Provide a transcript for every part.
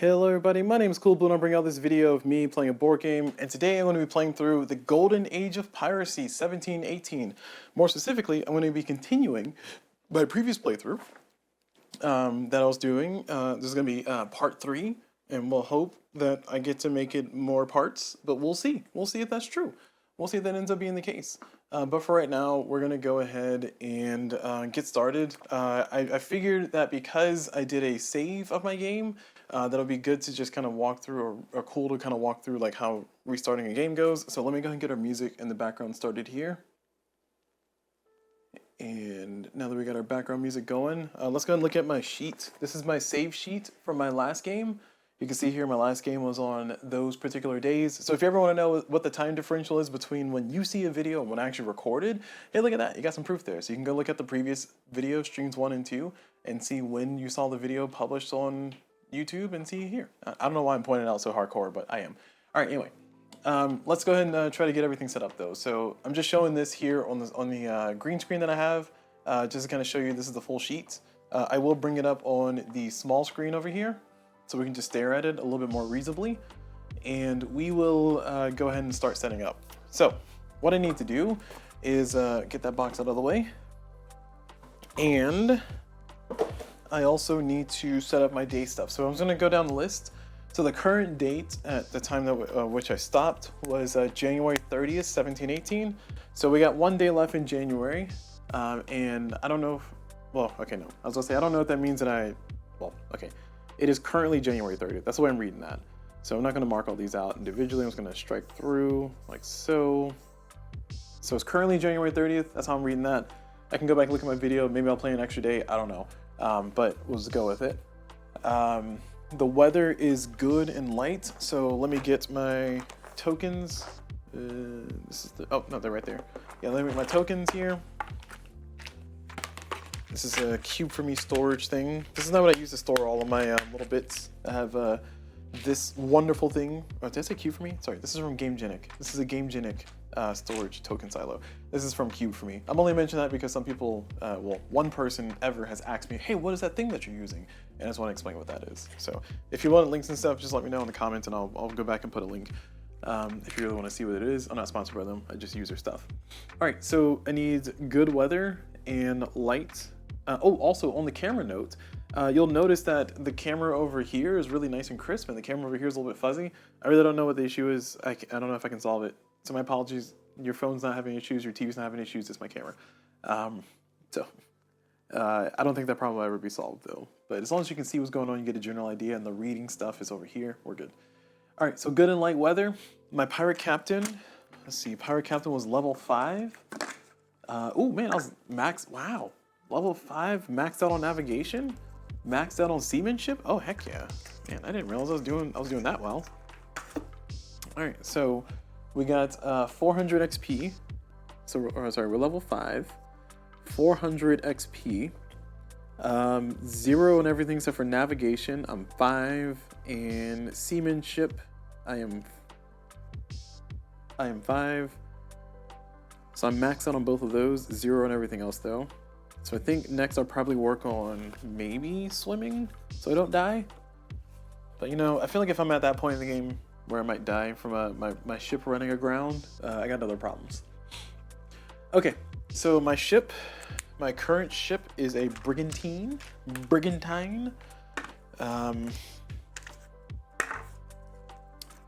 Hello everybody, my name is CulBlu and I'm bringing out this video of me playing a board game, and today I'm going to be playing through the Golden Age of Piracy 1718. More specifically, I'm going to be continuing my previous playthrough that I was doing. This is going to be part 3, and we'll hope that I get to make it more parts, but we'll see. We'll see if that's true. We'll see if that ends up being the case. But for right now, we're going to go ahead and get started. I figured that because I did a save of my game, that'll be good to just kind of walk through, or cool to kind of walk through like how restarting a game goes. So let me go ahead and get our music in the background started here. And now that we got our background music going, let's go ahead and look at my sheet. This is my save sheet from my last game. You can see here my last game was on those particular days. So if you ever want to know what the time differential is between when you see a video and when I actually recorded, hey, look at that. You got some proof there. So you can go look at the previous video, streams 1 and 2, and see when you saw the video published on YouTube and see here. I don't know why I'm pointing it out so hardcore, but I am. All right, anyway. Let's go ahead and try to get everything set up though. So I'm just showing this here on the green screen that I have, just to kind of show you this is the full sheet. I will bring it up on the small screen over here, so we can just stare at it a little bit more reasonably, and we will go ahead and start setting up. So what I need to do is get that box out of the way, and I also need to set up my day stuff. So I'm just going to go down the list. So the current date at the time that which I stopped was January 30th, 1718. So we got 1 day left in January, and I don't know if, well, okay, no. I was gonna say, I don't know if that means that okay. It is currently January 30th. That's the way I'm reading that. So I'm not gonna mark all these out individually. I'm just gonna strike through like so. So it's currently January 30th. That's how I'm reading that. I can go back and look at my video. Maybe I'll play an extra day. I don't know. But we'll just go with it. The weather is good and light. So let me get my tokens. This is oh no, they're right there. Yeah, let me get my tokens here. This is a cube for me storage thing. This is not what I use to store all of my little bits. I have this wonderful thing. Oh, did I say cube for me? Sorry, this is from GameGenic. This is a GameGenic storage token silo. This is from Cube for me. I'm only mentioning that because some people, well, one person ever has asked me, hey, what is that thing that you're using? And I just want to explain what that is. So if you want links and stuff, just let me know in the comments and I'll go back and put a link. If you really want to see what it is. I'm not sponsored by them. I just use their stuff. All right, so I need good weather and light. Oh, also on the camera note, you'll notice that the camera over here is really nice and crisp, and the camera over here is a little bit fuzzy. I really don't know what the issue is. I don't know if I can solve it. So my apologies. Your phone's not having issues, your TV's not having issues, it's my camera. I don't think that problem will ever be solved though. But as long as you can see what's going on, you get a general idea, and the reading stuff is over here, we're good. All right, so good and light weather. My pirate captain, let's see, pirate captain was level 5. Oh man, I was wow. Level 5, maxed out on navigation, maxed out on seamanship. Oh heck yeah, man! I didn't realize I was doing that well. All right, so we got 400 XP. So sorry, we're level 5, 400 XP, 0 and everything except for navigation. I'm 5, and seamanship, I am 5. So I'm maxed out on both of those. 0 and everything else though. So I think next I'll probably work on maybe swimming so I don't die. But you know, I feel like if I'm at that point in the game where I might die from my ship running aground, I got other problems. Okay, so my current ship is a brigantine.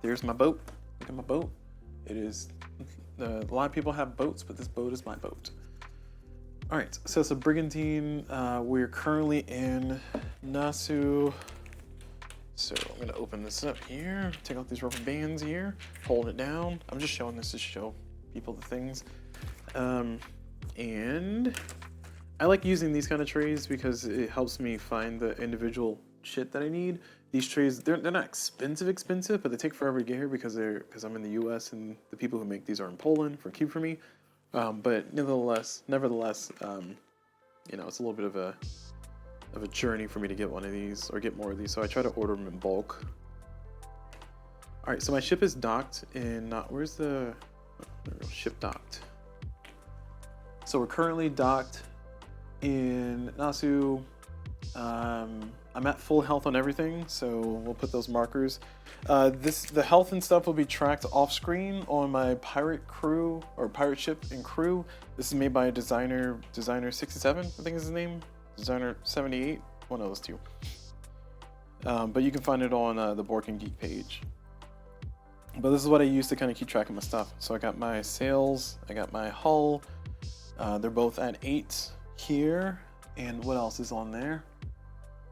There's my boat. Look at my boat. It is, a lot of people have boats, but this boat is my boat. All right, so it's a brigantine. We're currently in Nassau. So I'm gonna open this up here, take out these rubber bands here, hold it down. I'm just showing this to show people the things. And I like using these kind of trays because it helps me find the individual shit that I need. These trays, they're not expensive, but they take forever to get here because I'm in the US and the people who make these are in Poland for Cube for me. But nevertheless, you know, it's a little bit of a journey for me to get one of these or get more of these. So I try to order them in bulk. All right, so my ship is docked in, where's the ship docked? So we're currently docked in Nassau. I'm at full health on everything, so we'll put those markers. The health and stuff will be tracked off screen on my pirate crew or pirate ship and crew. This is made by designer 67, I think is his name. Designer 78, one of those two. But you can find it on the Bork and Geek page. But this is what I use to kind of keep track of my stuff. So I got my sails, I got my hull. They're both at 8 here. And what else is on there?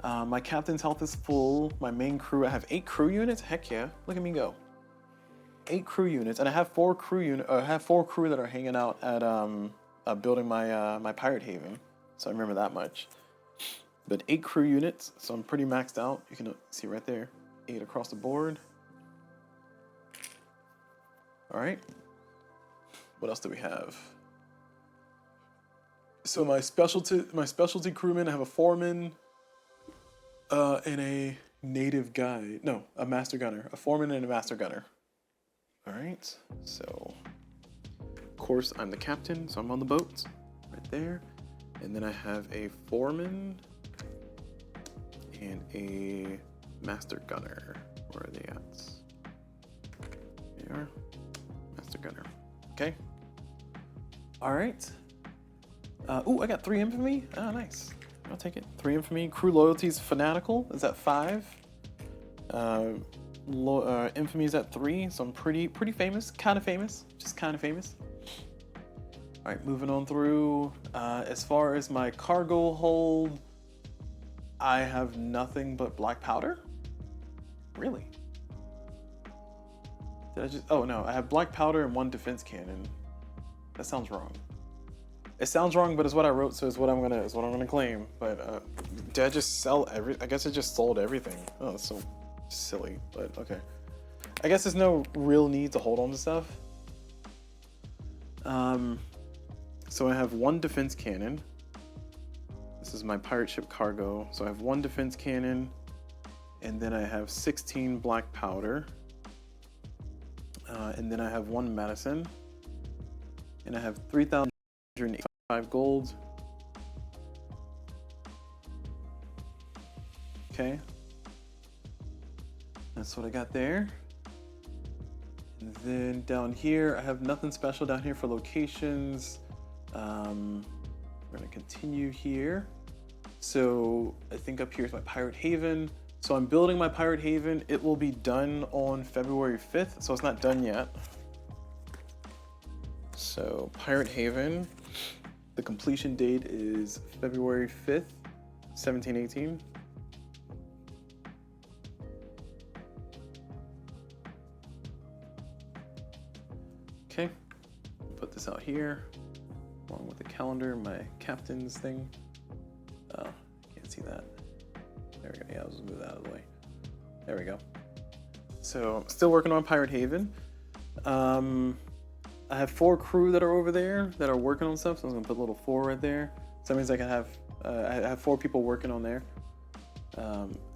My captain's health is full. My main crew, I have 8 crew units. Heck yeah, look at me go. 8 crew units, and I have 4 crew that are hanging out at building my pirate haven. So I remember that much. But 8 crew units, so I'm pretty maxed out. You can see right there, 8 across the board. All right. What else do we have? So my specialty crewmen, I have a foreman, and a native guy. No, a master gunner. A foreman and a master gunner. All right. So, of course, I'm the captain, so I'm on the boat right there. And then I have a foreman and a master gunner. Where are they at? They are. Master gunner. Okay. All right. Ooh, I got 3 infamy. Ah, nice. I'll take it. 3 infamy. Crew loyalties fanatical is at 5. Infamy is at 3. So I'm pretty famous. Kind of famous. Just kind of famous. All right, moving on through. As far as my cargo hold, I have nothing but black powder. Really? Did I just? Oh no, I have black powder and 1 defense cannon. That sounds wrong. It sounds wrong, but it's what I wrote, so it's what I'm gonna claim. But did I just sell I guess I just sold everything. Oh, that's so silly. But okay. I guess there's no real need to hold on to stuff. So I have 1 defense cannon. This is my pirate ship cargo. So I have 1 defense cannon, and then I have 16 black powder. And then I have 1 medicine, and I have 3,085 gold. Okay, that's what I got there. And then down here, I have nothing special down here for locations. We're gonna continue here. So I think up here is my pirate haven. So I'm building my pirate haven. It will be done on February 5th, so it's not done yet. So pirate haven, the completion date is February 5th, 1718. Okay, put this out here, along with the calendar, my captain's thing. Oh, can't see that. There we go. Yeah, I'll just move that out of the way. There we go. So I'm still working on Pirate Haven. I have 4 crew that are over there that are working on stuff, so I'm gonna put a little 4 right there. So that means I can have I have 4 people working on there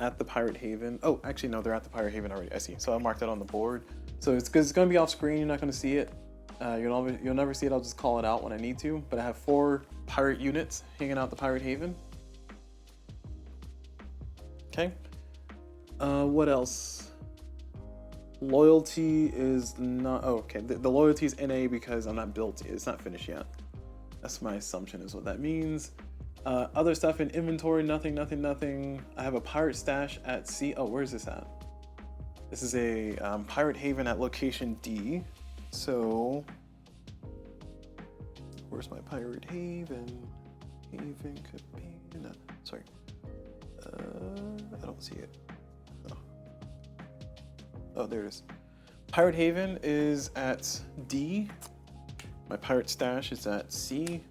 at the Pirate Haven. Oh, actually no, they're at the Pirate Haven already. I see. So I marked that on the board. So it's because it's gonna be off screen. You're not gonna see it. You'll never see it. I'll just call it out when I need to. But I have 4 pirate units hanging out the Pirate Haven. Okay. What else? Loyalty is not. Oh, okay. The loyalty is NA because I'm not built. It's not finished yet. That's my assumption is what that means. Other stuff in inventory, nothing. I have a pirate stash at sea. Oh, where is this at? This is a pirate haven at location D. So, where's my pirate haven? Haven could be. No, sorry. I don't see it. Oh, there it is. Pirate Haven is at D. My pirate stash is at C.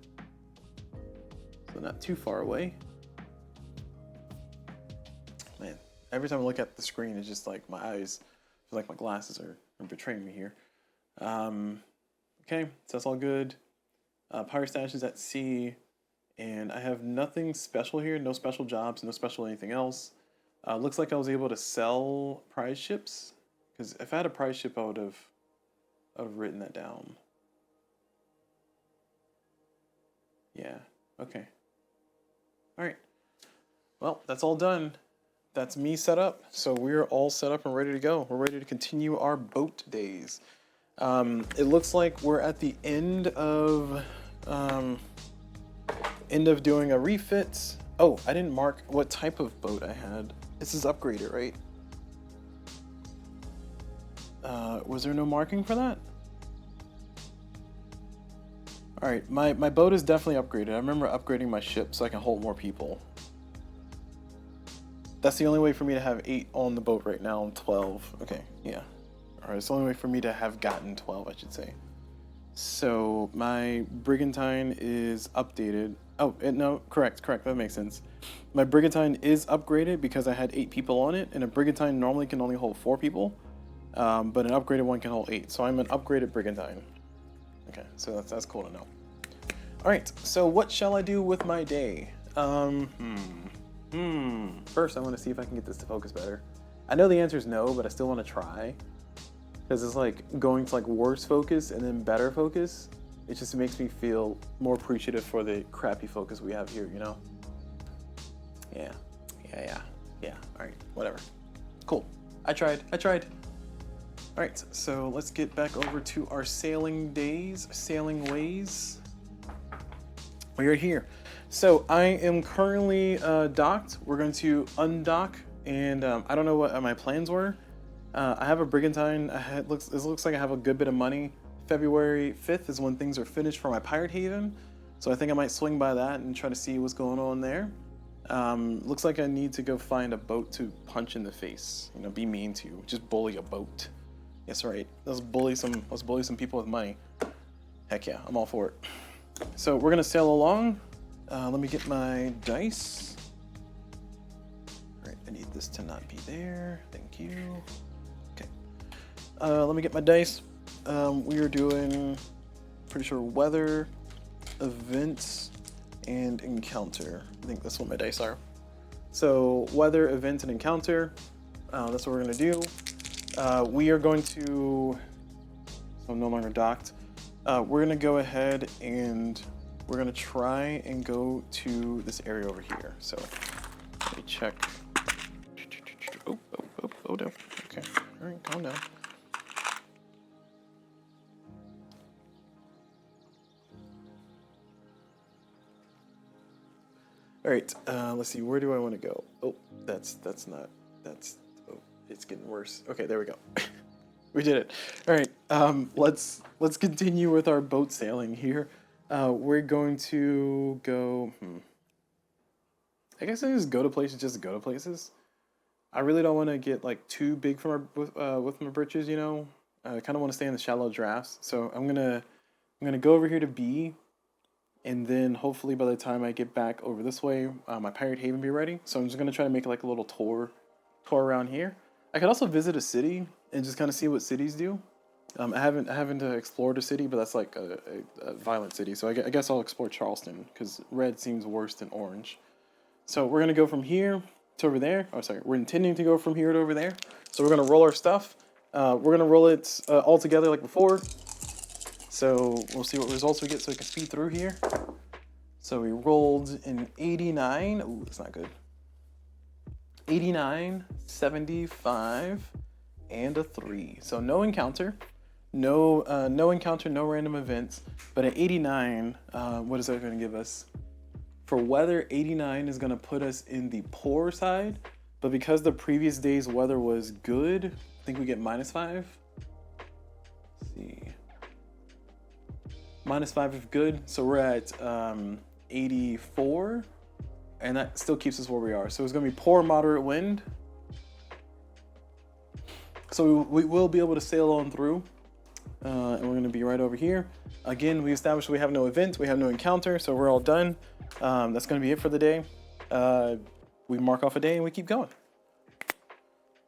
So not too far away. Man, every time I look at the screen, it's just like my eyes feel like my glasses are betraying me here. Okay, so that's all good. Pirate stash is at C. And I have nothing special here, no special jobs, no special anything else. Looks like I was able to sell prize ships, because if I had a prize ship, I would have written that down. Yeah, okay. All right. Well, that's all done. That's me set up. So we're all set up and ready to go. We're ready to continue our boat days. It looks like we're at the um, end of doing a refit. Oh, I didn't mark what type of boat I had. This is upgraded, right? Was there no marking for that? All right, my boat is definitely upgraded. I remember upgrading my ship so I can hold more people. That's the only way for me to have 8 on the boat right now. I'm 12. Okay, yeah. All right, it's the only way for me to have gotten 12, I should say. So my brigantine is updated. Oh, no, correct. That makes sense. My brigantine is upgraded because I had 8 people on it, and a brigantine normally can only hold 4 people, but an upgraded one can hold 8. So I'm an upgraded brigantine. Okay, so that's cool to know. All right, so what shall I do with my day? First, I want to see if I can get this to focus better. I know the answer is no, but I still want to try. Because it's like going to like worse focus and then better focus. It just makes me feel more appreciative for the crappy focus we have here, you know? Yeah. All right, whatever. Cool. I tried. All right, so let's get back over to our sailing ways. We are here. So I am currently docked. We're going to undock, and I don't know what my plans were. I have a brigantine. It looks like I have a good bit of money. February 5th is when things are finished for my pirate haven, so I think I might swing by that and try to see what's going on there. Looks like I need to go find a boat to punch in the face. You know, be mean to, just bully a boat. Yes, right. Let's bully some people with money. Heck yeah, I'm all for it. So we're gonna sail along. Let me get my dice. All right, I need this to not be there. Thank you. Okay. Let me get my dice. We are doing, pretty sure, weather, events, and encounter. I think that's what my dice are. So weather, events, and encounter. That's what we're gonna do. We are going to. So I'm no longer docked. We're gonna go ahead and we're gonna try and go to this area over here. So let me check. Oh no. Okay. All right, calm down. All right. Let's see. Where do I want to go? Oh, that's not. Oh, it's getting worse. Okay, there we go. We did it. All right. Let's continue with our boat sailing here. We're going to go. I guess I just go to places just to go to places. I really don't want to get like too big for with my britches, you know. I kind of want to stay in the shallow drafts. So I'm gonna go over here to B, and then hopefully by the time I get back over this way, my pirate haven be ready. So I'm just gonna try to make like a little tour around here. I could also visit a city and just kind of see what cities do. I haven't explored a city, but that's like a violent city. So I guess I'll explore Charleston because red seems worse than orange. So we're gonna go from here to over there. Oh, sorry, we're intending to go from here to over there. So we're gonna roll our stuff. We're gonna roll it all together like before. So we'll see what results we get so we can speed through here. So we rolled an 89. Ooh, that's not good. 89, 75, and a 3. So no encounter. No encounter, no random events. But at 89, what is that going to give us? For weather, 89 is going to put us in the poor side. But because the previous day's weather was good, I think we get -5. Let's see. -5 is good. So we're at 84. And that still keeps us where we are. So it's going to be poor, moderate wind. So we will be able to sail on through. And we're going to be right over here. Again, we established we have no event, we have no encounter, so we're all done. That's going to be it for the day. We mark off a day and we keep going.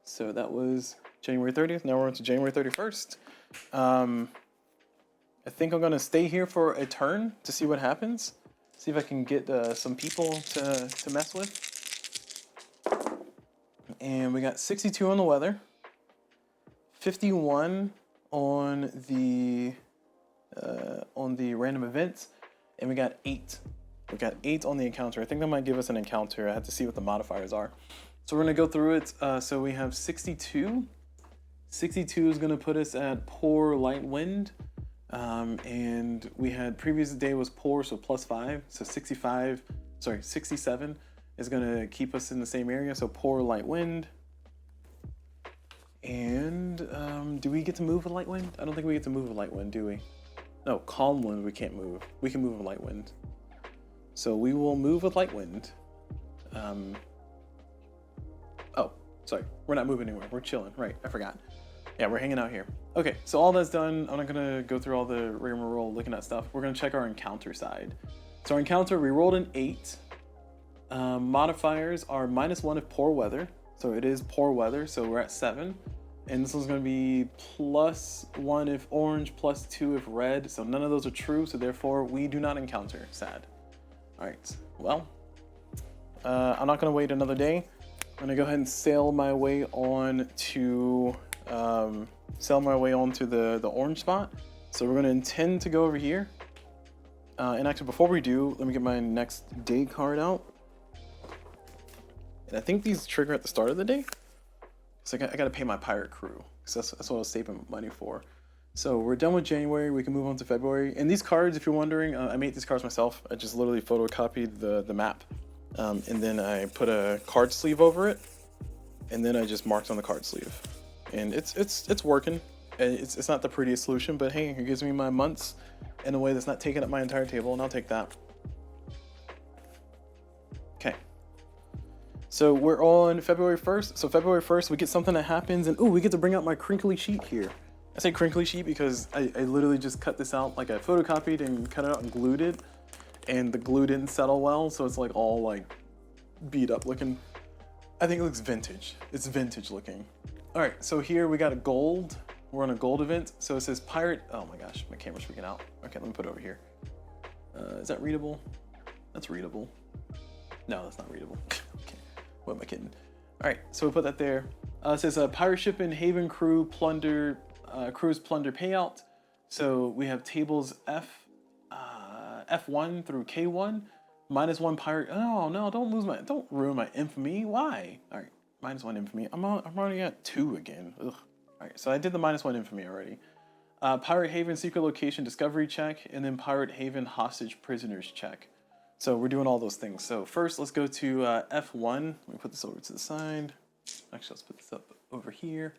So that was January 30th. Now we're on to January 31st. I think I'm going to stay here for a turn to see what happens. See if I can get some people to mess with. And we got 62 on the weather, 51 on the random events, and we got 8 We got 8 on the encounter. I think that might give us an encounter. I have to see what the modifiers are. So we're gonna go through it. So we have 62. 62 is gonna put us at poor light wind. And we had previous day was poor, so +5. So 67 is gonna keep us in the same area. So poor light wind. And do we get to move a light wind? I don't think we get to move a light wind, do we? No, calm wind we can't move. We can move a light wind. So we will move with light wind. Oh, sorry, we're not moving anywhere. We're chilling, right, I forgot. Yeah, we're hanging out here. Okay, so all that's done. I'm not gonna go through all the rigmarole looking at stuff. We're gonna check our encounter side. So our encounter, we rolled an 8. Modifiers are -1 if poor weather. So it is poor weather, so we're at 7. And this one's gonna be +1 if orange, +2 if red. So none of those are true, so therefore we do not encounter, sad. All right, well, I'm not gonna wait another day. I'm gonna go ahead and sail my way on to the orange spot. So we're gonna intend to go over here. And actually, before we do, let me get my next day card out. And I think these trigger at the start of the day. So I gotta pay my pirate crew, because that's what I was saving money for. So we're done with January, we can move on to February. And these cards, if you're wondering, I made these cards myself. I just literally photocopied the map. And then I put a card sleeve over it. And then I just marked on the card sleeve. And it's working. It's not the prettiest solution, but hey, it gives me my months in a way that's not taking up my entire table, and I'll take that. Okay. So we're on February 1st. So February 1st, we get something that happens, and ooh, we get to bring out my crinkly sheet here. I say crinkly sheet because I literally just cut this out, like I photocopied and cut it out and glued it, and the glue didn't settle well, so it's like all like beat up looking. I think it looks vintage. It's vintage looking. All right, so here we got a gold. We're on a gold event. So it says pirate. Oh my gosh, my camera's freaking out. Okay, let me put it over here. Is that readable? That's readable. No, that's not readable. Okay, what am I kidding? All right, so we put that there. It says pirate ship and haven crew plunder, cruise plunder payout. So we have tables F1 through K1. -1 pirate. Oh no, don't ruin my infamy. Why? All right, -1 infamy. I'm already at 2 again. Ugh. All right, so I did the -1 infamy already. Pirate Haven secret location discovery check, and then Pirate Haven hostage prisoners check. So we're doing all those things. So first, let's go to F1. Let me put this over to the side. Actually, let's put this up over here,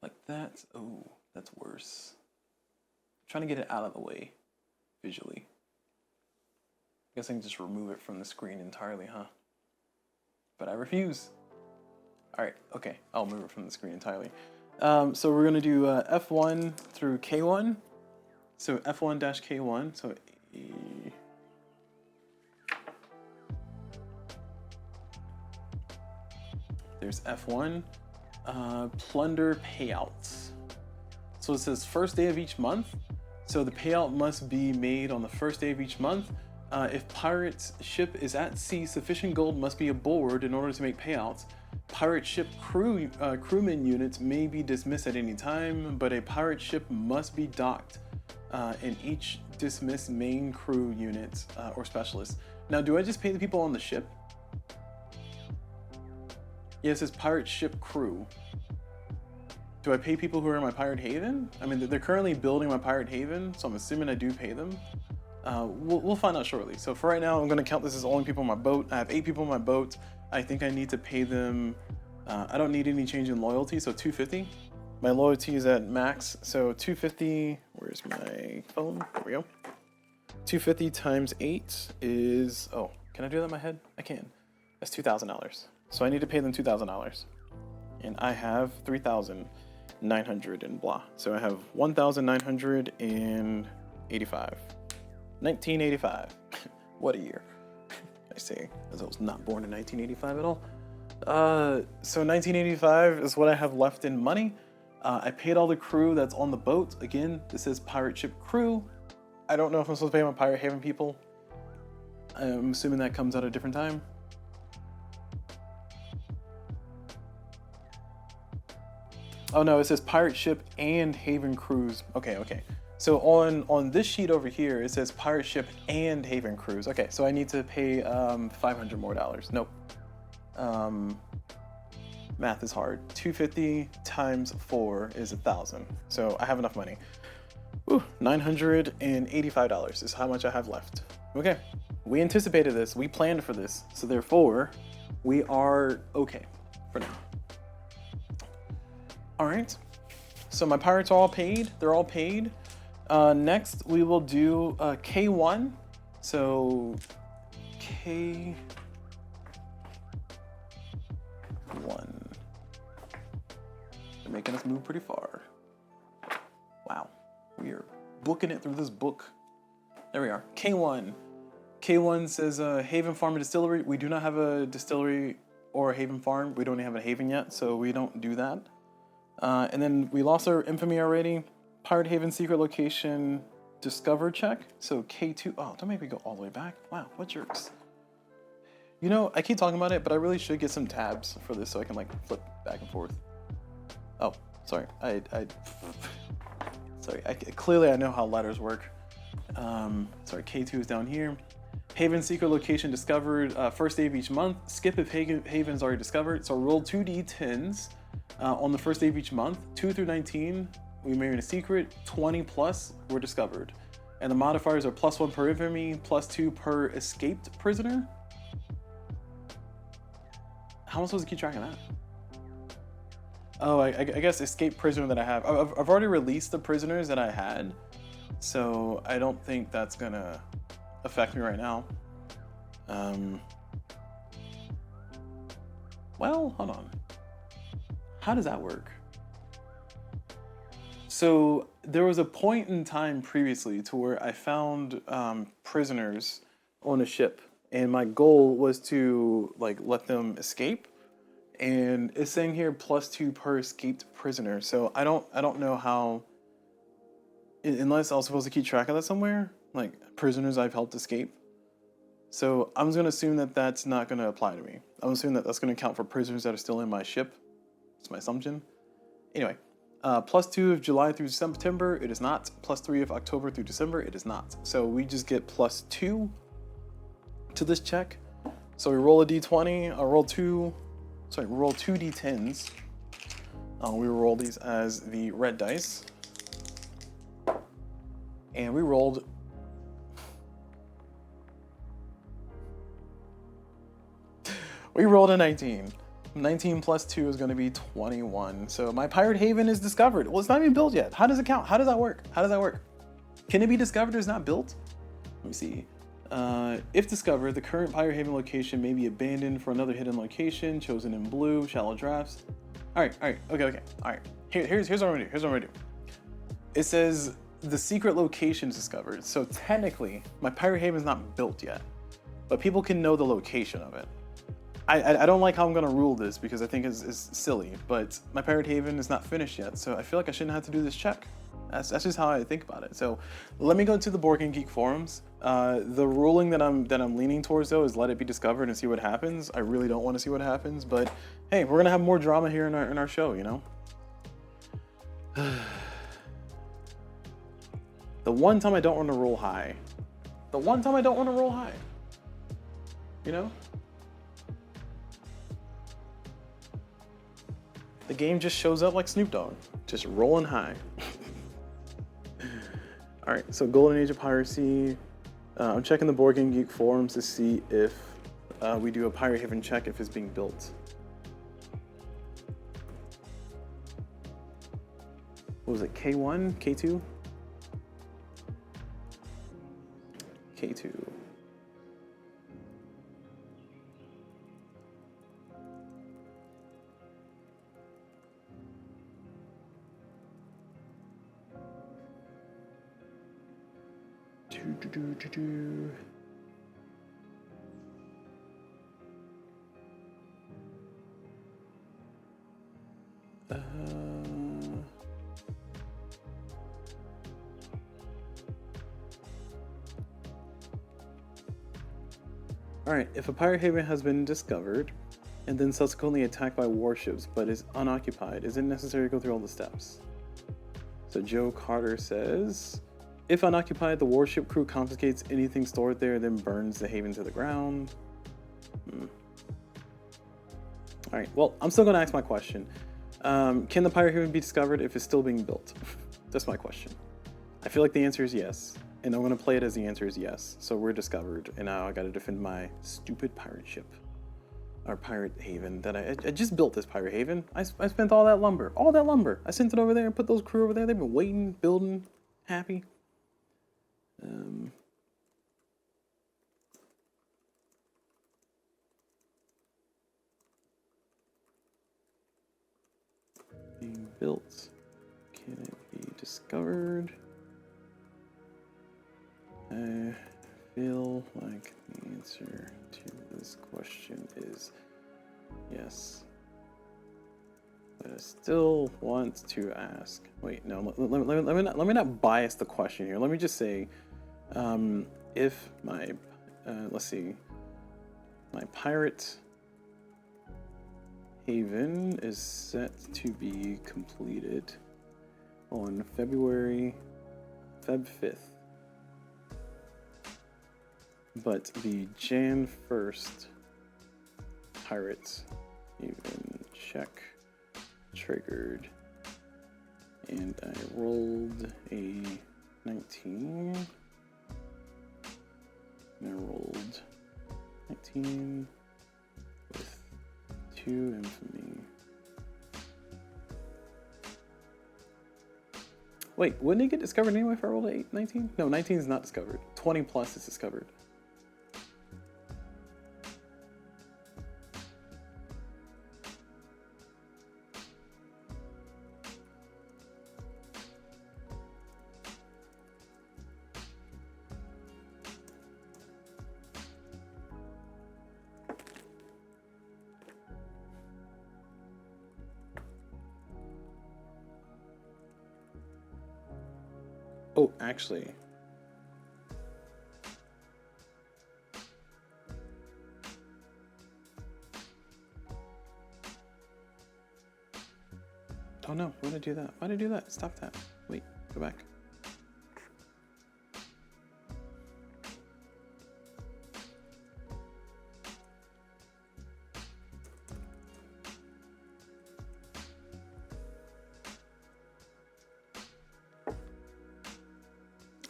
like that. Oh, that's worse. I'm trying to get it out of the way, visually. I guess I can just remove it from the screen entirely, huh? But I refuse. All right, okay, I'll move it from the screen entirely. So we're gonna do F1 through K1. So F1-K1, so there's F1, plunder payouts. So it says first day of each month. So the payout must be made on the first day of each month. If pirate's ship is at sea, sufficient gold must be aboard in order to make payouts. Pirate ship crewman units may be dismissed at any time, but a pirate ship must be docked in each dismissed main crew unit or specialist. Now, do I just pay the people on the ship? Yeah, it says pirate ship crew. Do I pay people who are in my pirate haven? I mean, they're currently building my pirate haven, so I'm assuming I do pay them. We'll find out shortly. So for right now, I'm gonna count this as only people on my boat. I have 8 people on my boat. I think I need to pay them, I don't need any change in loyalty, so 250. My loyalty is at max, so 250, where's my phone? There we go. 250 times 8 is, oh, can I do that in my head? I can. That's $2,000. So I need to pay them $2,000. And I have 3,900 and blah. So I have 1,985. 1985. What a year. I say, as I was not born in 1985 at all. So 1985 is what I have left in money. I paid all the crew that's on the boat. Again, this is pirate ship crew. I don't know if I'm supposed to pay my pirate haven people. I'm assuming that comes at a different time. Oh no, it says pirate ship and haven crews. Okay. So on this sheet over here, it says pirate ship and haven cruise. Okay, so I need to pay $500 more. Nope. Math is hard. 250 times 4 is 1,000. So I have enough money. Ooh, $985 is how much I have left. Okay, we anticipated this. We planned for this. So therefore, we are okay for now. All right. So my pirates are all paid. They're all paid. Next, we will do K1. So K1. They're making us move pretty far. Wow. We are booking it through this book. There we are. K1. K1 says Haven Farm and Distillery. We do not have a distillery or a Haven Farm. We don't have a Haven yet, so we don't do that. And then we lost our infamy already. Pirate Haven secret location discover check. So K2. Oh, don't make me go all the way back. Wow, what jerks. You know, I keep talking about it, but I really should get some tabs for this so I can like flip back and forth. Oh, sorry. Sorry. Clearly I know how letters work. Sorry, K2 is down here. Haven secret location discovered. First day of each month. Skip if Haven is already discovered. So roll 2d10s on the first day of each month. 2 through 19. We married a secret, 20 plus were discovered. And the modifiers are +1 per infamy, +2 per escaped prisoner. How am I supposed to keep track of that? Oh, I guess escaped prisoner that I have. I've already released the prisoners that I had, so I don't think that's gonna affect me right now. Well, hold on. How does that work? So there was a point in time previously to where I found prisoners on a ship, and my goal was to like let them escape. And it's saying here +2 per escaped prisoner. So I don't know how, unless I was supposed to keep track of that somewhere, like prisoners I've helped escape. So I'm just gonna assume that that's not gonna apply to me. I'm assuming that that's gonna count for prisoners that are still in my ship. It's my assumption. Anyway. +2 of July through September, it is not. +3 of October through December, it is not. So we just get +2 to this check. So we roll a d20, roll two d10s. We roll these as the red dice. And we rolled a 19. 19 + 2 is going to be 21. So my pirate haven is discovered. Well, it's not even built yet. How does it count? How does that work? Can it be discovered or is not built? Let me see. If discovered, the current pirate haven location may be abandoned for another hidden location chosen in blue. Shallow drafts. All right. Okay. All right. Here's what I'm gonna do. It says the secret location is discovered. So technically, my pirate haven is not built yet, but people can know the location of it. I don't like how I'm gonna rule this because I think it's silly, but my pirate haven is not finished yet, so I feel like I shouldn't have to do this check. That's just how I think about it. So let me go to the Board Game Geek forums. The ruling that I'm leaning towards though is let it be discovered and see what happens. I really don't want to see what happens, but hey, we're gonna have more drama here in our show, you know. The one time I don't want to roll high. You know. The game just shows up like Snoop Dogg, just rolling high. All right, so Golden Age of Piracy. I'm checking the Board Game Geek forums to see if we do a Pirate Haven check if it's being built. What was it, K1, K2? K2. Alright, if a pirate haven has been discovered and then subsequently attacked by warships but is unoccupied, is it necessary to go through all the steps? So Joe Carter says, If unoccupied, the warship crew confiscates anything stored there, then burns the haven to the ground. Alright, well, I'm still going to ask my question. Can the pirate haven be discovered if it's still being built? That's my question. I feel like the answer is yes, and I'm going to play it as the answer is yes. So we're discovered, and now I got to defend my stupid pirate ship. Our pirate haven that I just built this pirate haven. I spent all that lumber. I sent it over there and put those crew over there. They've been waiting, building, happy. Being built. Can it be discovered? I feel like the answer to this question is yes. But I still want to ask. Wait, no. Let me not bias the question here. Let me just say, if my let's see, my pirate haven is set to be completed on Feb 5th. But the Jan 1st pirate haven check triggered, and I rolled a 19. And I rolled 19 with 2 infamy. Wait, wouldn't it get discovered anyway if I rolled a 19? No, 19 is not discovered. 20 plus is discovered. Oh, actually. Oh no, why did I do that? Why did I do that? Stop that. Wait, go back.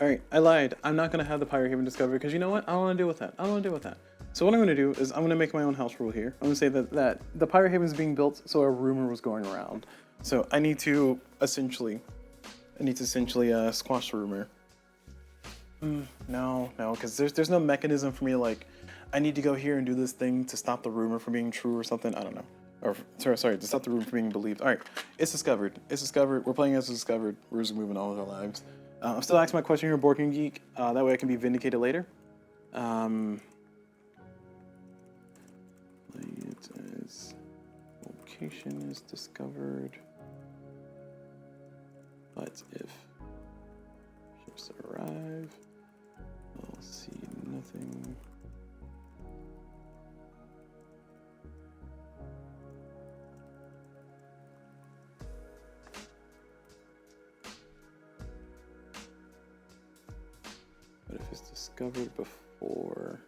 Alright, I lied. I'm not going to have the Pirate Haven discovered because you know what? I don't want to deal with that. I don't want to deal with that. So what I'm going to do is I'm going to make my own house rule here. I'm going to say that the Pirate Haven is being built, so a rumor was going around. So I need to essentially squash the rumor. No, because there's no mechanism for me like, I need to go here and do this thing to stop the rumor from being true or something. I don't know. Or sorry, to stop the rumor from being believed. All right, it's discovered. It's discovered. We're playing as discovered. We're just moving on with our lives. I'm still asking my question here, Board Game Geek. That way I can be vindicated later. Playing it as location is discovered. But if ships arrive, I'll see nothing. But if it's discovered before,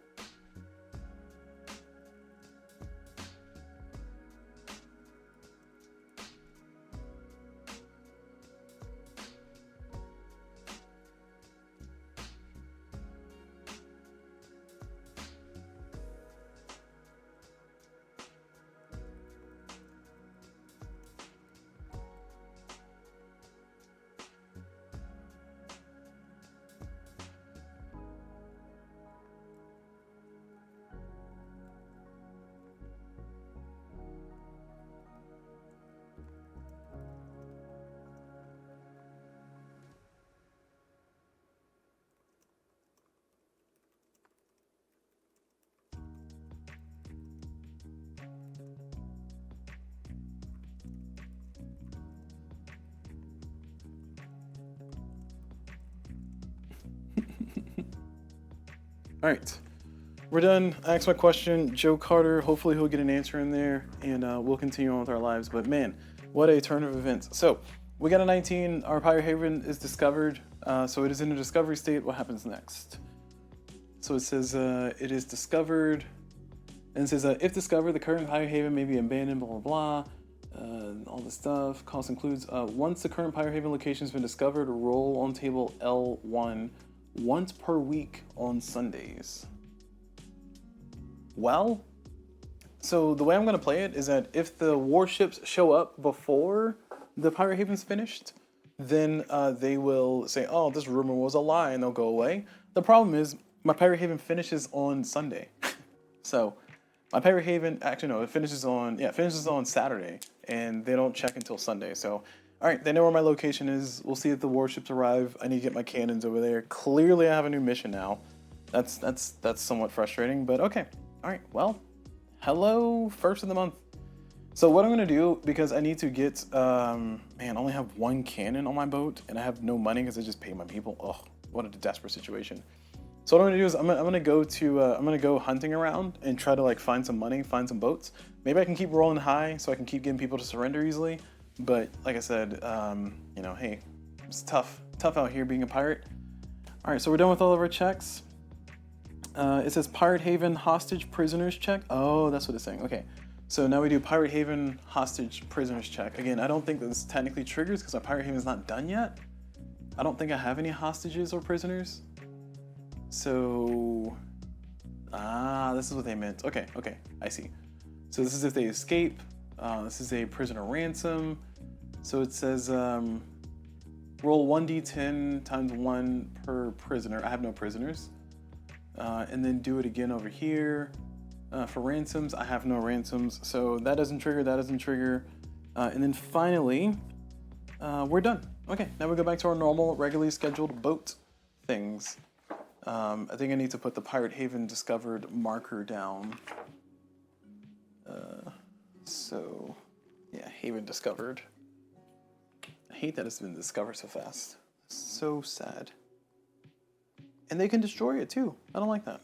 all right, we're done. I asked my question. Joe Carter, hopefully he'll get an answer in there, and we'll continue on with our lives. But man, what a turn of events. So we got a 19. Our Pirate Haven is discovered. So it is in a discovery state. What happens next? So it says it is discovered. And it says, if discovered, the current Pirate Haven may be abandoned, blah, blah, blah. All this stuff. Cost includes, once the current Pirate Haven location has been discovered, roll on table L1 once per week on Sundays. Well, so the way I'm going to play it is that if the warships show up before the Pirate Haven's finished, then they will say, oh, this rumor was a lie, and they'll go away. The problem is, my Pirate Haven finishes on Sunday. So, my Pirate Haven, actually no, it finishes on Saturday, and they don't check until Sunday. So, all right, they know where my location is. We'll see if the warships arrive. I need to get my cannons over there. Clearly, I have a new mission now. That's somewhat frustrating, but okay. All right, well, hello, first of the month. So what I'm gonna do, because I need to get, man, I only have one cannon on my boat, and I have no money because I just paid my people. Oh, what a desperate situation. So what I'm gonna do is I'm gonna go hunting around and try to like find some money, find some boats. Maybe I can keep rolling high so I can keep getting people to surrender easily. But like I said, you know, hey, it's tough out here being a pirate. All right, so we're done with all of our checks. It says Pirate Haven hostage prisoners check. Oh, that's what it's saying. Okay, so now we do Pirate Haven hostage prisoners check. Again, I don't think this technically triggers because our Pirate Haven is not done yet. I don't think I have any hostages or prisoners. So, this is what they meant. Okay, I see. So this is if they escape. This is a prisoner ransom. So it says roll 1d10 times 1 per prisoner. I have no prisoners. And then do it again over here. For ransoms, I have no ransoms. So that doesn't trigger, and then finally, we're done. Okay, now we go back to our normal, regularly scheduled boat things. I think I need to put the Pirate Haven discovered marker down. So, yeah, Haven discovered. I hate that it's been discovered so fast. So sad. And they can destroy it too. I don't like that.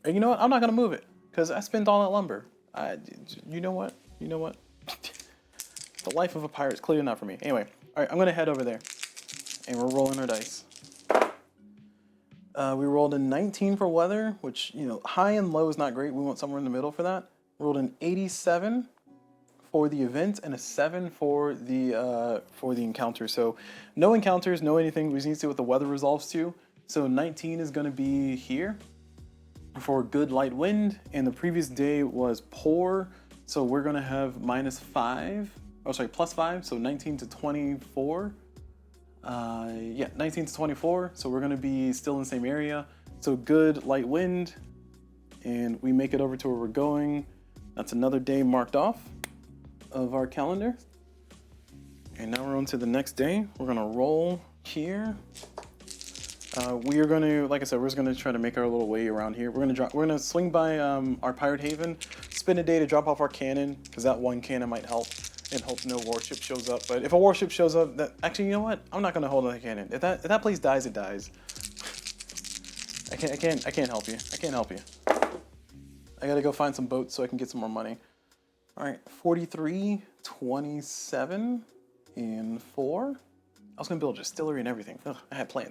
And you know what? I'm not gonna move it because I spent all that lumber. You know what? The life of a pirate is clearly not for me. Anyway, all right, I'm gonna head over there, and we're rolling our dice. We rolled a 19 for weather, which, you know, high and low is not great. We want somewhere in the middle for that. Rolled an 87 for the event and a 7 for the encounter. So no encounters, no anything. We just need to see what the weather resolves to. So 19 is going to be here for good light wind, and the previous day was poor. So we're going to have plus 5. So 19 to 24. 19 to 24, so we're gonna be still in the same area. So good light wind, and we make it over to where we're going. That's another day marked off of our calendar. And now we're on to the next day. We're gonna roll here. We are gonna, like I said, we're just gonna try to make our little way around here. We're gonna swing by our Pirate Haven, spend a day to drop off our cannon, because that one cannon might help. And hope no warship shows up. But if a warship shows up, actually, you know what? I'm not gonna hold on the cannon. If that place dies, it dies. I can't help you. I gotta go find some boats so I can get some more money. All right, 43, 27, and 4. I was gonna build a distillery and everything. Ugh, I had plans.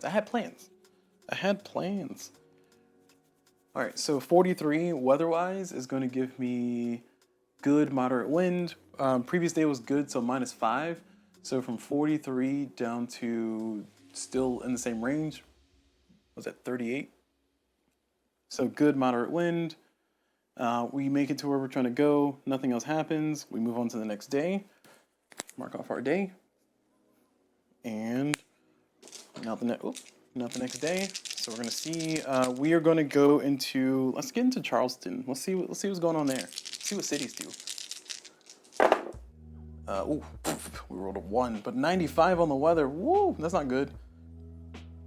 All right, so 43 weather-wise is gonna give me good moderate wind. Previous day was good, so -5. So from 43 down to still in the same range. Was that 38? So good moderate wind. We make it to where we're trying to go. Nothing else happens. We move on to the next day. Mark off our day. And not the next day. So we're gonna see. We are gonna go into. Let's get into Charleston. Let's see what's going on there. Let's see what cities do. We rolled a 1, but 95 on the weather. Woo, that's not good.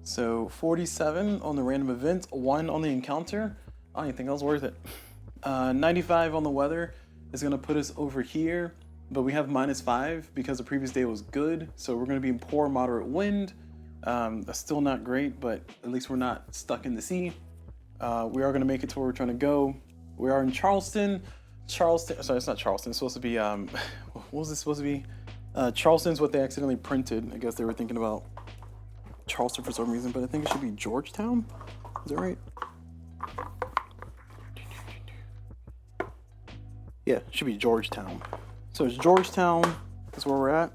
So 47 on the random event, 1 on the encounter. I don't even think that was worth it. 95 on the weather is gonna put us over here, but we have -5 because the previous day was good. So we're gonna be in poor moderate wind. That's still not great, but at least we're not stuck in the sea. We are gonna make it to where we're trying to go. We are in Charleston. Sorry, it's not Charleston. It's supposed to be, what was this supposed to be? Charleston's what they accidentally printed. I guess they were thinking about Charleston for some reason, but I think it should be Georgetown. Is that right? Yeah, it should be Georgetown. So it's Georgetown. That's where we're at.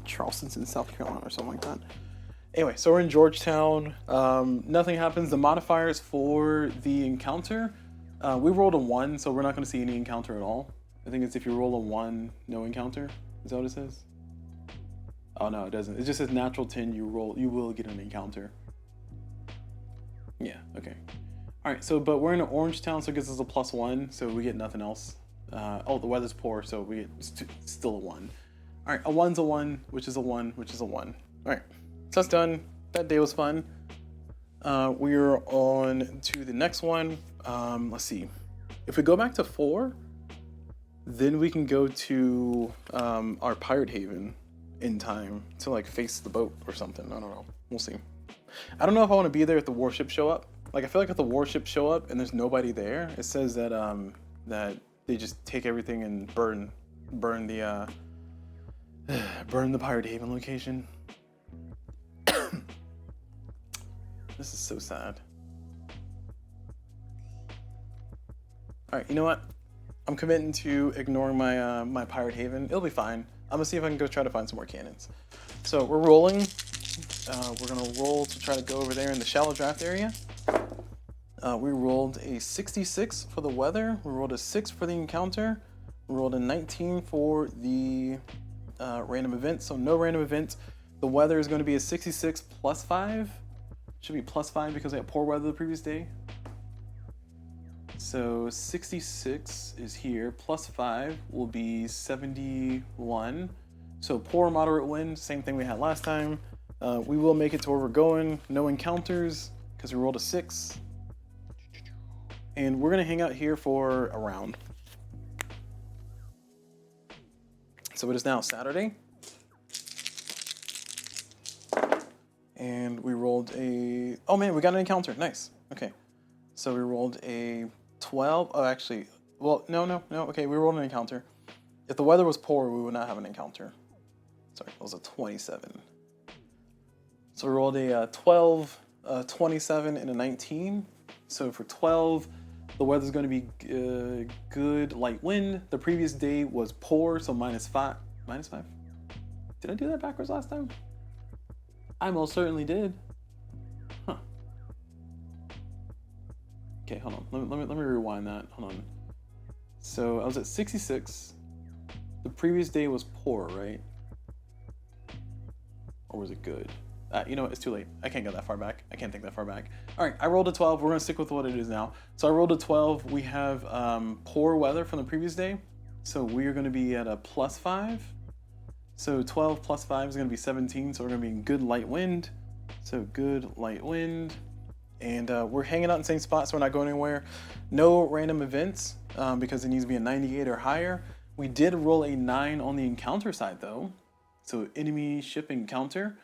Charleston's in South Carolina or something like that. Anyway, so we're in Georgetown. Nothing happens. The modifiers for the encounter, we rolled a 1, so we're not going to see any encounter at all. I think it's if you roll a 1, no encounter. Is that what it says? Oh no, it doesn't. It just says natural 10. You will get an encounter. Yeah. Okay. All right. So, but we're in an orange town, so it gives us a +1, so we get nothing else. Oh, the weather's poor, so we get still a 1. All right, a 1's a 1, which is a 1, which is a 1. All right, so that's done. That day was fun. We're on to the next one. Let's see. If we go back to 4, then we can go to our pirate haven in time to like face the boat or something. I don't know. We'll see. I don't know if I want to be there if the warships show up. Like I feel like if the warships show up and there's nobody there, it says that that they just take everything and burn the burn the pirate haven location. This is so sad. All right, you know what? I'm committing to ignoring my my pirate haven. It'll be fine. I'm gonna see if I can go try to find some more cannons. So we're rolling. We're gonna roll to try to go over there in the shallow draft area. We rolled a 66 for the weather. We rolled a 6 for the encounter. We rolled a 19 for the random event. So no random event. The weather is going to be a 66 +5. Should be +5 because I had poor weather the previous day. So 66 is here. +5 will be 71. So poor moderate wind, same thing we had last time. We will make it to where we're going. No encounters because we rolled a 6. And we're gonna hang out here for a round. So it is now Saturday. And we rolled a, oh man, we got an encounter, nice, okay. So we rolled a 12, oh actually, well, no, okay, we rolled an encounter. If the weather was poor, we would not have an encounter. Sorry, it was a 27. So we rolled a 12, 27, and a 19. So for 12, the weather's going to be good, light wind. The previous day was poor, so -5. -5? Did I do that backwards last time? I most certainly did. Huh. Okay, hold on. Let me rewind that. Hold on. So I was at 66. The previous day was poor, right? Or was it good? You know what, it's too late. I can't go that far back. I can't think that far back. All right, I rolled a 12. We're gonna stick with what it is now. So I rolled a 12. We have poor weather from the previous day. So we are gonna be at a +5. So 12 +5 is gonna be 17. So we're gonna be in good light wind. So good light wind. And we're hanging out in the same spot, so we're not going anywhere. No random events because it needs to be a 98 or higher. We did roll a 9 on the encounter side though. So enemy ship encounter.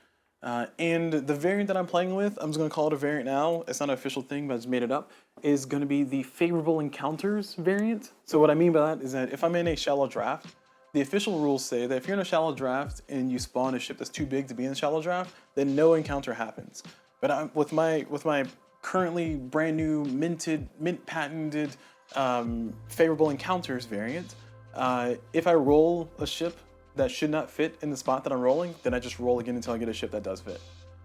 And the variant that I'm playing with, I'm just going to call it a variant now. It's not an official thing, but I just made it up. Is going to be the favorable encounters variant. So what I mean by that is that if I'm in a shallow draft, the official rules say that if you're in a shallow draft and you spawn a ship that's too big to be in the shallow draft, then no encounter happens. But with my currently brand new mint patented favorable encounters variant, if I roll a ship that should not fit in the spot that I'm rolling, then I just roll again until I get a ship that does fit.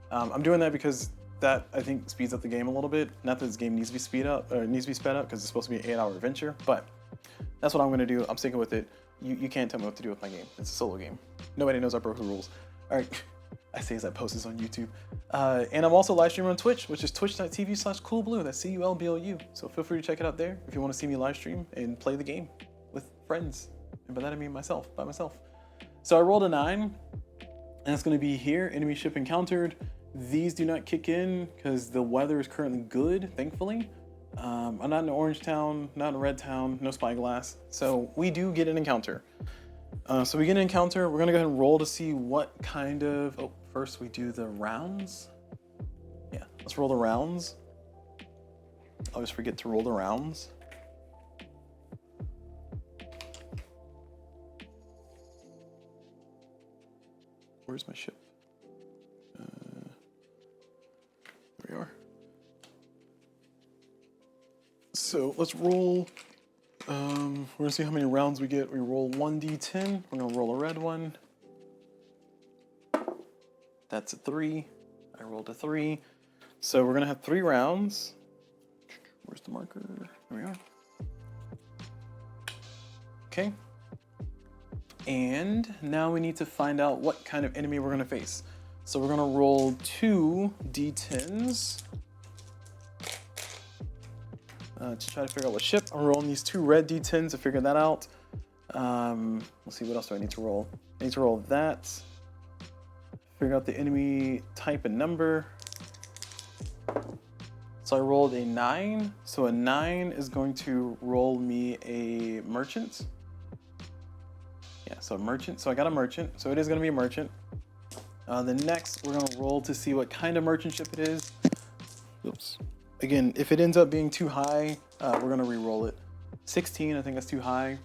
I'm doing that because that, I think, speeds up the game a little bit. Not that this game needs to be sped up because it's supposed to be an 8-hour adventure, but that's what I'm gonna do. I'm sticking with it. You can't tell me what to do with my game. It's a solo game. Nobody knows I broke the rules. All right, I say as I post this on YouTube. And I'm also live streaming on Twitch, which is twitch.tv/CulBlu. That's CulBlu. So feel free to check it out there if you want to see me live stream and play the game with friends. And by that I mean by myself. So I rolled a 9, and it's going to be here, enemy ship encountered. These do not kick in because the weather is currently good, thankfully. I'm not in orange town, not in red town, no spyglass. So we do get an encounter. So we get an encounter. We're going to go ahead and roll to see what kind of... Oh, first we do the rounds. Yeah, let's roll the rounds. I always forget to roll the rounds. where's my ship? There we are. So let's roll. We're gonna see how many rounds we get. We roll 1d10. We're gonna roll a red one. That's a 3. I rolled a 3. So we're gonna have 3 rounds. Where's the marker? There we are. Okay. And now we need to find out what kind of enemy we're gonna face. So we're gonna roll 2 d10s to try to figure out what ship. I'm rolling these 2 red d10s to figure that out. Let's see, what else do I need to roll? I need to roll that. Figure out the enemy type and number. So I rolled a 9. So a 9 is going to roll me a merchant. Yeah, so a merchant. So I got a merchant. So it is going to be a merchant. The next, we're going to roll to see what kind of merchant ship it is. Oops. Again, if it ends up being too high, we're going to re-roll it. 16, I think that's too high.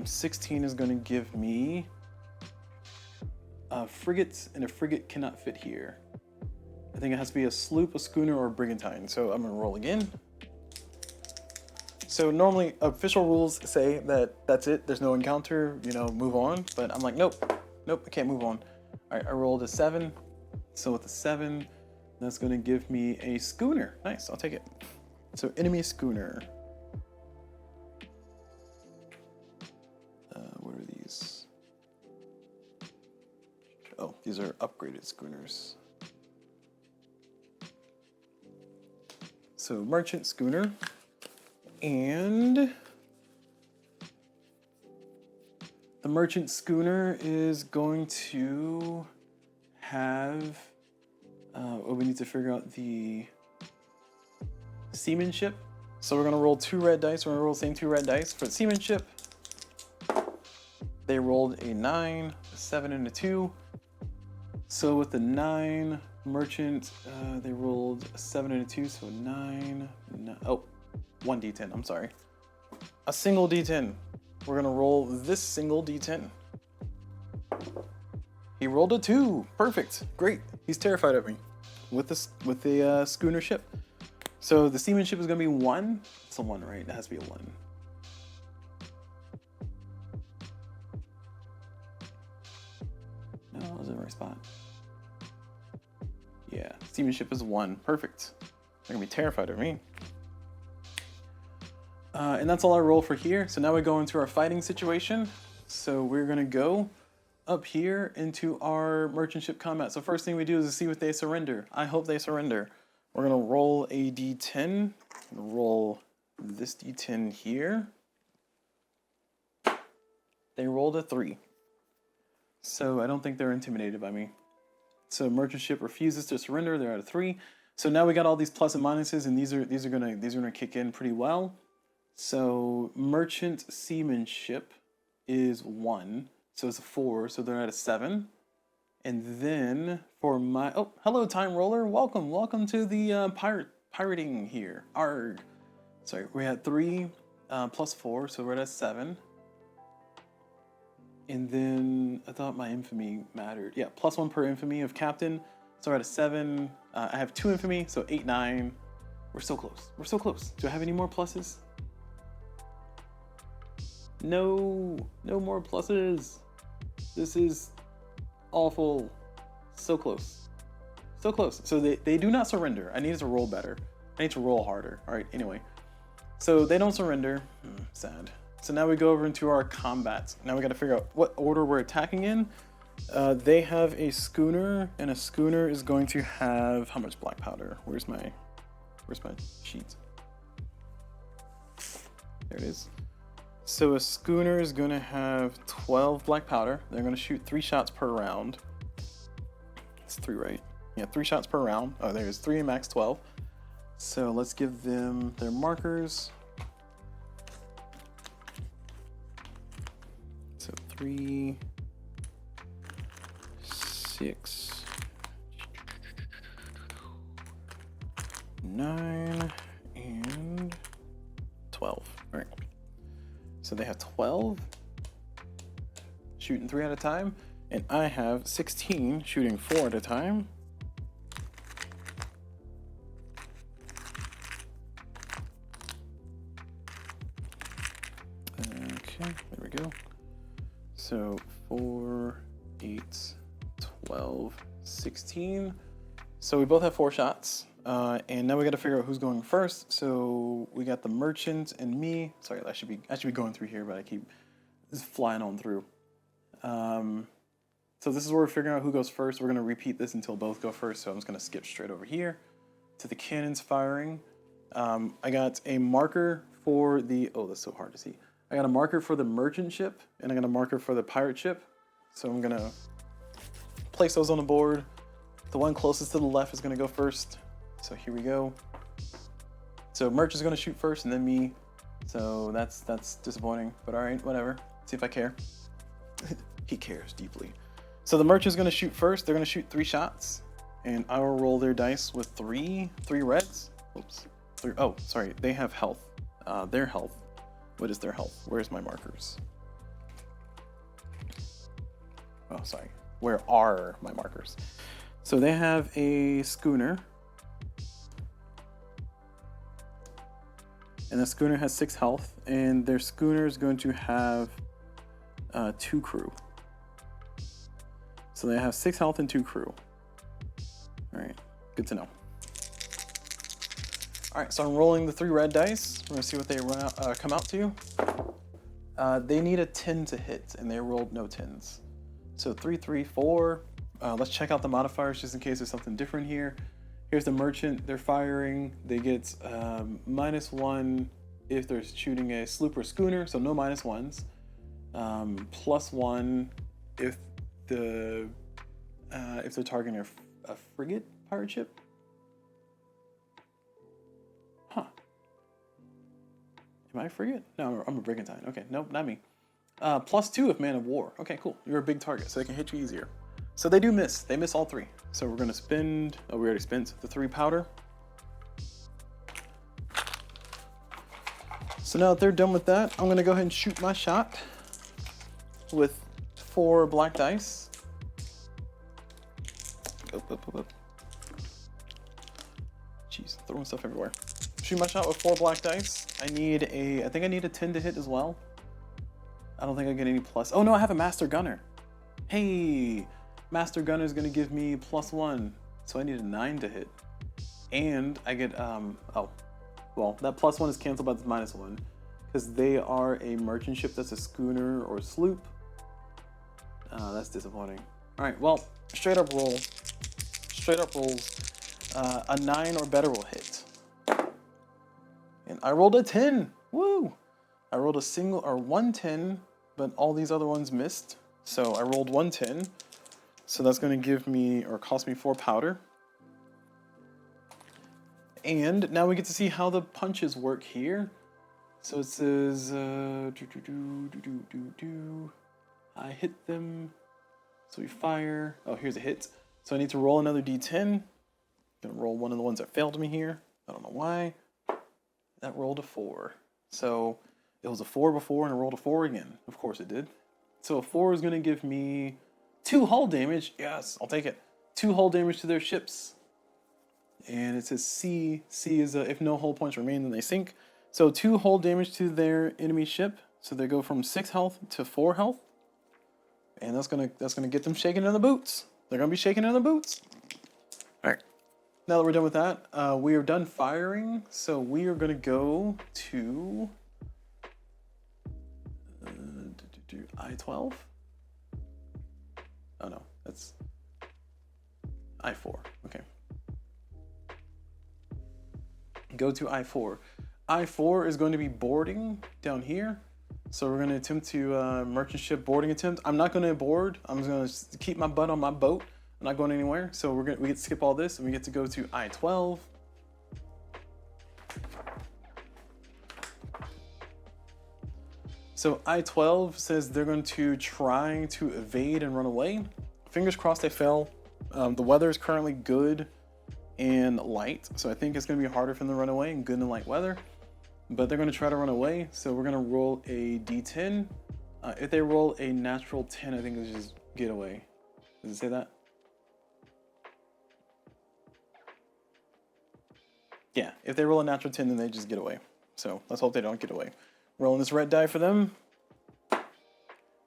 16 is going to give me frigates, and a frigate cannot fit here. I think it has to be a sloop, a schooner, or a brigantine. So I'm going to roll again. So normally official rules say that that's it. There's no encounter, you know, move on. But I'm like, nope, I can't move on. All right, I rolled a 7. So with a 7, that's going to give me a schooner. Nice, I'll take it. So enemy schooner. What are these? Oh, these are upgraded schooners. So merchant schooner. And the merchant schooner is going to have, we need to figure out the seamanship. So we're gonna roll 2 red dice. We're gonna roll the same 2 red dice. For the seamanship, they rolled a 9, a 7, and a 2. So with the 9 merchant, they rolled a 7 and a 2, so 9, oh, 1 d10, I'm sorry. A single d10. We're gonna roll this single d10. He rolled a 2. Perfect. Great. He's terrified of me with the schooner ship. So the seamanship is gonna be 1. It's a 1, right? It has to be a 1. No, I was in the right spot. Yeah, seamanship is 1. Perfect. They're gonna be terrified of me. And that's all I roll for here. So now we go into our fighting situation. So we're gonna go up here into our merchant ship combat. So first thing we do is to see if they surrender. I hope they surrender. We're gonna roll a d10. Roll this d10 here. They rolled a 3. So I don't think they're intimidated by me. So merchant ship refuses to surrender. They're at a 3. So now we got all these plus and minuses, and these are gonna kick in pretty well. So merchant seamanship is 1, so it's a 4, so they're at a 7. And then for my, oh, hello Time Roller, welcome to the pirating here. Arg. Sorry, we had 3 plus 4, so we're at a 7. And then I thought my infamy mattered. Yeah, plus 1 per infamy of captain, so we're at a 7. I have 2 infamy, so 8, 9. We're so close. We're so close. Do I have any more pluses? No more pluses. This is awful. So close. So close. So they do not surrender. I need to roll better. I need to roll harder. All right, anyway. So they don't surrender. Sad. So now we go over into our combat. Now we got to figure out what order we're attacking in. They have a schooner, and a schooner is going to have how much black powder? Where's my sheet? There it is. So a schooner is going to have 12 black powder. They're going to shoot 3 shots per round. It's 3, right? Yeah, 3 shots per round. Oh, there's 3 and max 12. So let's give them their markers. So 3, 6, 9, and 12. All right. So they have 12, shooting 3 at a time. And I have 16 shooting 4 at a time. Okay, there we go. So 4, 8, 12, 16. So we both have 4 shots. And now we got to figure out who's going first. So we got the merchant and me. Sorry, I should be going through here, but I keep just flying on through. So this is where we're figuring out who goes first. We're gonna repeat this until both go first. So I'm just gonna skip straight over here to the cannons firing. I got a marker for the, oh, that's so hard to see. I got a marker for the merchant ship and I got a marker for the pirate ship. So I'm gonna place those on the board. The one closest to the left is gonna go first. So here we go. So Merch is gonna shoot first and then me. So that's disappointing, but all right, whatever. See if I care. He cares deeply. So the Merch is gonna shoot first. They're gonna shoot 3 shots and I will roll their dice with 3 reds. Oops. 3, oh, sorry, they have health. Their health. What is their health? Where's my markers? Oh, sorry. Where are my markers? So they have a schooner. And the schooner has 6 health, and their schooner is going to have 2 crew. So they have 6 health and 2 crew. All right, good to know. All right, so I'm rolling the 3 red dice. We're gonna see what they come out to. They need a 10 to hit, and they rolled no 10s. So 3, 3, 4. Let's check out the modifiers just in case there's something different here. Here's the merchant. They're firing. They get -1 if they're shooting a sloop or schooner, so no -1s. +1 if they're targeting a frigate pirate ship. Huh. Am I a frigate? No, I'm a brigantine. Okay, nope, not me. +2 if man of war. Okay, cool. You're a big target, so they can hit you easier. So they do miss. They miss all 3. So we're gonna spend, oh, we already spent the 3 powder. So now that they're done with that, I'm gonna go ahead and shoot my shot with 4 black dice. Up. Jeez, throwing stuff everywhere. Shoot my shot with 4 black dice. I think I need a 10 to hit as well. I don't think I get any plus. Oh no, I have a master gunner. Hey, master gunner is gonna give me +1. So I need a 9 to hit. And I get, oh, well, that +1 is canceled by the -1 because they are a merchant ship that's a schooner or sloop. That's disappointing. All right, well, straight up rolls. A 9 or better will hit. And I rolled a 10. Woo! I rolled a single or 1 10, but all these other ones missed. So I rolled 1 10. So that's going to give me or cost me 4 powder. And now we get to see how the punches work here. So it says I hit them. So we fire. Oh, here's a hit. So I need to roll another d10. Gonna roll one of the ones that failed me here. I don't know why. That rolled a 4. So it was a 4 before and it rolled a 4 again. Of course it did. So a 4 is gonna give me 2 hull damage. Yes, I'll take it. 2 hull damage to their ships. And it says C. C is if no hull points remain, then they sink. So 2 hull damage to their enemy ship. So they go from 6 health to 4 health. And that's gonna get them shaking in the boots. They're gonna be shaking in the boots. All right. Now that we're done with that, we are done firing. So we are gonna go to I-12. Oh no, that's I-4. Okay. Go to I-4. I-4 is going to be boarding down here. So we're going to attempt to merchant ship boarding attempt. I'm not going to board. I'm just going to keep my butt on my boat. I'm not going anywhere. So we get to skip all this and we get to go to I-12. So I-12 says they're going to try to evade and run away. Fingers crossed they fail. The weather is currently good and light, so I think it's going to be harder for them to run away in good and light weather. But they're going to try to run away, so we're going to roll a d10. If they roll a natural 10, I think it's just get away. Does it say that? Yeah, if they roll a natural 10, then they just get away. So let's hope they don't get away. Rolling this red die for them.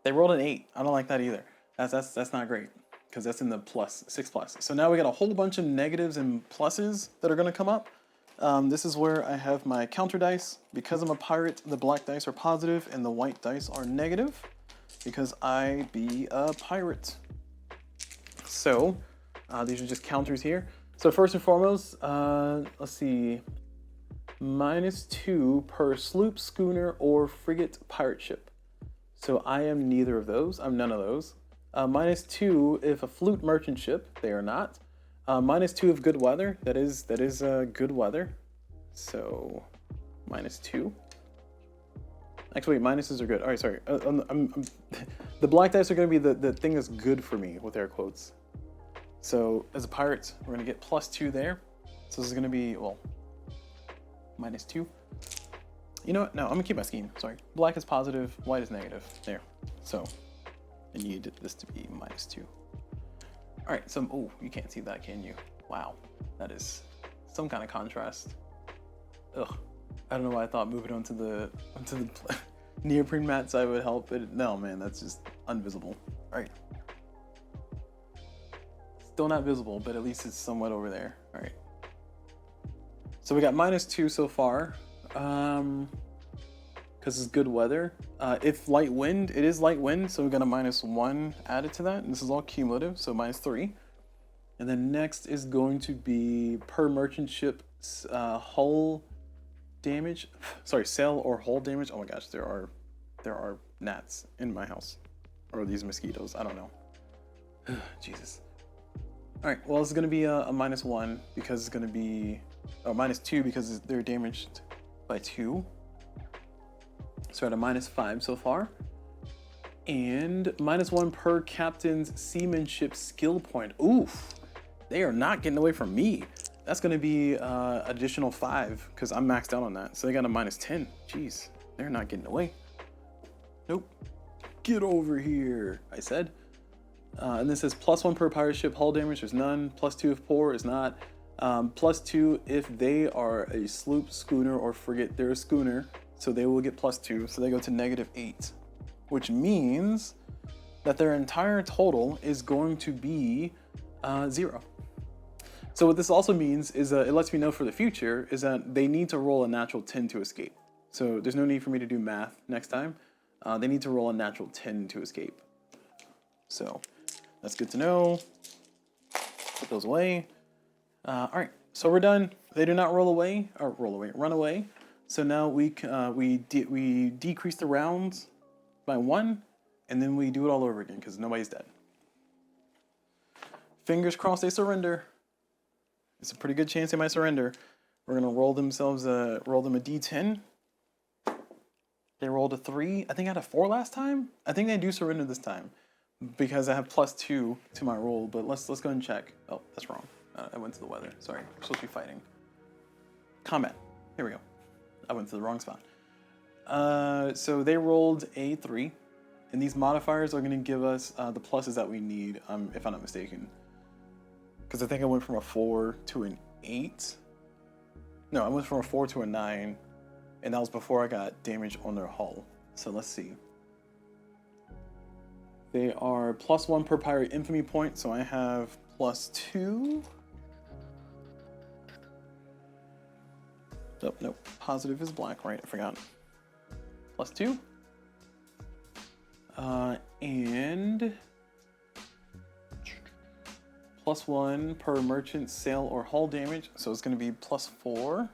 They rolled an 8. I don't like that either. That's not great, because that's in the plus 6+. So now we got a whole bunch of negatives and pluses that are going to come up. This is where I have my counter dice. Because I'm a pirate, the black dice are positive and the white dice are negative, because I be a pirate. So these are just counters here. So first and foremost, let's see, -2 per sloop, schooner, or frigate pirate ship. So I am neither of those. I'm none of those. -2 if a flute merchant ship. They are not. -2 if good weather. That is good weather. So -2. Actually, minuses are good. All right, sorry. The black dice are going to be the thing that's good for me, with air quotes. So as a pirate, we're going to get +2 there. So this is going to be, well, -2. You know what? No, I'm going to keep my scheme. Sorry. Black is positive, white is negative. There. So I need this to be -2. All right. So, oh, you can't see that, can you? Wow. That is some kind of contrast. Ugh. I don't know why I thought moving onto the neoprene mat side would help, but no, man, that's just unvisible. All right. Still not visible, but at least it's somewhat over there. All right. So we got -2 so far, because it's good weather. If light wind, it is light wind, so we got a -1 added to that. And this is all cumulative, so -3. And then next is going to be per merchant ship hull damage. Sorry, sail or hull damage. Oh my gosh, there are gnats in my house, or these mosquitoes. I don't know. Jesus. All right, well, it's going to be a -1 because it's going to be, -2 because they're damaged by 2. So at a -5 so far. And -1 per captain's seamanship skill point. Oof, they are not getting away from me. That's going to be additional 5 because I'm maxed out on that. So they got a -10. Jeez, they're not getting away. Nope. Get over here, I said. And this says +1 per pirate ship hull damage. There's none. +2 if poor is not. +2 if they are a sloop, schooner, or frigate. They're a schooner, so they will get +2. So they go to -8, which means that their entire total is going to be 0. So what this also means is it lets me know for the future is that they need to roll a natural 10 to escape. So there's no need for me to do math next time. They need to roll a natural 10 to escape. So that's good to know. Put those away. All right, so we're done. They do not run away. So now we decrease the rounds by 1, and then we do it all over again because nobody's dead. Fingers crossed they surrender. It's a pretty good chance they might surrender. We're gonna roll them a D10. They rolled a 3. I think I had a 4 last time. I think they do surrender this time because I have +2 to my roll. But let's go and check. Oh, that's wrong. I went to the weather. Sorry, we're supposed to be fighting. Combat. Here we go. I went to the wrong spot. So they rolled a 3, and these modifiers are gonna give us the pluses that we need, if I'm not mistaken. Because I think I went from a 4 to an 8. No, I went from a 4 to a 9, and that was before I got damage on their hull. So let's see. They are +1 per pirate infamy point, so I have +2. Oh, no, positive is black, right? I forgot. +2. And +1 per merchant sail or hull damage, so it's going to be +4.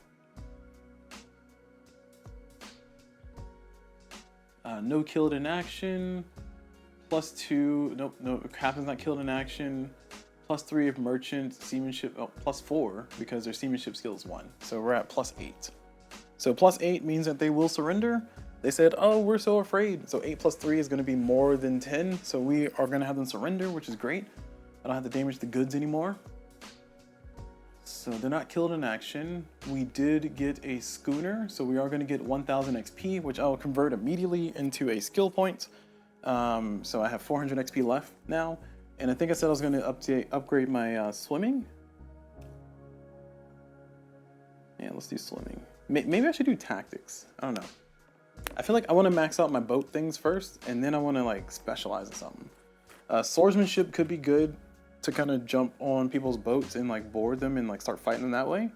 No killed in action. +2. Nope, no, captain's not killed in action. +3 if merchant seamanship. Oh, +4 because their seamanship skill is 1. So we're at +8. So +8 means that they will surrender. They said, "Oh, we're so afraid." So 8 + 3 is going to be more than 10. So we are going to have them surrender, which is great. I don't have to damage the goods anymore. So they're not killed in action. We did get a schooner, so we are going to get 1,000 XP, which I will convert immediately into a skill point. So I have 400 XP left now. And I think I said I was going to upgrade my swimming. Yeah, let's do swimming. Maybe I should do tactics. I don't know. I feel like I want to max out my boat things first, and then I want to like specialize in something. Swordsmanship could be good to kind of jump on people's boats and like board them and like start fighting them that way.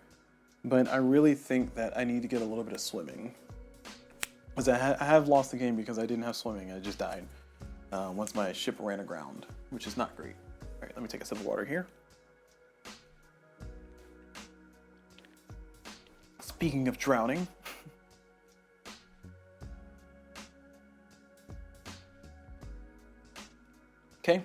But I really think that I need to get a little bit of swimming. Because I have lost the game because I didn't have swimming. I just died once my ship ran aground, which is not great. All right, let me take a sip of water here. Speaking of drowning. Okay.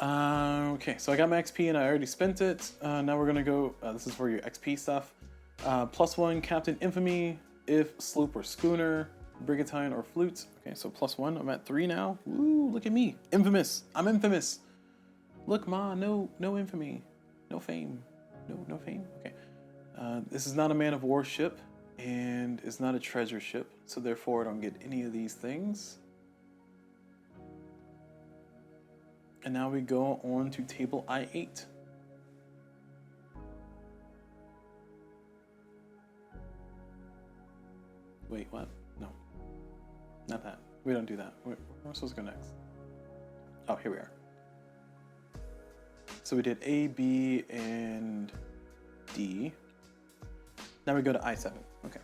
Okay, so I got my XP and I already spent it. Now we're gonna go, this is for your XP stuff. +1 Captain Infamy, if sloop or schooner, brigantine or flute. Okay, so +1, I'm at 3 now. Woo, look at me, infamous, I'm infamous. Look, ma, no infamy, no fame, no fame, okay. This is not a man of war ship, and it's not a treasure ship, so therefore I don't get any of these things. And now we go on to table I-8. Wait, what? No. Not that. We don't do that. Where am I supposed to go next? Oh, here we are. So we did A, B, and D. Now we go to I-7. Okay.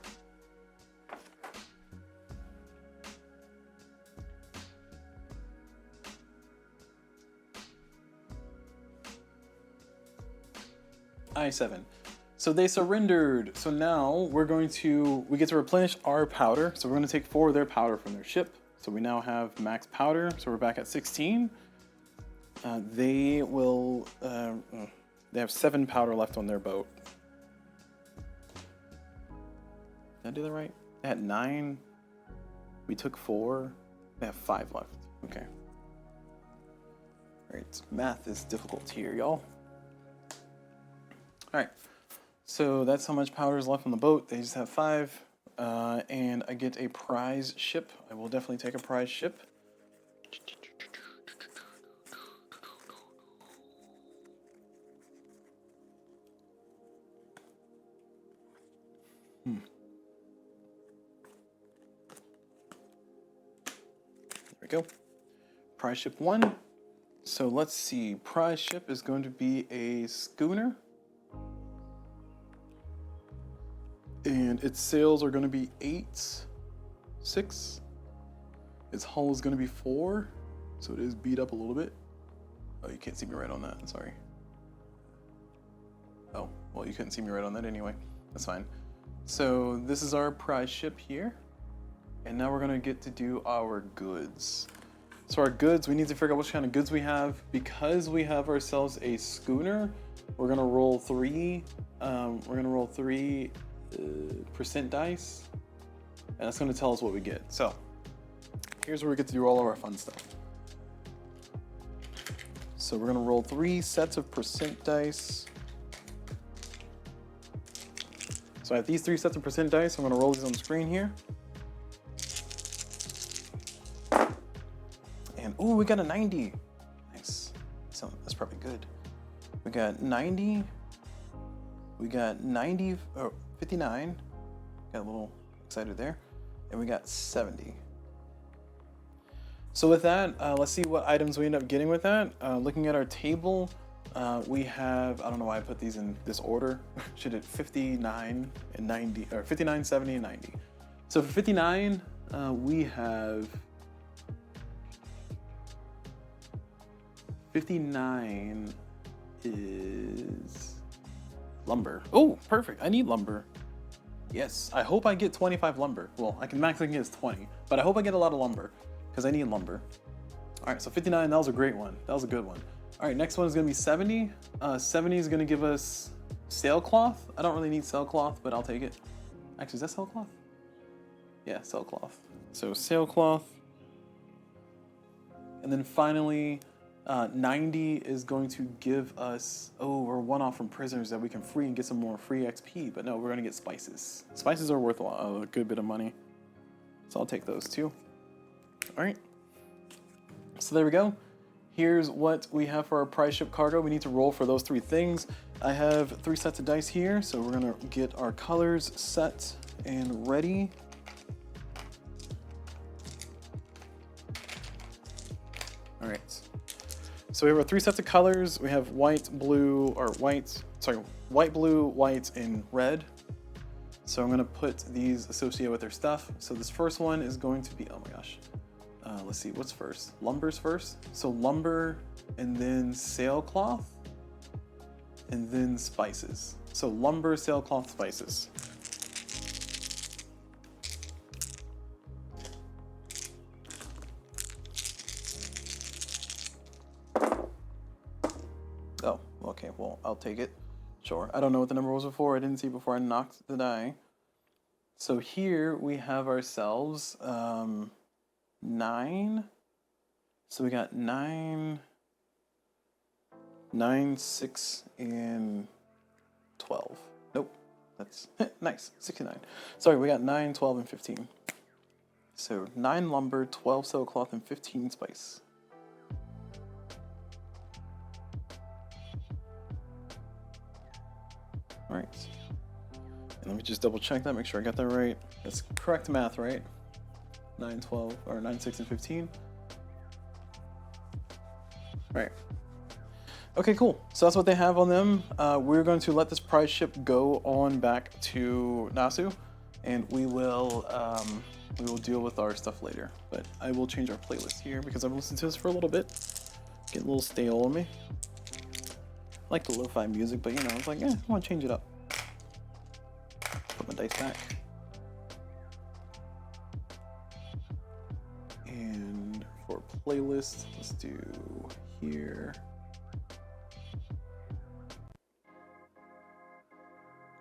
I-7. So they surrendered. So now we get to replenish our powder. So we're going to take 4 of their powder from their ship. So we now have max powder. So we're back at 16. They have 7 powder left on their boat. Did I do that right? They had 9. We took 4. They have 5 left. Okay. All right. Math is difficult here, y'all. All right, so that's how much powder is left on the boat. They just have 5, and I get a prize ship. I will definitely take a prize ship. There we go. Prize ship 1. So let's see. Prize ship is going to be a schooner. And its sails are going to be 8, 6. Its hull is going to be 4. So it is beat up a little bit. Oh, you can't see me right on that. Sorry. Oh, well, you couldn't see me right on that anyway. That's fine. So this is our prize ship here. And now we're going to get to do our goods. So our goods, we need to figure out which kind of goods we have. Because we have ourselves a schooner, we're going to roll 3. Percent dice, and that's going to tell us what we get. So here's where we get to do all of our fun stuff. So we're going to roll 3 sets of percent dice. So I have these 3 sets of percent dice. I'm going to roll these on the screen here. And ooh, we got a 90. Nice. So that's probably good. We got 90. We got 90 or 59. Got a little excited there. And we got 70. So with that, let's see what items we end up getting with that. Looking at our table, we have, I don't know why I put these in this order. Should it 59 and 90, or 59, 70, and 90. So for 59, we have 59 is lumber. Oh, perfect. I need lumber. Yes, I hope I get 25 lumber. Well, I can max it as 20, but I hope I get a lot of lumber because I need lumber. All right, so 59, that was a great one. That was a good one. All right, next one is gonna be 70. 70 is gonna give us sailcloth. I don't really need sailcloth, but I'll take it. Actually, is that sailcloth? Yeah, sailcloth. So sailcloth. And then finally, 90 is going to give us, we're 1 off from prisoners that we can free and get some more free XP, but no, we're gonna get spices. Spices are worth a good bit of money. So I'll take those too. All right. So there we go. Here's what we have for our prize ship cargo. We need to roll for those 3 things. I have 3 sets of dice here, so we're gonna get our colors set and ready. All right. So we have our 3 sets of colors. We have white, blue, white, blue, white, and red. So I'm gonna put these associated with their stuff. So this first one is going to be, oh my gosh. Let's see, what's first? Lumber's first. So lumber, and then sailcloth, and then spices. So lumber, sailcloth, spices. Oh, okay, well, I'll take it. Sure. I don't know what the number was before. I didn't see before I knocked the die. So here we have ourselves 9. So we got 9, 6, and 12. Nope, that's nice, 69. Sorry, we got 9, 12, and 15. So 9 lumber, 12 sailcloth, and 15 spice. All right. And let me just double check that, make sure I got that right. That's correct math, right? 9, 12, or 9, 6, and 15. Right. Okay, cool. So that's what they have on them. We're going to let this prize ship go on back to Nasu, and we will deal with our stuff later. But I will change our playlist here because I've listened to this for a little bit. Getting a little stale on me. I like the lo-fi music, but you know, it's like, I want to change it up. Put my dice back. And for playlist, let's do here.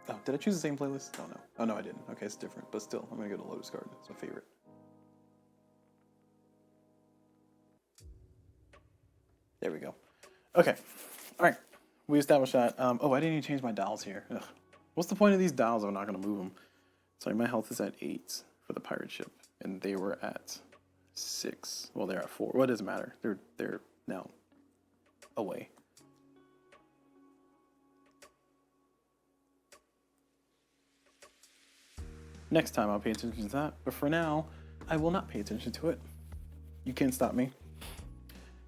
Oh, did I choose the same playlist? Oh no. Oh no, I didn't. Okay, it's different, but still, I'm gonna go to Lotus Garden. It's my favorite. There we go. Okay. All right. We established that. Oh, I didn't even change my dials here. Ugh. What's the point of these dials if I'm not gonna move them? Sorry, my health is at 8 for the pirate ship, and they were at 6. Well, they're at 4. Well, it doesn't matter. They're now away. Next time I'll pay attention to that, but for now, I will not pay attention to it. You can't stop me.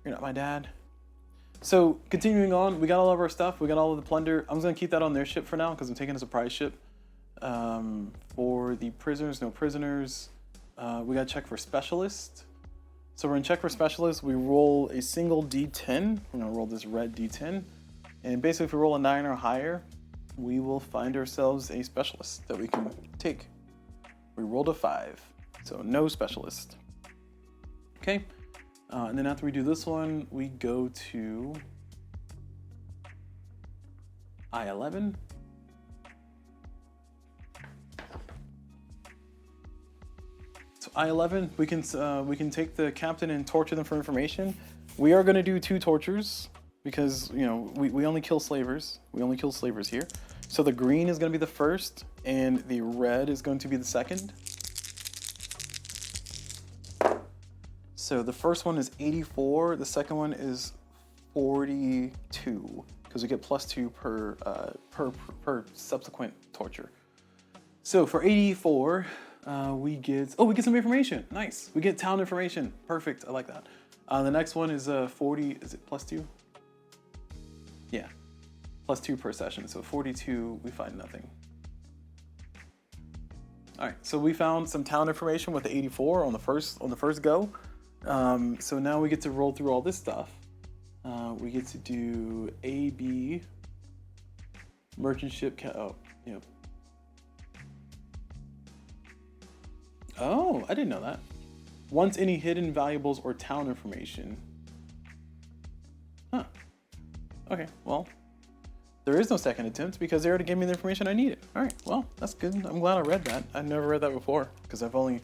You're not my dad. So, continuing on, we got all of our stuff, we got all of the plunder. I'm just gonna keep that on their ship for now, because I'm taking a surprise ship. For the prisoners, no prisoners. We gotta check for specialist. So we're gonna check for specialist, we roll a single D10. We're gonna roll this red D10. And basically if we roll a 9 or higher, we will find ourselves a specialist that we can take. We rolled a 5, so no specialist. Okay, and then after we do this one, we go to I-11. So I-11, we can take the captain and torture them for information. We are going to do 2 tortures because, you know, we only kill slavers. We only kill slavers here. So the green is going to be the first, and the red is going to be the second. So the first one is 84. The second one is 42 because we get +2 per subsequent torture. So for 84, we get some information. Nice. We get town information. Perfect. I like that. The next one is 40. Is it +2? Yeah. +2 per session. So 42, we find nothing. All right. So we found some town information with the 84 on the first go. So now we get to roll through all this stuff. We get to do A, B, merchant ship. Oh, I didn't know that. Once any hidden valuables or town information. Huh. Okay, well, there is no second attempt because they already gave me the information I needed. All right, well, that's good. I'm glad I read that. I never read that before because I've only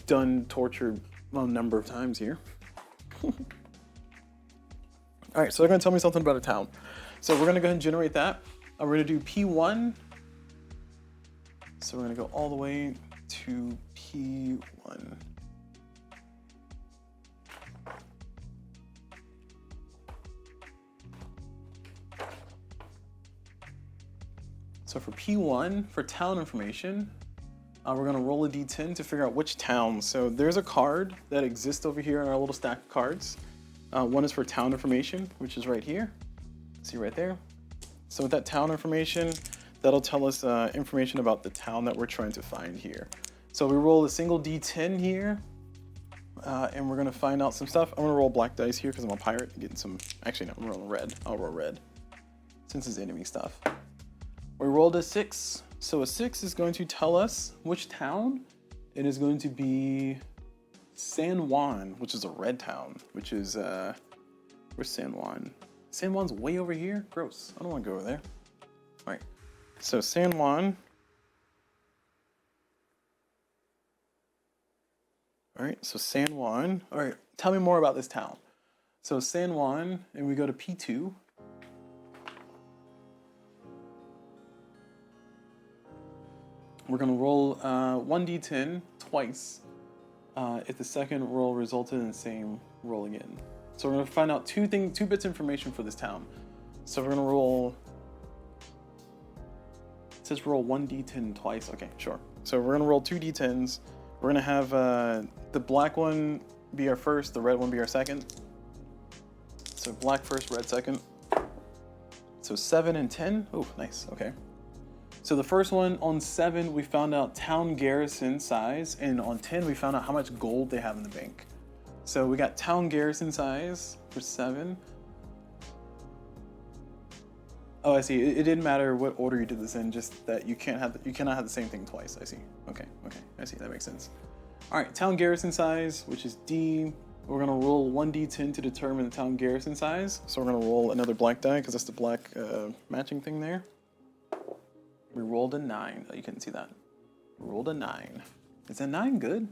done torture a number of times here. All right, so they're gonna tell me something about a town. So we're gonna go ahead and generate that. We're gonna do P1. So we're gonna go all the way to P1. So for P1, for town information, we're gonna roll a D10 to figure out which town. So there's a card that exists over here in our little stack of cards. One is for town information, which is right here. See right there. So with that town information, that'll tell us information about the town that we're trying to find here. So we roll a single D10 here, and we're gonna find out some stuff. I'm gonna roll black dice here because I'm a pirate, getting some, actually no, I'm rolling red. I'll roll red, since it's enemy stuff. We rolled a 6, so a 6 is going to tell us which town. It is going to be San Juan, which is a red town, which is, where's San Juan? San Juan's way over here? Gross, I don't wanna go over there. All right, so San Juan. All right, so San Juan. All right, tell me more about this town. So San Juan, and we go to P2. We're gonna roll 1d10 twice if the second roll resulted in the same roll again. So we're gonna find out two bits of information for this town. So we're gonna roll, it says roll 1d10 twice. Okay, sure. So we're gonna roll 2d10s. We're gonna have the black one be our first, the red one be our second. So black first, red second. So 7 and 10. Oh, nice, okay. So the first one, on 7, we found out town garrison size, and on 10, we found out how much gold they have in the bank. So we got town garrison size for 7. Oh, I see. It didn't matter what order you did this in, just that you cannot have the same thing twice. I see. Okay, I see. That makes sense. All right, town garrison size, which is D. We're gonna roll 1d10 to determine the town garrison size. So we're gonna roll another black die because that's the black matching thing there. We rolled a 9. Oh, you couldn't see that. We rolled a 9. Is a 9 good?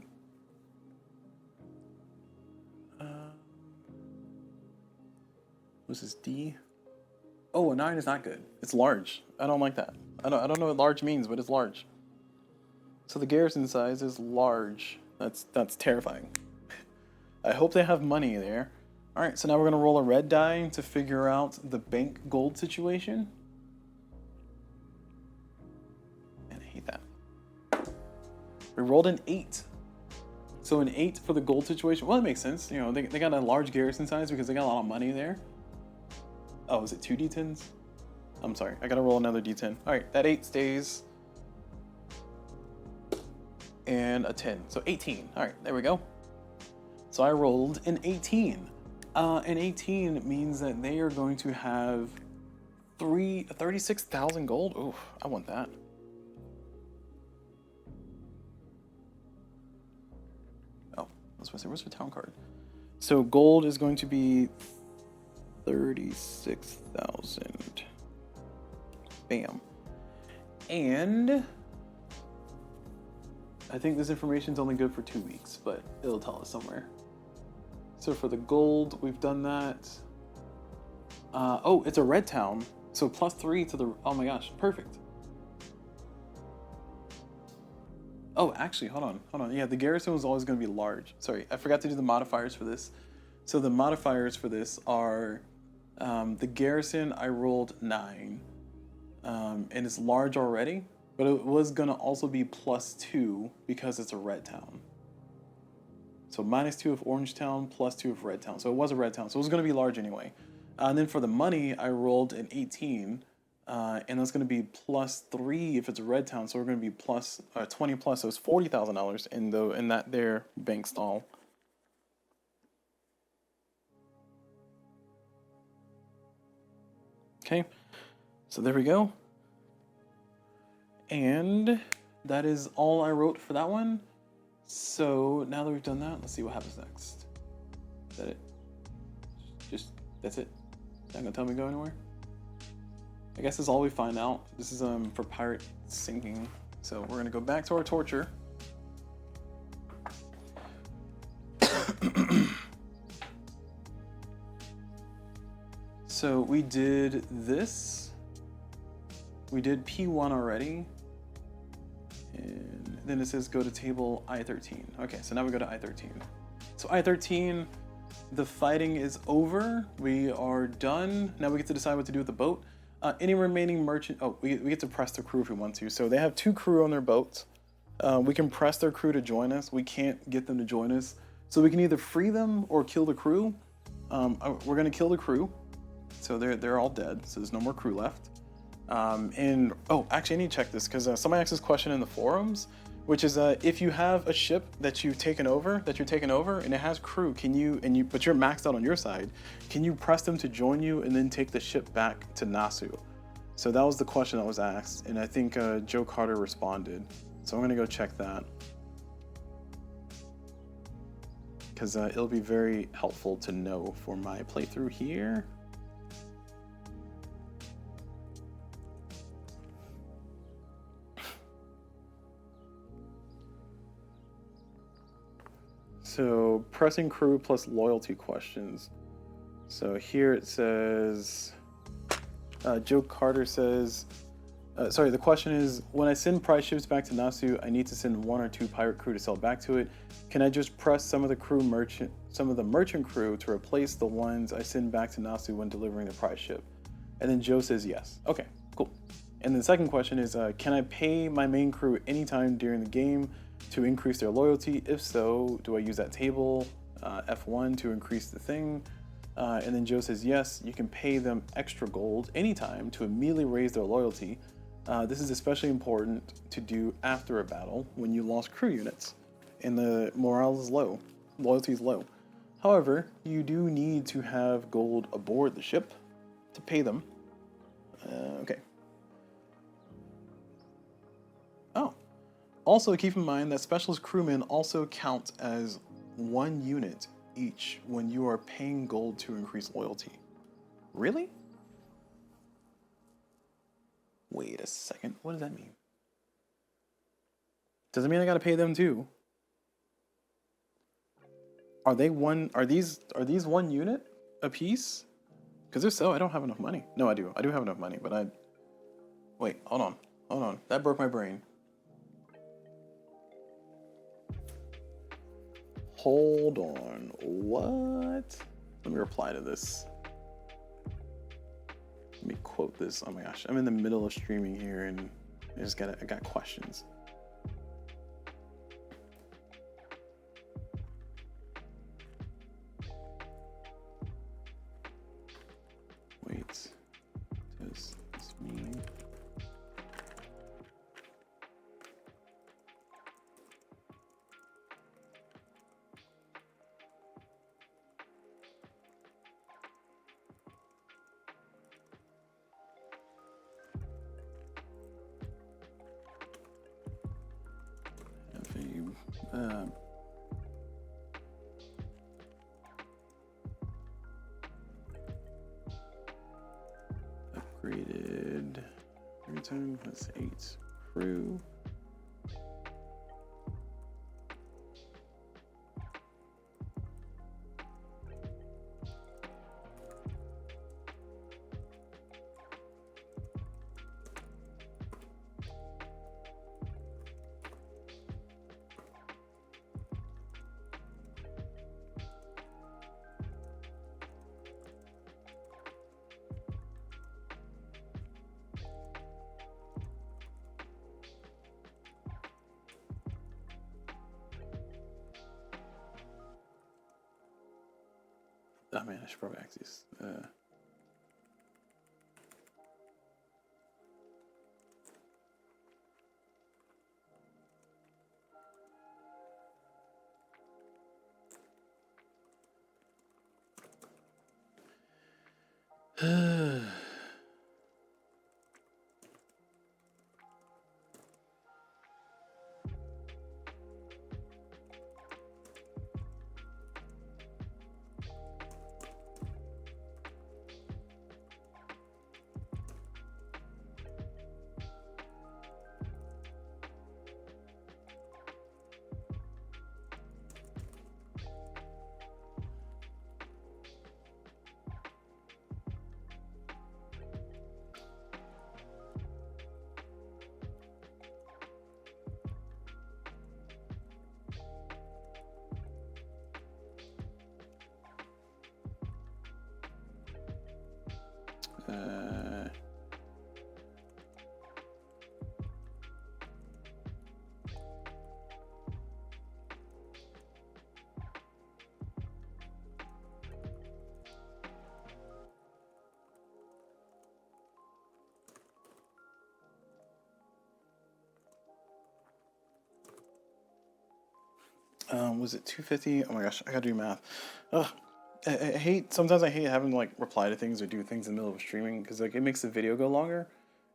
This is D. Oh, a 9 is not good. It's large. I don't like that. I don't know what large means, but it's large. So the garrison size is large. That's terrifying. I hope they have money there. All right, so now we're gonna roll a red die to figure out the bank gold situation. And I hate that. We rolled an 8. So an 8 for the gold situation. Well, that makes sense. You know, they got a large garrison size because they got a lot of money there. Oh, is it 2 d10s? I'm sorry, I gotta roll another d10. All right, that 8 stays. And a 10, so 18. All right, there we go. So I rolled an 18. An 18 means that they are going to have 36,000 gold. Ooh, I want that. Oh, I was gonna say, where's the town card? So gold is going to be 36,000. Bam. And I think this information is only good for 2 weeks, but it'll tell us somewhere. So for the gold, we've done that. Oh, it's a red town. So +3 to the, oh my gosh, perfect. Oh, actually, hold on. Yeah, the garrison was always gonna be large. Sorry, I forgot to do the modifiers for this. So the modifiers for this are, the garrison, I rolled 9. And it's large already, but it was gonna also be +2 because it's a red town. So -2 of orange town, +2 of red town. So it was a red town, so it was gonna be large anyway. And then for the money, I rolled an 18, and that's gonna be +3 if it's a red town. So we're gonna be 20 plus, so it's $40,000 in that there bank stall. Okay, so there we go. And that is all I wrote for that one. So now that we've done that, let's see what happens next. Is that it? That's it? Not gonna tell me to go anywhere? I guess that's all we find out. This is for pirate sinking. So we're gonna go back to our torture. So we did this. We did P1 already. And then it says go to table I-13. Okay, so now we go to I-13. So I-13, the fighting is over. We are done. Now we get to decide what to do with the boat. Any remaining merchant. Oh, we get to press the crew if we want to. So they have 2 crew on their boats. We can press their crew to join us. We can't get them to join us. So we can either free them or kill the crew. We're gonna kill the crew. So they're all dead. So there's no more crew left. And oh, actually, I need to check this because somebody asked this question in the forums, which is if you have a ship that you're taking over, and it has crew, but you're maxed out on your side, can you press them to join you and then take the ship back to Nasu? So that was the question that was asked, and I think Joe Carter responded. So I'm gonna go check that because it'll be very helpful to know for my playthrough here. So pressing crew plus loyalty questions. So here it says, Joe Carter says, the question is, when I send prize ships back to Nasu, I need to send 1 or 2 pirate crew to sell back to it. Can I just press some of the merchant crew to replace the ones I send back to Nasu when delivering the prize ship? And then Joe says yes. Okay, cool. And the second question is, can I pay my main crew anytime during the game to increase their loyalty? If so, do I use that table, F1, to increase the thing? And then Joe says, yes, you can pay them extra gold anytime to immediately raise their loyalty. This is especially important to do after a battle when you lost crew units and the morale is low, loyalty is low. However, you do need to have gold aboard the ship to pay them. Okay. Oh. Also, keep in mind that specialist crewmen also count as 1 unit each when you are paying gold to increase loyalty. Really? Wait a second. What does that mean? Does it mean I gotta pay them too? Are these 1 unit a piece? Because if so, I don't have enough money. No, I do. I do have enough money, but wait, hold on. That broke my brain. Hold on, what? Let me reply to this. Let me quote this. Oh my gosh, I'm in the middle of streaming here and I got questions. Wait, does this mean? Upgraded every time. That's 8 crew. Oh man, I should probably ask these. Was it 250? Oh my gosh, I gotta do math. Ugh. Sometimes I hate having to like reply to things or do things in the middle of streaming because like it makes the video go longer.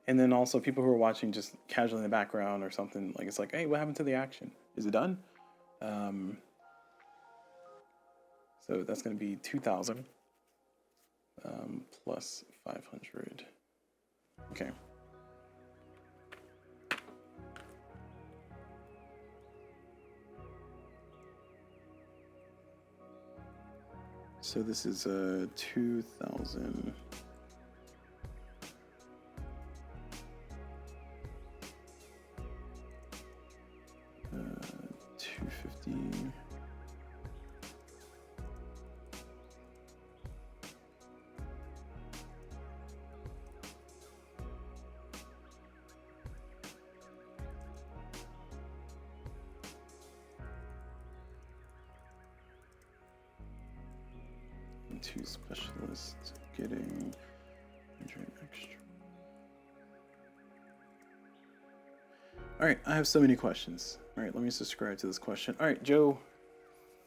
And then also people who are watching just casually in the background or something, like it's like, hey, what happened to the action? Is it done? So that's going to be 2,000 plus 500. Okay. So this is 2,000. 250. And 2 specialists getting 100 extra. All right, I have so many questions. All right, let me subscribe to this question. All right, Joe,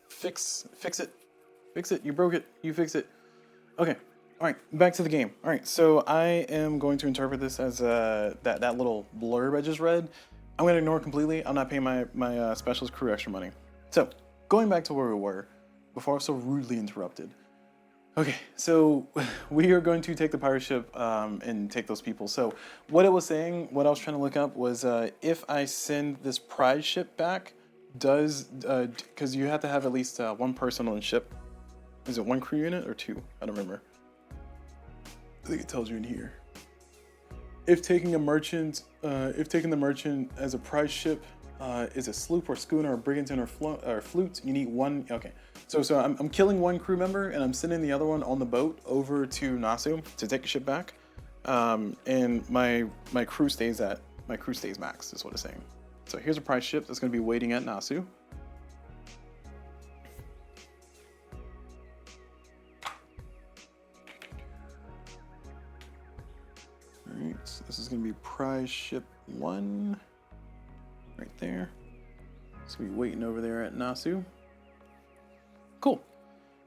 fix it. Fix it. You broke it. You fix it. Okay. All right, back to the game. All right, so I am going to interpret this as that little blurb I just read. I'm going to ignore it completely. I'm not paying my specialist crew extra money. So, going back to where we were before I was so rudely interrupted. Okay, so we are going to take the pirate ship and take those people. So what it was saying, what I was trying to look up was if I send this prize ship back, because you have to have at least one person on the ship. Is it 1 crew unit or 2? I don't remember. I think it tells you in here. If taking the merchant as a prize ship is a sloop or schooner or brigantine or flute, you need 1. Okay, so I'm killing 1 crew member and I'm sending the other one on the boat over to Nasu to take a ship back, and my crew stays max is what it's saying. So here's a prize ship that's going to be waiting at Nasu. All right, so this is going to be prize ship 1. Right there. It's gonna be waiting over there at Nasu. Cool.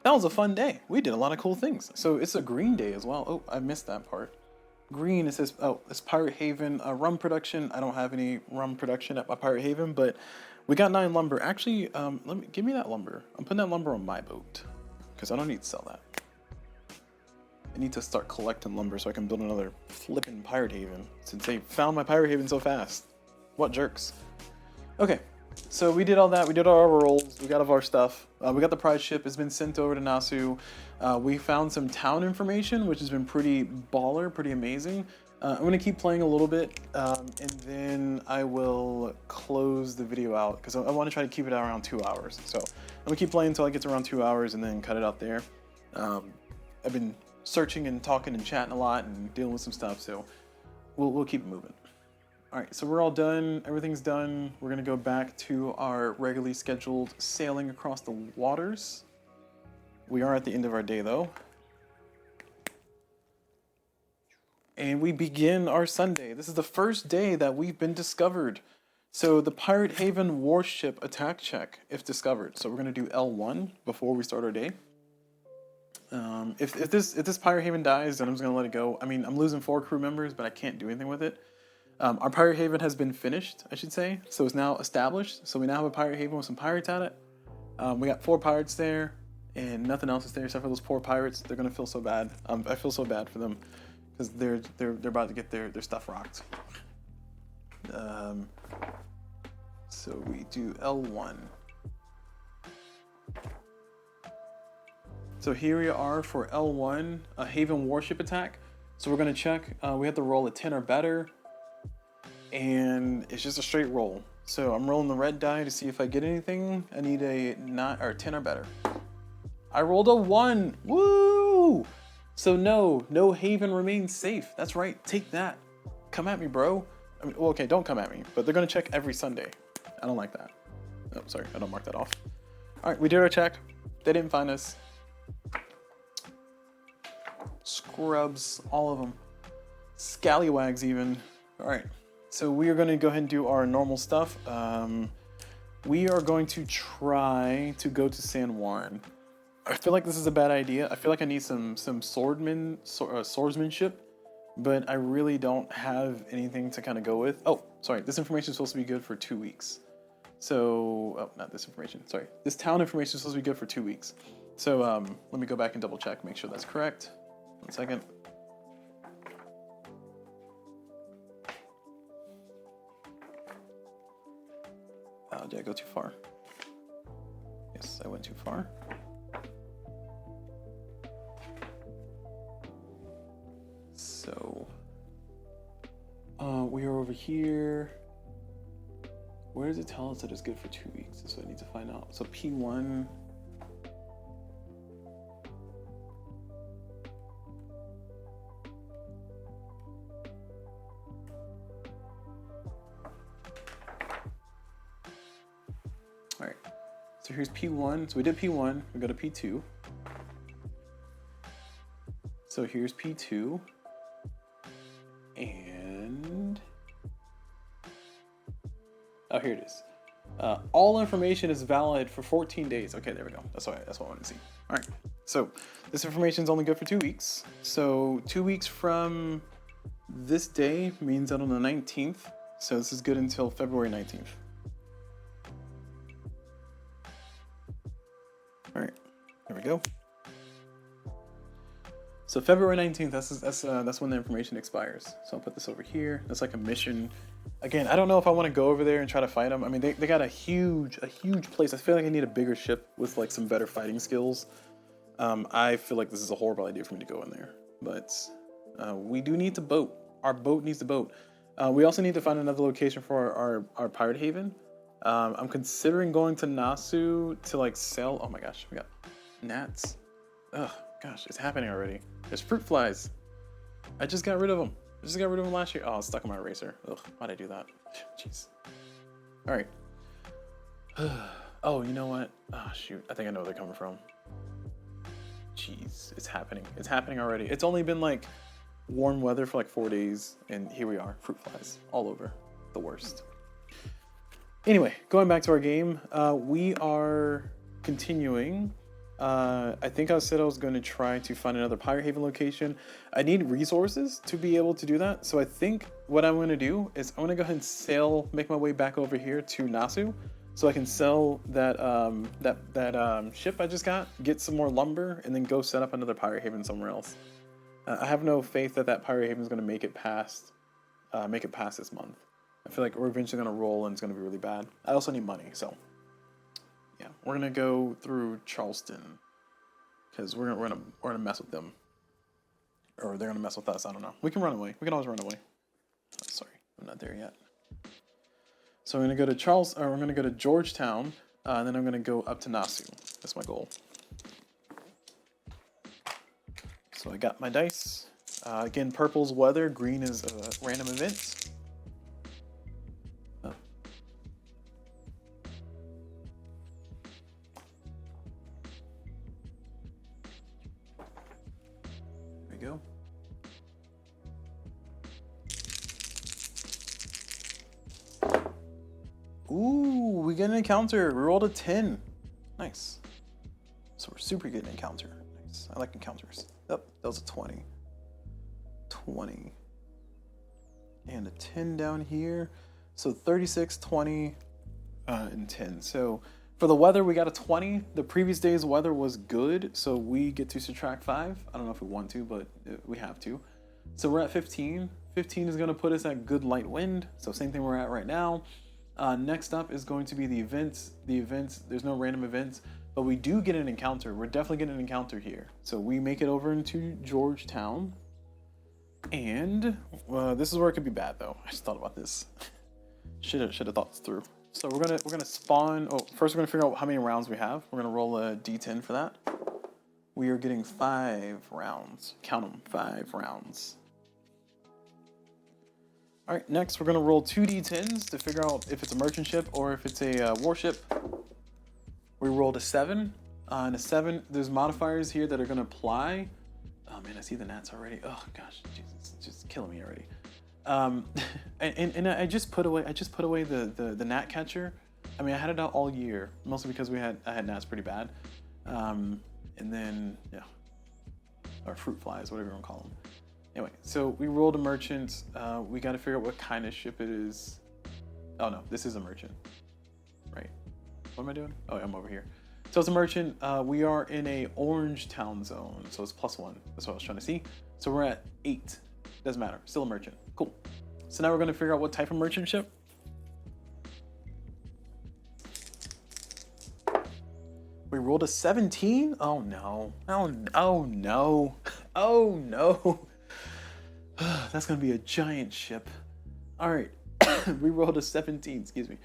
That was a fun day. We did a lot of cool things. So it's a green day as well. Oh, I missed that part. Green, it says, oh, it's Pirate Haven rum production. I don't have any rum production at my Pirate Haven, but we got 9 lumber. Actually, give me that lumber. I'm putting that lumber on my boat because I don't need to sell that. I need to start collecting lumber so I can build another flipping Pirate Haven since they found my Pirate Haven so fast. What jerks. Okay, so we did all that. We did all our rolls. We got all of our stuff. We got the prize ship. It's been sent over to Nasu. We found some town information, which has been pretty baller, pretty amazing. I'm going to keep playing a little bit, and then I will close the video out because I want to try to keep it around 2 hours. So I'm going to keep playing until I get to around 2 hours and then cut it out there. I've been searching and talking and chatting a lot and dealing with some stuff, so we'll keep it moving. All right, so we're all done. Everything's done. We're gonna go back to our regularly scheduled sailing across the waters. We are at the end of our day though. And we begin our Sunday. This is the first day that we've been discovered. So the Pirate Haven warship attack check if discovered. So we're gonna do L1 before we start our day. If this Pirate Haven dies, then I'm just gonna let it go. I mean, I'm losing 4 crew members, but I can't do anything with it. Our Pirate Haven has been finished, I should say, so it's now established. So we now have a Pirate Haven with some pirates at it. We got 4 pirates there, and nothing else is there except for those poor pirates. They're gonna feel so bad. I feel so bad for them because they're about to get their stuff rocked. So we do L1. So here we are for L1, a Haven warship attack. So we're gonna check. We have to roll a 10 or better. And it's just a straight roll. So I'm rolling the red die to see if I get anything. I need a 9 or 10 or better. I rolled a 1. Woo! So no Haven remains safe. That's right. Take that. Come at me, bro. I mean, well, okay, don't come at me. But they're gonna check every Sunday. I don't like that. Oh, sorry, I don't mark that off. All right, we did our check. They didn't find us. Scrubs, all of them. Scallywags even. All right. So we are going to go ahead and do our normal stuff. we are going to try to go to San Juan. I feel like this is a bad idea. I feel like I need some swordsmanship, but I really don't have anything to kind of go with. Oh, sorry. This information is supposed to be good for 2 weeks. So, oh, not this information. Sorry. This town information is supposed to be good for 2 weeks. So, let me go back and double check, make sure that's correct. 1 second. Oh, did I go too far? Yes, I went too far. So, we are over here. Where does it tell us that it's good for 2 weeks? So I need to find out. So P1. All right. So here's P1. So we did P1. We go to P2. So here's P2. And oh, here it is. All information is valid for 14 days. Okay, there we go. That's what I wanted to see. All right. So this information is only good for 2 weeks. So 2 weeks from this day means that on the 19th. So this is good until February 19th. All right. There we go. So February 19th, that's when the information expires. So I'll put this over here. That's like a mission. Again, I don't know if I want to go over there and try to fight them. I mean, they got a huge place. I feel like I need a bigger ship with like some better fighting skills. I feel like this is a horrible idea for me to go in there. But we do need to boat. Our boat needs to boat. We also need to find another location for our pirate haven. I'm considering going to Nasu to like sell. Oh my gosh, we got gnats. Ugh. Gosh, it's happening already. There's fruit flies. I just got rid of them. I just got rid of them last year. Oh, it's stuck in my eraser. Ugh, why'd I do that? Jeez. All right. Oh, you know what? Oh, shoot. I think I know where they're coming from. Jeez, it's happening. It's happening already. It's only been like warm weather for like 4 days, and here we are. Fruit flies all over. The worst. Anyway, going back to our game, we are continuing. I think I said I was going to try to find another Pirate Haven location. I need resources to be able to do that. So I think what I'm going to do is I'm going to go ahead and make my way back over here to Nasu, so I can sell that ship I just got, get some more lumber, and then go set up another Pirate Haven somewhere else. I have no faith that Pirate Haven is going to make it past this month. I feel like we're eventually going to roll and it's going to be really bad. I also need money, so. Yeah, we're gonna go through Charleston because we're gonna mess with them, or they're gonna mess with us. I don't know. We can run away. We can always run away. Oh, sorry, I'm not there yet. So I'm gonna go to we're gonna go to Georgetown, and then I'm gonna go up to Nasu. That's my goal. So I got my dice. Again, purple's weather, green is random events. Go. Ooh, we get an encounter. We rolled a 10. Nice. So we're super good at encounter. Nice. I like encounters. Oh, that was a 20. 20. And a 10 down here. So 36, 20, and 10. So for the weather, we got a 20. The previous day's weather was good, so we get to subtract 5. I don't know if we want to, but we have to. So we're at 15. 15 is going to put us at good light wind, so same thing we're at right now. Next up is going to be the events. The events, there's no random events, but we do get an encounter. We're definitely getting an encounter here. So we make it over into Georgetown, and this is where it could be bad, though. I just thought about this. Should have thought this through. So we're gonna spawn. Oh, first we're gonna figure out how many rounds we have. We're gonna roll a d10 for that. We are getting 5 rounds. Count them, 5 rounds. All right. Next, we're gonna roll 2 d10s to figure out if it's a merchant ship or if it's a warship. We rolled a 7. And a 7. There's modifiers here that are gonna apply. Oh man, I see the gnats already. Oh gosh, Jesus, it's just killing me already. And I just put away the gnat catcher I mean, I had it out all year, mostly because I had gnats pretty bad. And then, yeah, or fruit flies, whatever you want to call them. Anyway, so we rolled a merchant. We got to figure out what kind of ship it is. Oh no, this is a merchant, right? What am I doing? Oh, I'm over here. So it's a merchant. We are in a orange town zone, so it's +1. That's what I was trying to see. So we're at 8. Doesn't matter. Still a merchant. Cool. So now we're going to figure out what type of merchant ship. We rolled a 17. Oh no. Oh no. Oh no. That's going to be a giant ship. All right. We rolled a 17. Excuse me.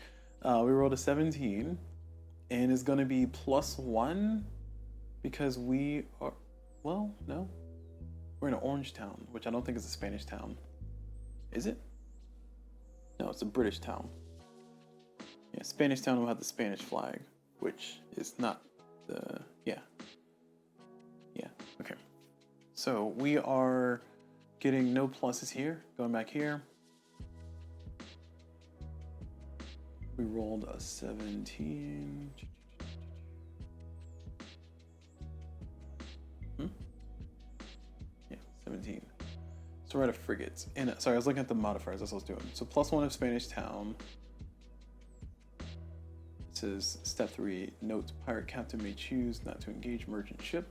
We rolled a 17. And it's going to be +1 because we are, well, no. We're in an orange town, which I don't think is a Spanish town. Is it? No, it's a British town. Yeah, Spanish town will have the Spanish flag, which is not the, yeah. Yeah, okay. So we are getting no pluses here. Going back here. We rolled a 17. Yeah, 17. So we're at a frigate. And sorry, I was looking at the modifiers. That's what I was doing. So +1 of Spanish town. It says step 3. Note: pirate captain may choose not to engage merchant ship.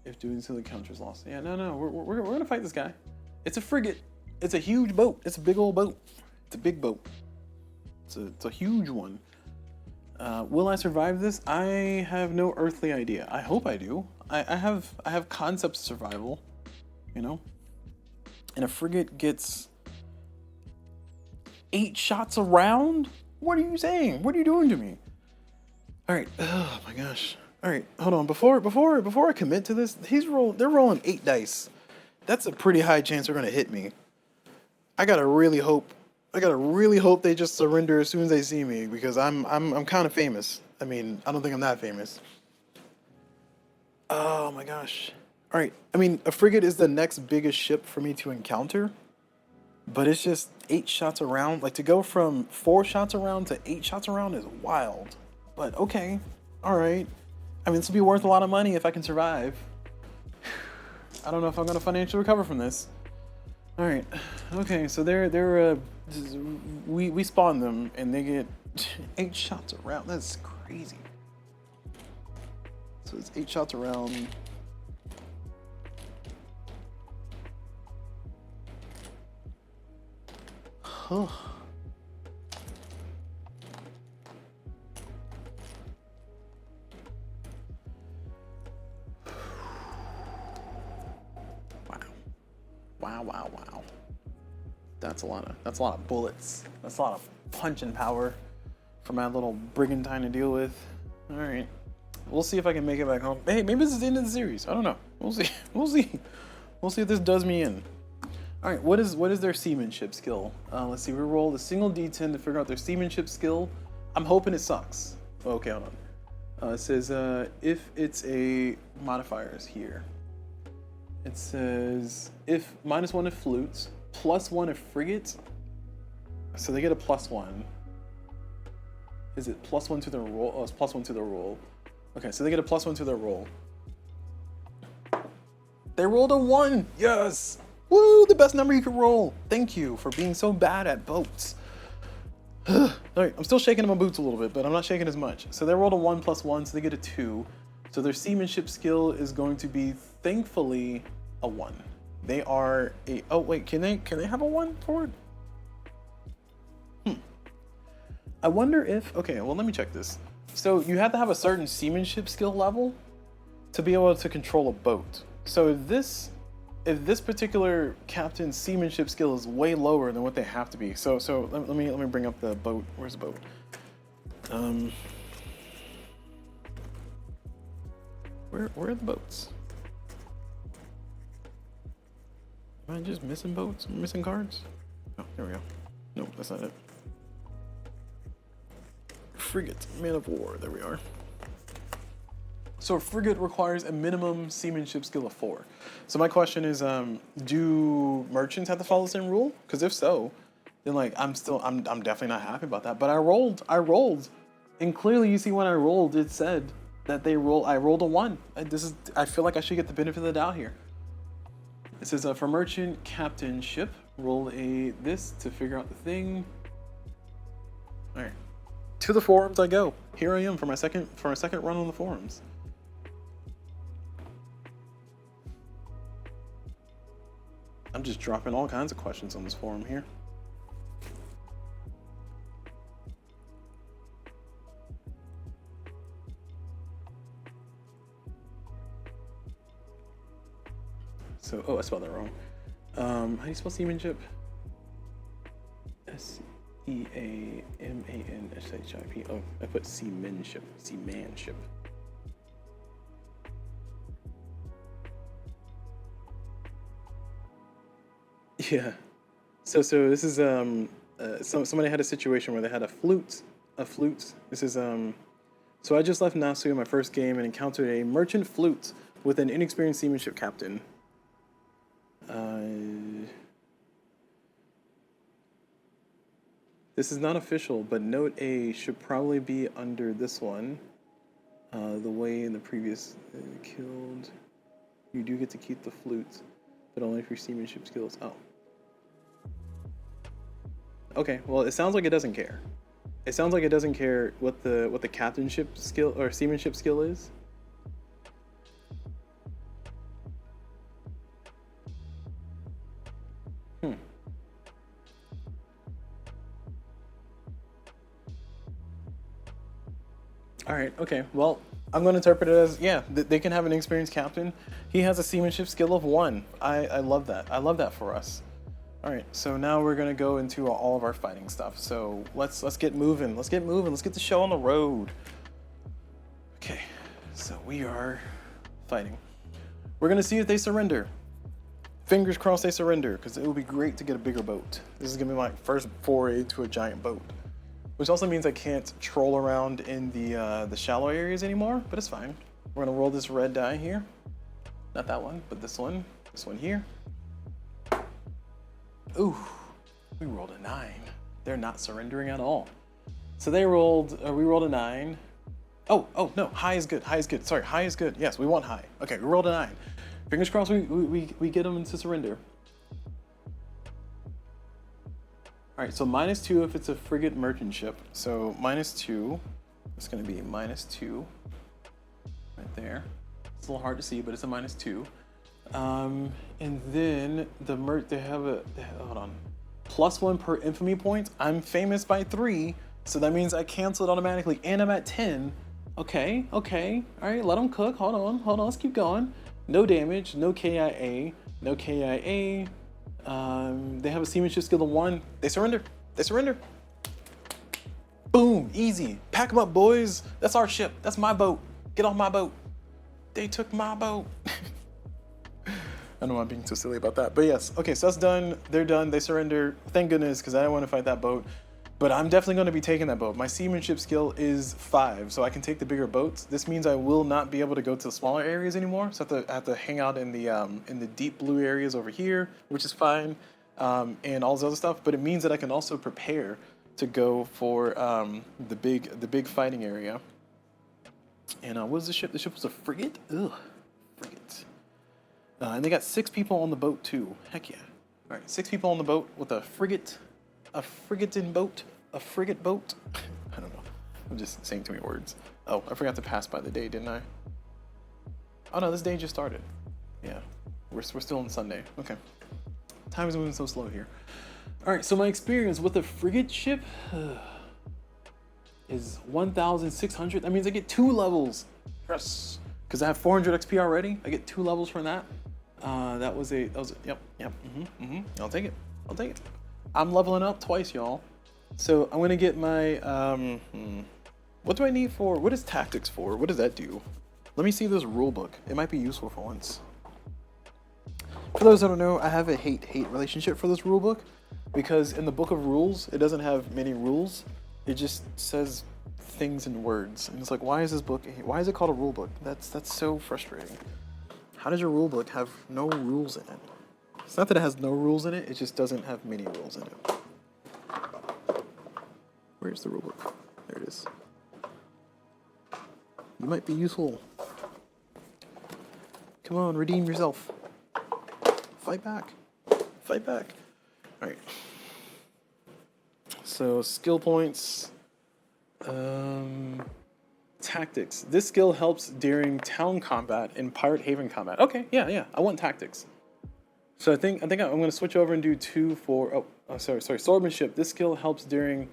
If doing so, the counter's lost. Yeah, no. We're gonna fight this guy. It's a frigate. It's a huge boat. It's a big old boat. It's a big boat. It's a huge one. Will I survive this? I have no earthly idea. I hope I do. I have concepts of survival, you know. And a frigate gets 8 shots a round? What are you saying? What are you doing to me? All right. Oh my gosh. All right. Hold on. Before I commit to this, they're rolling 8 dice. That's a pretty high chance they're gonna hit me. I gotta really hope they just surrender as soon as they see me, because I'm kind of famous. I mean, I don't think I'm that famous. Oh my gosh. All right. I mean, a frigate is the next biggest ship for me to encounter, but it's just 8 shots around. Like, to go from 4 shots around to 8 shots around is wild. But okay. All right. I mean, this will be worth a lot of money if I can survive. I don't know if I'm going to financially recover from this. All right. Okay, so we spawn them and they get 8 shots around. That's crazy. So it's 8 shots around. Huh. Wow. That's a lot of bullets. That's a lot of punching power for my little brigantine to deal with. All right. We'll see if I can make it back home. Hey, maybe this is the end of the series. I don't know. We'll see. We'll see if this does me in. All right. What is their seamanship skill? Let's see. We rolled a single D10 to figure out their seamanship skill. I'm hoping it sucks. Okay, hold on. It says if it's a modifiers here. It says if -1 if flutes, +1 if frigates. So they get a +1. Is it +1 to their roll? Oh, it's +1 to their roll. Okay, so they get a +1 to their roll. They rolled a 1. Yes. Woo! The best number you could roll. Thank you for being so bad at boats. All right, I'm still shaking in my boots a little bit, but I'm not shaking as much. So they rolled a 1 + 1, so they get a 2. So their seamanship skill is going to be, thankfully, a 1. They are a, oh wait, can they have a 1 for it? I wonder if, okay, well, let me check this. So you have to have a certain seamanship skill level to be able to control a boat. So if this particular captain's seamanship skill is way lower than what they have to be. So let me bring up the boat. Where's the boat? Where are the boats? Am I just missing boats? Missing cards? Oh, there we go. Nope, that's not it. Frigate, man of war. There we are. So a frigate requires a minimum seamanship skill of 4. So my question is, do merchants have to follow the same rule? Because if so, then like I'm definitely not happy about that. But I rolled And clearly, you see when I rolled, it said that I rolled a 1. I feel like I should get the benefit of the doubt here. It says for merchant captain ship, roll this to figure out the thing. All right, to the forums I go. Here I am for my second run on the forums. I'm just dropping all kinds of questions on this forum here. So, oh, I spelled that wrong. How do you spell seamanship? SEAMANSHIP. Oh, I put seamanship. Seamanship. Yeah. So this is somebody had a situation where they had a flute. This is So I just left Nasu in my first game and encountered a merchant flute with an inexperienced seamanship captain. This is not official, but note A should probably be under this one. The way in the previous killed, you do get to keep the flute, but only for seamanship skills. Oh. Okay, well, it sounds like it doesn't care. It sounds like it doesn't care what the captainship skill or seamanship skill is. All right, okay. Well, I'm going to interpret it as, yeah, they can have an experienced captain. He has a seamanship skill of 1. I love that. I love that for us. All right, so now we're going to go into all of our fighting stuff. So let's get moving. Let's get moving. Let's get the show on the road. Okay, so we are fighting. We're going to see if they surrender. Fingers crossed they surrender, because it would be great to get a bigger boat. This is going to be my first foray to a giant boat. Which also means I can't troll around in the shallow areas anymore, but it's fine. We're gonna roll this red die here. Not that one, but this one here. Ooh, we rolled a 9. They're not surrendering at all. So we rolled a 9. Oh, no, high is good, Sorry, high is good. Yes, we want high. Okay, we rolled a 9. Fingers crossed we get them to surrender. All right, so -2 if it's a frigate merchant ship. So -2, it's gonna be -2 right there. It's a little hard to see, but it's a -2. And then they have hold on, +1 per infamy point. I'm famous by 3, so that means I cancel it automatically, and I'm at 10. Okay. All right, let them cook. Hold on. Let's keep going. No damage, no KIA, no KIA. They have a seamanship skill of 1. They surrender. Boom, easy. Pack them up, boys. That's our ship. That's my boat. Get off my boat. They took my boat. I know I'm being so silly about that, but yes. Okay, so that's done. They're done. They surrender. Thank goodness, because I don't want to fight that boat. But I'm definitely going to be taking that boat. My seamanship skill is 5, so I can take the bigger boats. This means I will not be able to go to the smaller areas anymore. So I have to hang out in the deep blue areas over here, which is fine, and all this other stuff. But it means that I can also prepare to go for the big fighting area. And what was the ship? The ship was a frigate. Ugh, frigate. And they got 6 people on the boat too. Heck yeah! All right, 6 people on the boat with a frigate. A frigate boat? I don't know. I'm just saying too many words. Oh, I forgot to pass by the day, didn't I? Oh no, this day just started. Yeah, we're still on Sunday. Okay. Time is moving so slow here. All right, so my experience with a frigate ship is 1,600. That means I get 2 levels. Yes, because I have 400 XP already. I get 2 levels from that. Yep. I'll take it. I'm leveling up twice, y'all. So I'm gonna get my, what do I need for, what is tactics for? What does that do? Let me see this rule book. It might be useful for once. For those that don't know, I have a hate-hate relationship for this rule book because in the book of rules, it doesn't have many rules. It just says things in words. And it's like, why is it called a rule book? That's so frustrating. How does your rule book have no rules in it? It's not that it has no rules in it, it just doesn't have many rules in it. Where's the rule book? There it is. You might be useful. Come on, redeem yourself. Fight back. Fight back. Alright. So, skill points. Tactics. This skill helps during town combat and Pirate Haven combat. Okay, yeah. I want tactics. So I think I'm going to switch over and do 2 for... Oh, sorry. Swordsmanship. This skill helps during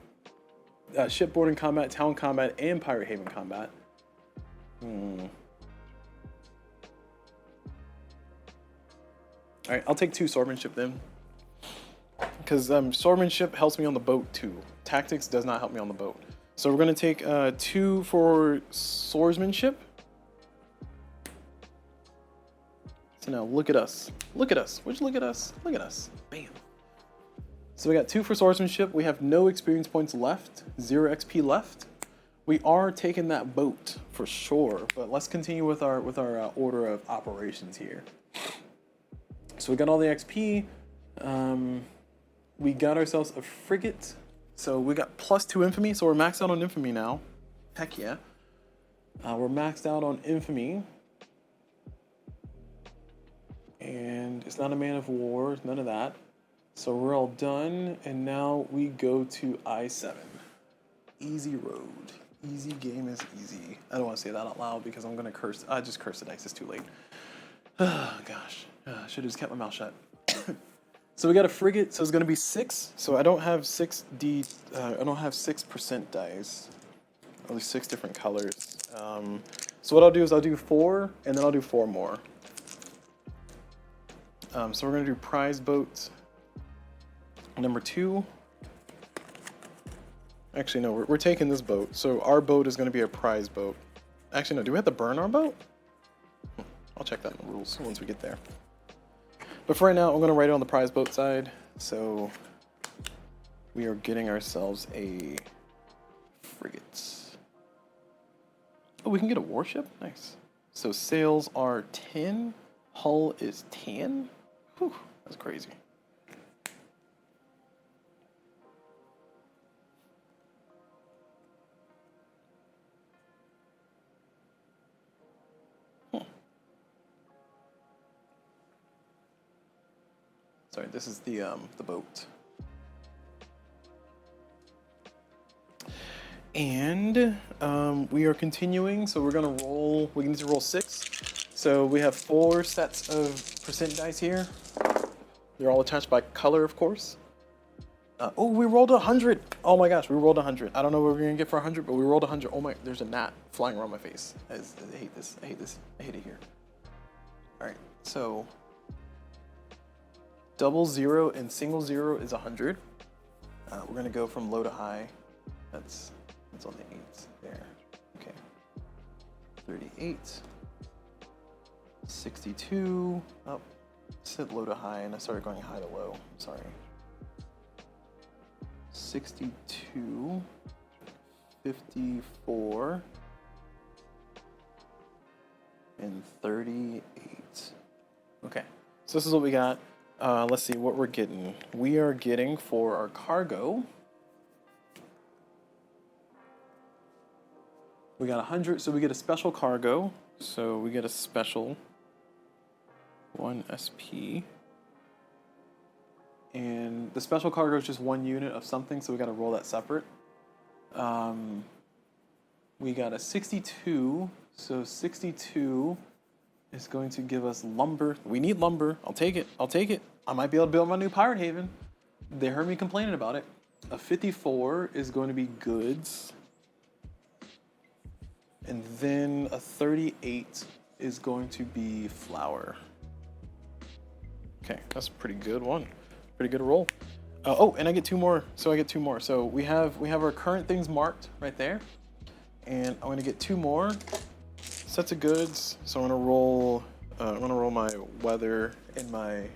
shipboarding combat, town combat, and Pirate Haven combat. Alright, I'll take 2 swordsmanship then. Because swordsmanship helps me on the boat too. Tactics does not help me on the boat. So we're going to take 2 for swordsmanship. So now look at us. Look at us. Would you look at us? Look at us. Bam. So we got 2 for swordsmanship. We have no experience points left. 0 XP left. We are taking that boat for sure. But let's continue with our order of operations here. So we got all the XP. We got ourselves a frigate. So we got +2 infamy. So we're maxed out on infamy now. Heck yeah. We're maxed out on infamy. And it's not a man of war, none of that. So we're all done. And now we go to I-7. Easy road. Easy game is easy. I don't want to say that out loud because I'm going to curse. I just cursed the dice. It's too late. Oh, gosh. Should have just kept my mouth shut. So we got a frigate. So it's going to be 6. So I don't have 6D. I don't have 6% dice. Only 6 different colors. So what I'll do is I'll do 4, and then I'll do 4 more. So we're going to do prize boat number 2. Actually, no, we're taking this boat. So our boat is going to be a prize boat. Actually, no, do we have to burn our boat? I'll check that in the rules once we get there. But for right now, I'm going to write it on the prize boat side. So we are getting ourselves a frigate. Oh, we can get a warship? Nice. So sails are 10. Hull is 10. Whew, that's crazy. Sorry, this is the boat. And we are continuing, so we're gonna roll. We need to roll 6. So we have 4 sets of percent dice here. They're all attached by color, of course. Oh, we rolled 100. Oh my gosh, we rolled 100. I don't know what we're gonna get for 100, but we rolled 100. Oh my, there's a gnat flying around my face. I hate this. I hate this. I hate it here. All right, so double 0 and single 0 is 100. We're gonna go from low to high. That's on the 8s there. Okay. 38. 62. Oh, said low to high, and I started going high to low. Sorry. 62. 54. And 38. Okay. So this is what we got. Let's see what we're getting. We are getting for our cargo. We got 100, so we get a special cargo. So we get a special 1 SP. And the special cargo is just 1 unit of something, so we got to roll that separate. We got a 62, so 62 is going to give us lumber. We need lumber. I'll take it. I'll take it. I might be able to build my new pirate haven. They heard me complaining about it. A 54 is going to be goods. And then a 38 is going to be flour. Okay, that's a pretty good one. Pretty good roll. Oh, and I get 2 more. So I get 2 more. So we have our current things marked right there. And I'm gonna get 2 more sets of goods. So I'm gonna roll my weather and my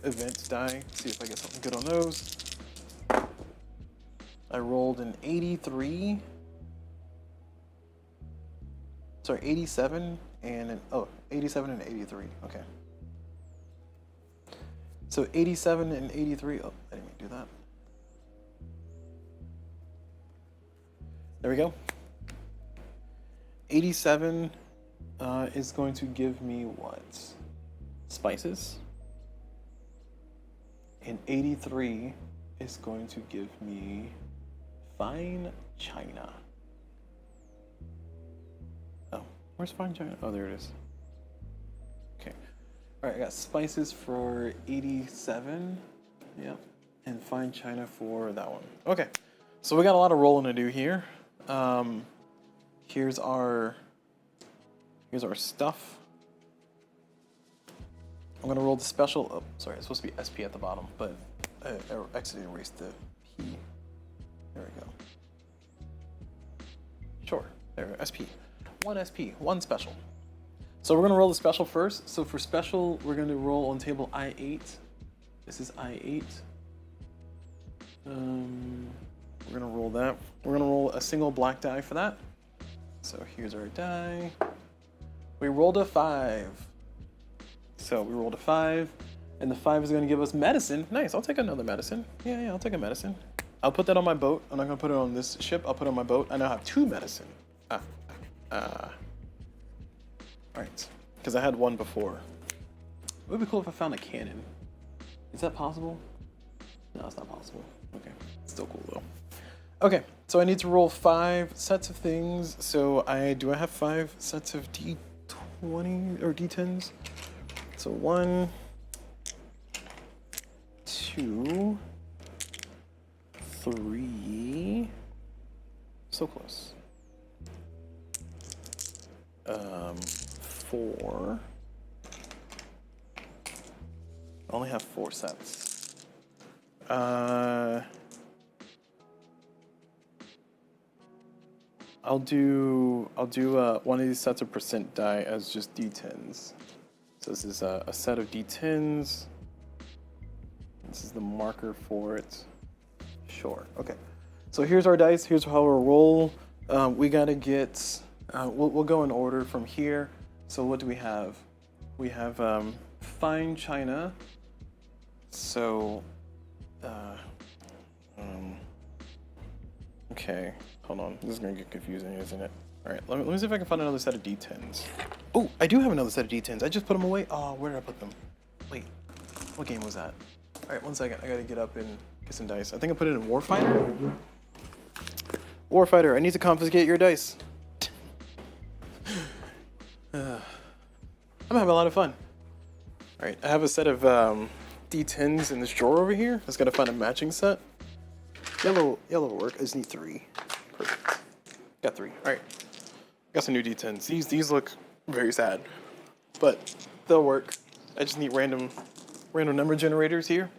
events die. See if I get something good on those. I rolled an 83. Sorry, 87 and 87 and 83. Okay. So 87 and 83. Oh, I didn't mean to do that. There we go. 87 is going to give me what? Spices. And 83 is going to give me fine china. Oh, where's fine china? Oh, there it is. Okay. All right, I got spices for 87. Yep. And fine china for that one. Okay. So we got a lot of rolling to do here. Here's our stuff. I'm gonna roll the special. Oh, sorry, it's supposed to be SP at the bottom, but I accidentally erased the P. There we go. Sure, there we go. SP. One SP, one special. So we're gonna roll the special first. So for special, we're gonna roll on table I8. This is I8. We're gonna roll that. We're gonna roll a single black die for that. So here's our die. We rolled a 5. So we rolled a 5, and the 5 is gonna give us medicine. Nice, I'll take another medicine. Yeah, I'll take a medicine. I'll put that on my boat. I'm not gonna put it on this ship. I'll put it on my boat. I now have 2 medicine. All right, because I had 1 before. It would be cool if I found a cannon. Is that possible? No, it's not possible. Okay, still cool though. Okay, so I need to roll 5 sets of things. So I have 5 sets of D20 or D10s. So 1, 2, 3. So close. 4. I only have 4 sets. I'll do one of these sets of percent die as just D10s. So this is a set of D10s. This is the marker for it. Sure. Okay. So here's our dice. Here's how we'll roll. We gotta get. We'll go in order from here. So what do we have? We have fine china. So. Okay. Hold on. This is gonna get confusing, isn't it? All right. Let me see if I can find another set of D10s. Oh, I do have another set of D10s. I just put them away. Oh, where did I put them? Wait, what game was that? All right, one second. I gotta get up and get some dice. I think I put it in Warfighter. Warfighter, I need to confiscate your dice. I'm having a lot of fun. All right, I have a set of D10s in this drawer over here. I just gotta find a matching set. Yellow will work. I just need 3. Perfect. Got 3. All right. Got some new D10s. These look very sad, but they'll work. I just need random number generators here.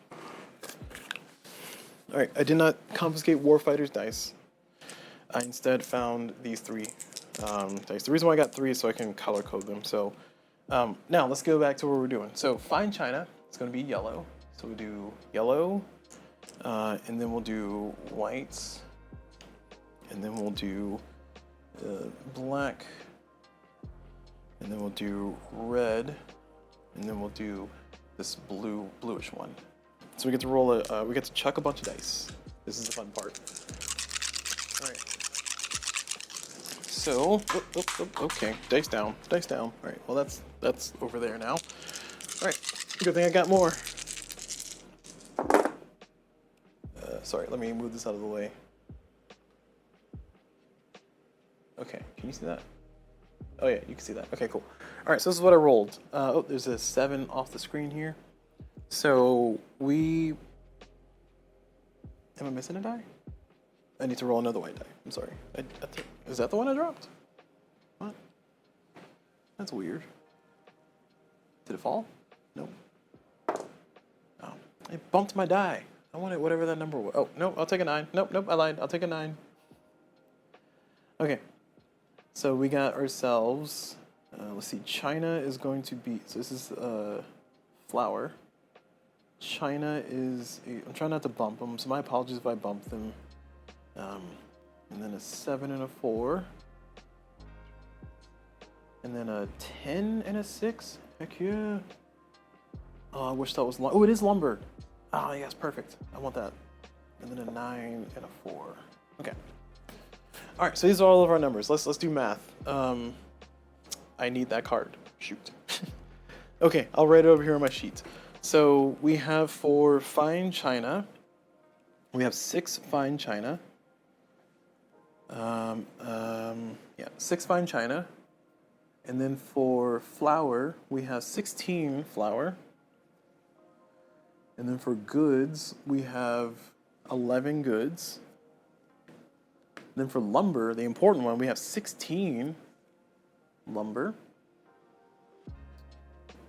All right. I did not confiscate Warfighter's dice. I instead found these 3 dice. The reason why I got 3 is so I can color code them. So now let's go back to what we're doing. So fine china is going to be yellow. So we do yellow, and then we'll do whites, and then we'll do black, and then we'll do red, and then we'll do this bluish one. So we get to roll we get to chuck a bunch of dice. This is the fun part. All right. So, okay, dice down. All right, well that's over there now. All right, good thing I got more. Sorry, let me move this out of the way. Okay, can you see that? Oh yeah, you can see that. Okay, cool. All right, so this is what I rolled. Oh, there's a 7 off the screen here. So am I missing a die? I need to roll another white die. I'm sorry. Is that the one I dropped? What? That's weird. Did it fall? No. Oh, I bumped my die. I wanted whatever that number was. Oh, no, I'll take a 9. Nope, I lied. I'll take a 9. Okay. So we got ourselves, let's see, china is going to be, so this is flour. China is, I'm trying not to bump them, so my apologies if I bump them. And then a 7 and a 4. And then a 10 and a 6. Heck yeah. Oh, I wish that was, oh, it is lumber. Oh, yes, perfect. I want that. And then a 9 and a 4. Okay. All right, so these are all of our numbers. Let's do math. I need that card. Shoot. Okay, I'll write it over here on my sheet. So we have for fine china, we have 6 fine china. Yeah, 6 fine china. And then for flour, we have 16 flour. And then for goods, we have 11 goods. And then for lumber, the important one, we have 16 lumber.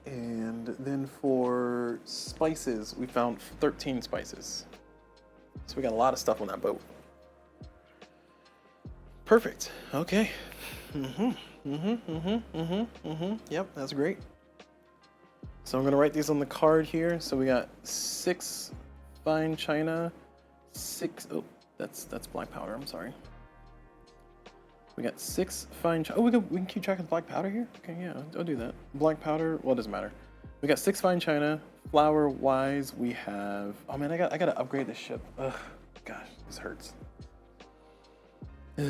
And then for spices, we found 13 spices. So we got a lot of stuff on that boat. Perfect. Okay. Yep, that's great. So I'm gonna write these on the card here. So we got 6 fine china, 6. Oh, that's black powder. I'm sorry. We got 6 fine china. Oh, we can keep track of black powder here. Okay, yeah, I'll do that. Black powder. Well, it doesn't matter. We got 6 fine china. Flour wise, we have. Oh man, I gotta upgrade this ship. Ugh, gosh, this hurts. All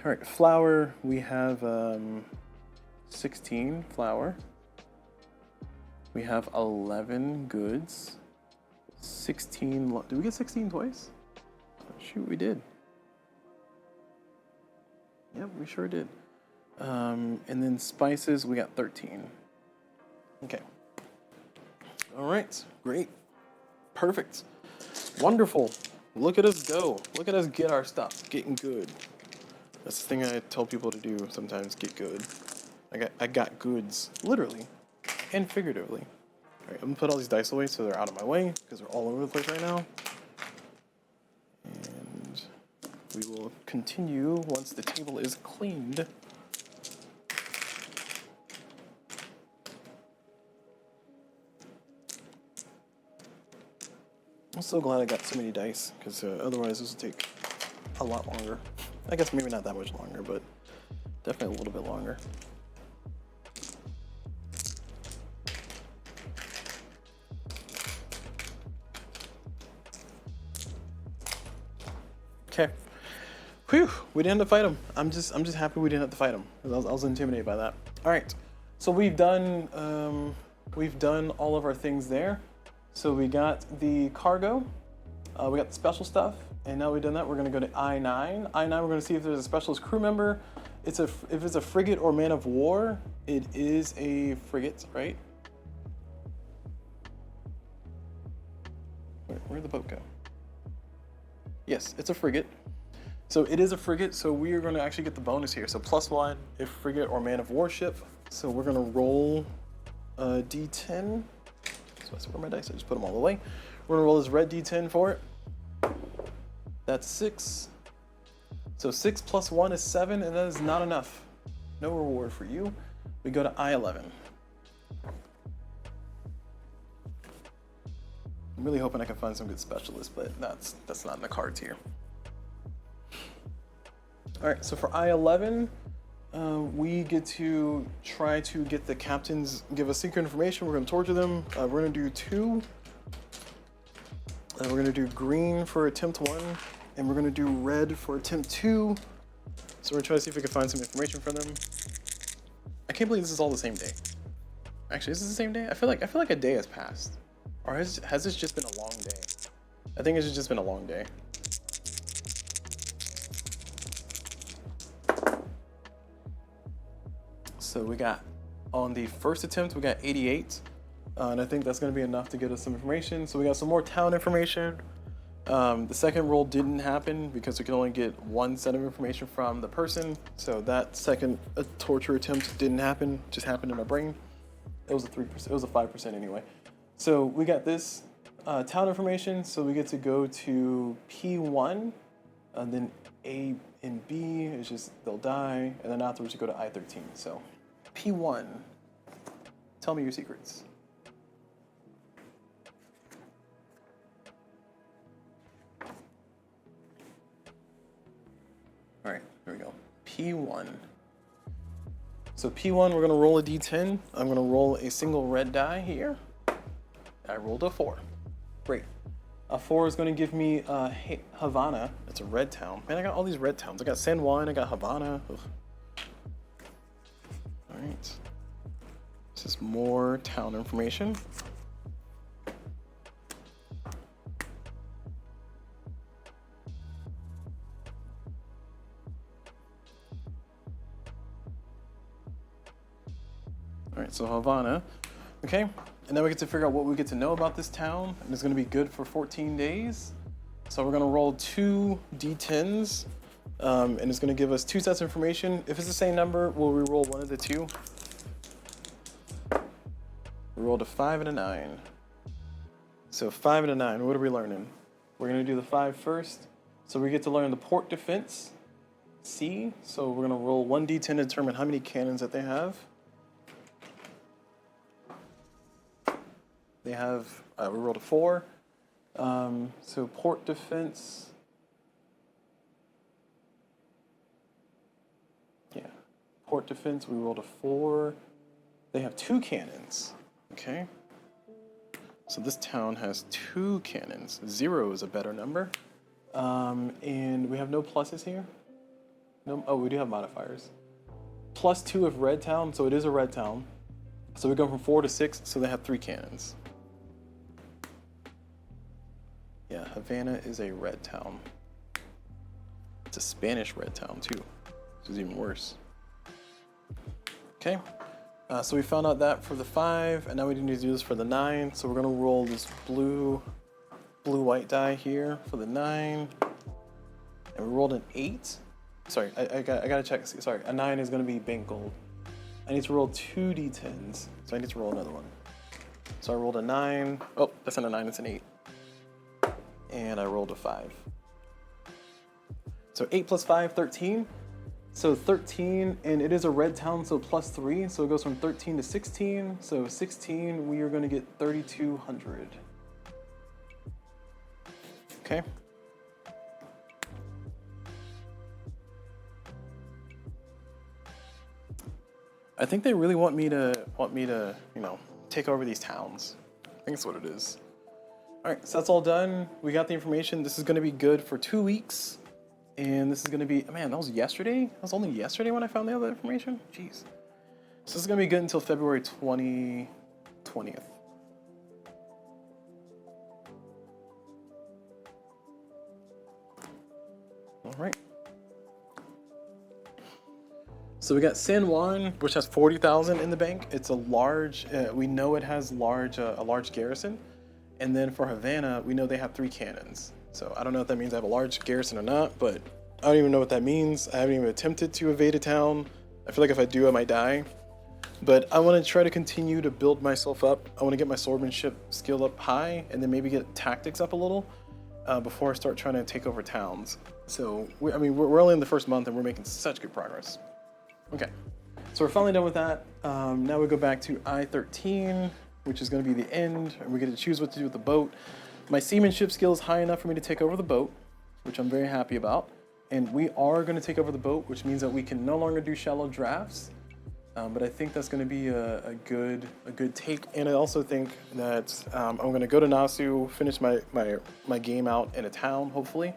right, flour. We have 16 flour. We have 11 goods. 16. Did we get 16 twice? Oh, shoot, we did. Yep, we sure did. And then spices, we got 13. Okay. All right, great. Perfect. Wonderful. Look at us go. Look at us get our stuff. Getting good. That's the thing I tell people to do sometimes, get good. I got goods, literally and figuratively. All right, I'm gonna put all these dice away so they're out of my way because they're all over the place right now. And we will continue once the table is cleaned. I'm so glad I got so many dice because otherwise this will take a lot longer. I guess maybe not that much longer, but definitely a little bit longer. Okay. Whew, we didn't have to fight him. I'm just happy we didn't have to fight him. I was intimidated by that. All right, so we've done all of our things there. So we got the cargo, we got the special stuff, and now we've done that, we're gonna go to I-9. I-9, we're gonna see if there's a specialist crew member. If it's a frigate or man of war, it is a frigate, right? Where'd the boat go? Yes, it's a frigate. So it is a frigate, so we are gonna actually get the bonus here. So +1 if frigate or man of war ship. So we're gonna roll a D10. So that's where my dice, I just put them all away. We're gonna roll this red D10 for it. That's 6. So 6 + 1 is 7, and that is not enough. No reward for you. We go to I-11. I'm really hoping I can find some good specialists, but that's not in the cards here. All right, so for I-11, we get to try to get the captains give us secret information. We're going to torture them. We're going to do 2. We're going to do green for attempt 1, and we're going to do red for attempt 2. So we're going to try to see if we can find some information from them. I can't believe this is all the same day. Actually, is this the same day? I feel like a day has passed. Or has this just been a long day? I think it's just been a long day. So we got, on the first attempt, we got 88. And I think that's gonna be enough to get us some information. So we got some more town information. The second roll didn't happen because we can only get 1 set of information from the person. So that second torture attempt didn't happen, just happened in my brain. It was a 3%, it was a 5% anyway. So we got this town information, so we get to go to P1, and then A and B is just, they'll die, and then afterwards you go to I-13. So P1, tell me your secrets. All right, here we go. P1. So P1, we're gonna roll a D10. I'm gonna roll a single red die here. I rolled a 4. Great. 4 is going to give me Havana. It's a red town. Man, I got all these red towns. I got San Juan, I got Havana. Ugh. All right. This is more town information. All right, so Havana. Okay, and now we get to figure out what we get to know about this town, and it's going to be good for 14 days. So we're going to roll 2 d10s, and it's going to give us 2 sets of information. If it's the same number, we'll re-roll one of the 2. We rolled a 5 and a 9. So 5 and a 9, what are we learning? We're going to do the 5 first. So we get to learn the port defense, C. So we're going to roll 1 d10 to determine how many cannons that they have. They have, we rolled a 4. So port defense. Yeah, port defense, we rolled a 4. They have 2 cannons, okay? So this town has 2 cannons. 0 is a better number. And we have no pluses here. No, oh, we do have modifiers. +2 of red town, so it is a red town. So we go from 4 to 6, so they have 3 cannons. Yeah, Havana is a red town. It's a Spanish red town too, which is even worse. Okay, so we found out that for the 5, and now we need to do this for the 9. So we're gonna roll this blue-white die here for the 9, and we rolled an 8. Sorry, I gotta check. Sorry, a 9 is gonna be bank gold. I need to roll 2 d10s, so I need to roll another one. So I rolled a 9. Oh, that's not a 9, it's an 8. And I rolled a 5. So 8 plus 5, 13. So 13, and it is a red town, so +3. So it goes from 13 to 16. So 16, we are going to get 3,200. Okay. I think they really want me to, you know, take over these towns. I think that's what it is. All right, so that's all done. We got the information. This is going to be good for 2 weeks. And this is going to be, man, that was yesterday? That was only yesterday when I found the other information? Jeez. So this is going to be good until February 20th. All right. So we got San Juan, which has 40,000 in the bank. It's a large, we know it has a large garrison. And then for Havana, we know they have 3 cannons. So I don't know if that means I have a large garrison or not, but I don't even know what that means. I haven't even attempted to evade a town. I feel like if I do, I might die. But I want to try to continue to build myself up. I want to get my swordsmanship skill up high, and then maybe get tactics up a little before I start trying to take over towns. So, we're only in the first month, and we're making such good progress. Okay, so we're finally done with that. Now we go back to I-13. Which is going to be the end, and we get to choose what to do with the boat. My seamanship skill is high enough for me to take over the boat, which I'm very happy about. And we are going to take over the boat, which means that we can no longer do shallow drafts. But I think that's going to be a good take. And I also think that I'm going to go to Nasu, finish my game out in a town, hopefully.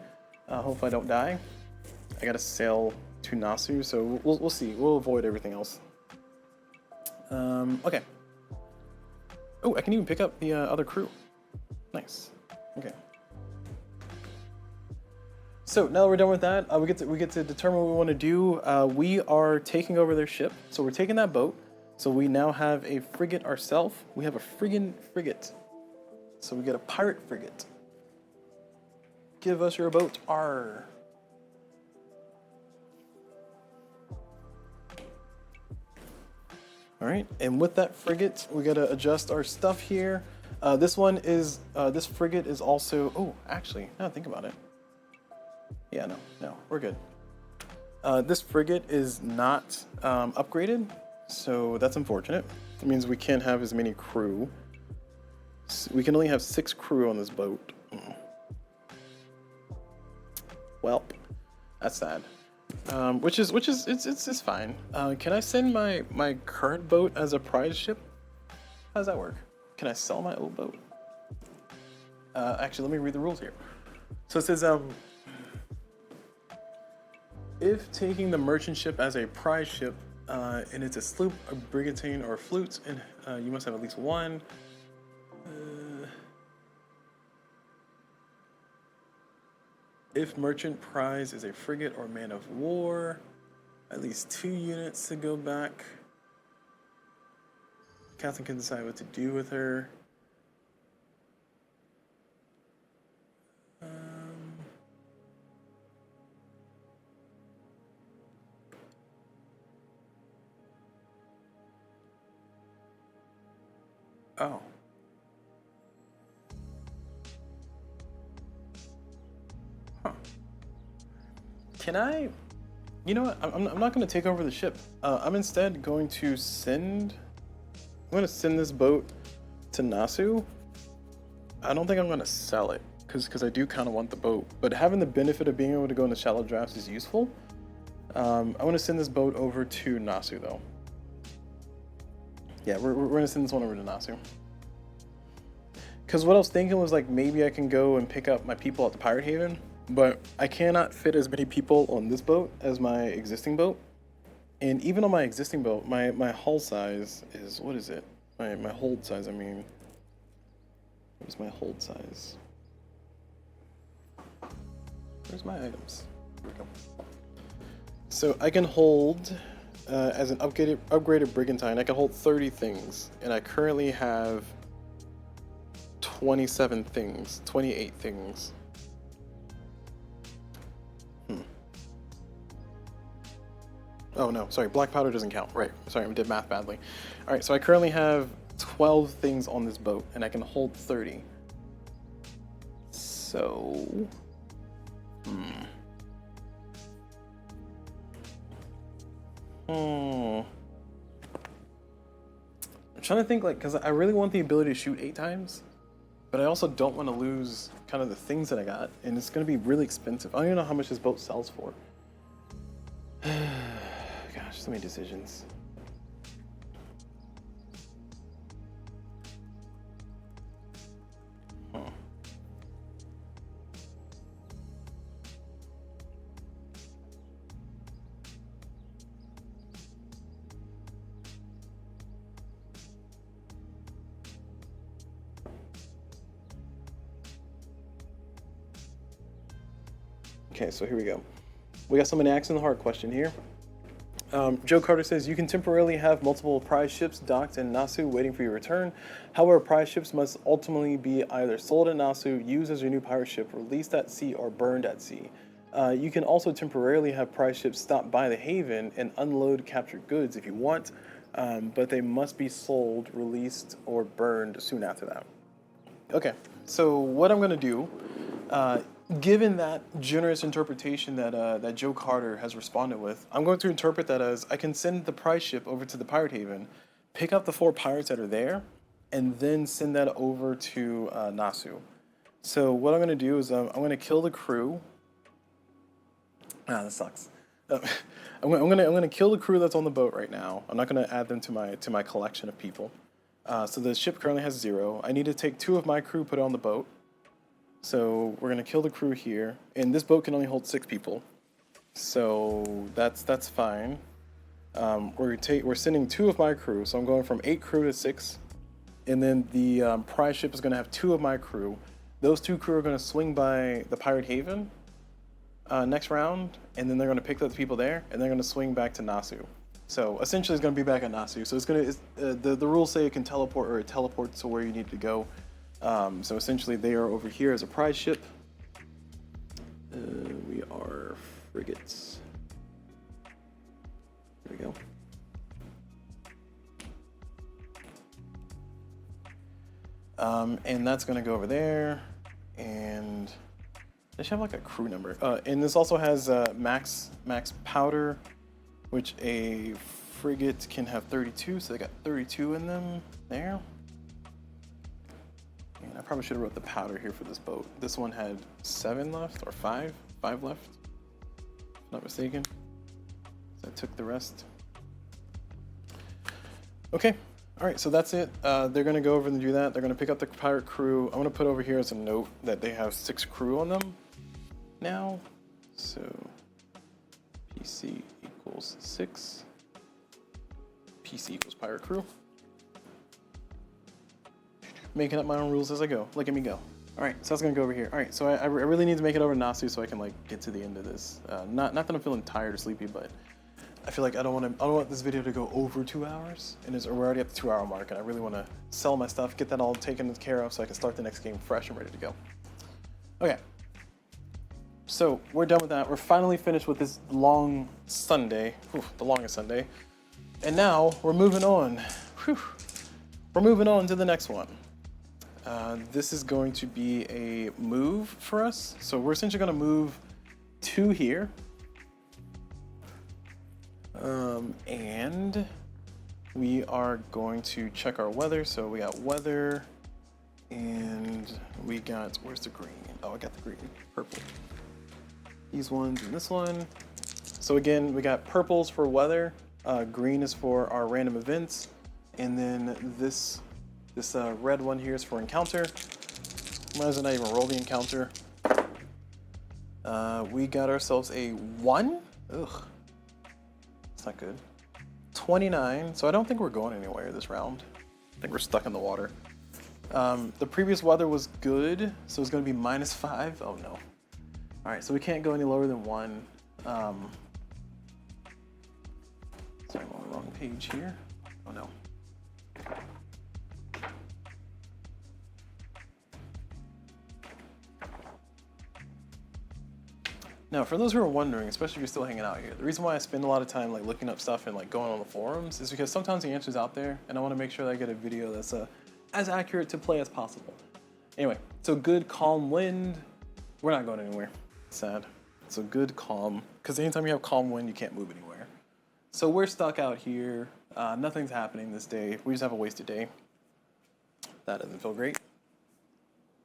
Hopefully I don't die. I got to sail to Nasu, so we'll see. We'll avoid everything else. Okay. Oh, I can even pick up the other crew. Nice. Okay. So now that we're done with that, we get to determine what we want to do. We are taking over their ship, so we're taking that boat. So we now have a frigate ourselves. We have a friggin' frigate. So we get a pirate frigate. Give us your boat, R. All right, and with that frigate, we gotta adjust our stuff here. This frigate is also, oh, actually, now think about it. Yeah, no, we're good. This frigate is not upgraded, so that's unfortunate. It means we can't have as many crew. So we can only have 6 crew on this boat. Well, that's sad. It's fine. Can I send my current boat as a prize ship? How does that work? Can I sell my old boat? Actually, let me read the rules here. So it says, if taking the merchant ship as a prize ship, and it's a sloop, a brigantine, or a flute, and you must have at least one. If merchant prize is a frigate or man of war, at least 2 units to go back. Captain can decide what to do with her. Oh. Huh. Can I? You know what? I'm not going to take over the ship. I'm instead going to send. I'm going to send this boat to Nasu. I don't think I'm going to sell it because I do kind of want the boat. But having the benefit of being able to go into shallow drafts is useful. I want to send this boat over to Nasu though. Yeah, we're going to send this one over to Nasu. Because what I was thinking was like maybe I can go and pick up my people at the Pirate Haven, but I cannot fit as many people on this boat as my existing boat. And even on my existing boat, my hull size is, what is it? My hold size, I mean. Where's my hold size? Where's my items? Here we go. So I can hold, as an upgraded brigantine, I can hold 30 things. And I currently have 27 things, 28 things. Oh no, sorry, black powder doesn't count. Right, sorry, I did math badly. All right, so I currently have 12 things on this boat, and I can hold 30. So, I'm trying to think, like, because I really want the ability to shoot 8 times, but I also don't want to lose kind of the things that I got, and it's going to be really expensive. I don't even know how much this boat sells for. Gosh, so many decisions. Okay, so here we go. We got somebody asking the hard question here. Joe Carter says, you can temporarily have multiple prize ships docked in Nasu waiting for your return. However, prize ships must ultimately be either sold at Nasu, used as your new pirate ship, released at sea, or burned at sea. You can also temporarily have prize ships stop by the haven and unload captured goods if you want, but they must be sold, released, or burned soon after that. Okay, so what I'm going to do, given that generous interpretation that Joe Carter has responded with, I'm going to interpret that as I can send the prize ship over to the Pirate Haven, pick up the 4 pirates that are there, and then send that over to Nasu. So what I'm going to do is I'm going to kill the crew. That sucks. I'm going to kill the crew that's on the boat right now. I'm not going to add them to my collection of people. So the ship currently has 0. I need to take 2 of my crew, put it on the boat. So we're gonna kill the crew here, and this boat can only hold 6 people, so that's fine. We're sending 2 of my crew, so I'm going from 8 crew to 6, and then the prize ship is gonna have 2 of my crew. Those 2 crew are gonna swing by the Pirate Haven next round, and then they're gonna pick up the people there, and they're gonna swing back to Nasu. So essentially, it's gonna be back at Nasu. So the rules say it can teleport, or it teleports to where you need to go. So essentially they are over here as a prize ship. We are frigates. There we go. And that's gonna go over there, and they should have like a crew number. And this also has max powder, which a frigate can have 32, so they got 32 in them there. And I probably should have wrote the powder here for this boat. This one had 7 left, or 5 left, if not mistaken. So I took the rest. Okay, All right, so that's it. They're gonna go over and do that. They're gonna pick up the pirate crew. I'm gonna put over here as a note that they have 6 crew on them now. So PC equals 6. PC equals pirate crew. Making up my own rules as I go. Look at me go. All right, so that's gonna go over here. All right, so I really need to make it over to Nasu so I can like get to the end of this. Not that I'm feeling tired or sleepy, but I feel like I don't want this video to go over 2 hours, and we're already at the 2-hour mark, and I really want to sell my stuff, get that all taken care of, so I can start the next game fresh and ready to go. Okay, so we're done with that. We're finally finished with this long Sunday, the longest Sunday, and now we're moving on. We're moving on to the next one. This is going to be a move for us, so we're essentially going to move to here. And we are going to check our weather. So we got weather, and we got, where's the green? Oh, I got the green, purple. These ones and this one. So again, we got purples for weather, green is for our random events, and then this red one here is for encounter. Might as well not even roll the encounter. We got ourselves a 1. Ugh. Not good. 29, so I don't think we're going anywhere this round. I think we're stuck in the water. The previous weather was good, so it's going to be -5. Oh no. All right, so we can't go any lower than 1. Sorry, I'm on the wrong page here. Oh no. Now, for those who are wondering, especially if you're still hanging out here, the reason why I spend a lot of time like looking up stuff and like going on the forums is because sometimes the answer's out there, and I want to make sure that I get a video that's as accurate to play as possible. Anyway, so good calm wind. We're not going anywhere. Sad. So good calm, because anytime you have calm wind, you can't move anywhere. So we're stuck out here. Nothing's happening this day. We just have a wasted day. That doesn't feel great.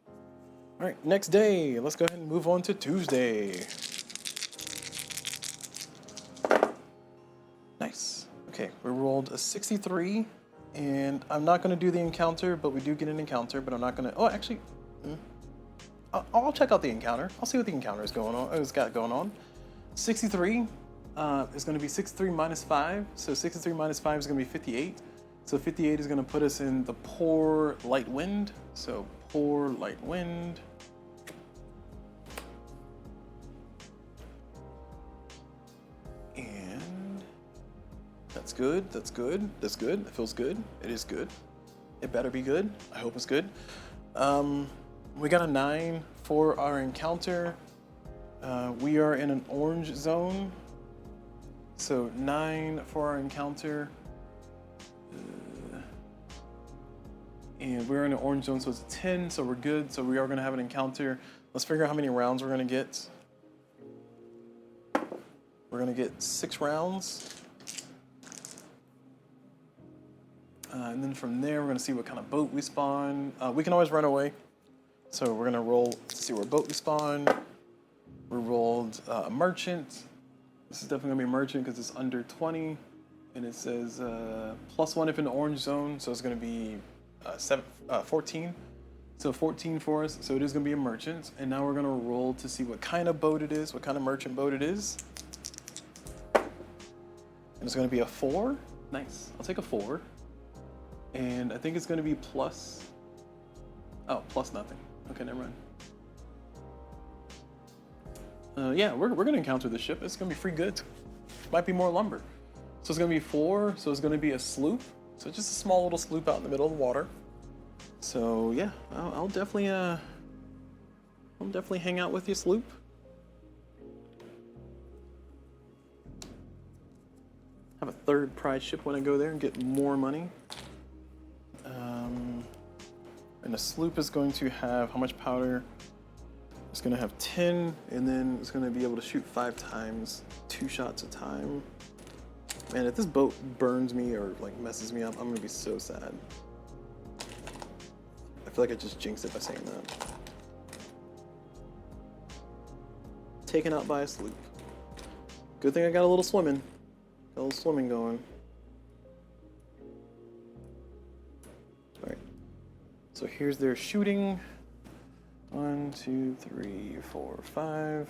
All right, next day. Let's go ahead and move on to Tuesday. Nice. Okay, we rolled a 63, and I'm not going to do the encounter, but we do get an encounter, but I'm not going to... Oh, actually, I'll check out the encounter. I'll see what the encounter is going on. It's got going on. 63 is going to be 63 minus 5, so 63 minus 5 is going to be 58. So 58 is going to put us in the poor light wind. So poor light wind. That's good, that's good, that's good, it feels good, it is good. It better be good, I hope it's good. We got a 9 for our encounter. We are in an orange zone. So 9 for our encounter. And we're in an orange zone, so it's a 10, so we're good. So we are gonna have an encounter. Let's figure out how many rounds we're gonna get. We're gonna get 6 rounds. And then from there, we're gonna see what kind of boat we spawn. We can always run away. So we're gonna roll to see where boat we spawn. We rolled a merchant. This is definitely gonna be a merchant because it's under 20. And it says +1 if in the orange zone. So it's gonna be 14. So 14 for us. So it is gonna be a merchant. And now we're gonna roll to see what kind of boat it is, what kind of merchant boat it is. And it's gonna be a 4. Nice, I'll take a 4. And I think it's gonna be plus, oh, plus nothing. Okay, never mind. Yeah, we're gonna encounter this ship. It's gonna be free goods. Might be more lumber. So it's gonna be 4, so it's gonna be a sloop. So just a small little sloop out in the middle of the water. So yeah, I'll definitely hang out with you, sloop. Have a 3rd prize ship when I go there and get more money. And a sloop is going to have how much powder? It's going to have 10, and then it's going to be able to shoot 5 times, 2 shots a time. Man, if this boat burns me or like messes me up, I'm going to be so sad. I feel like I just jinxed it by saying that. Taken out by a sloop. Good thing I got a little swimming. Got a little swimming going. So here's their shooting. 1, 2, 3, 4, 5.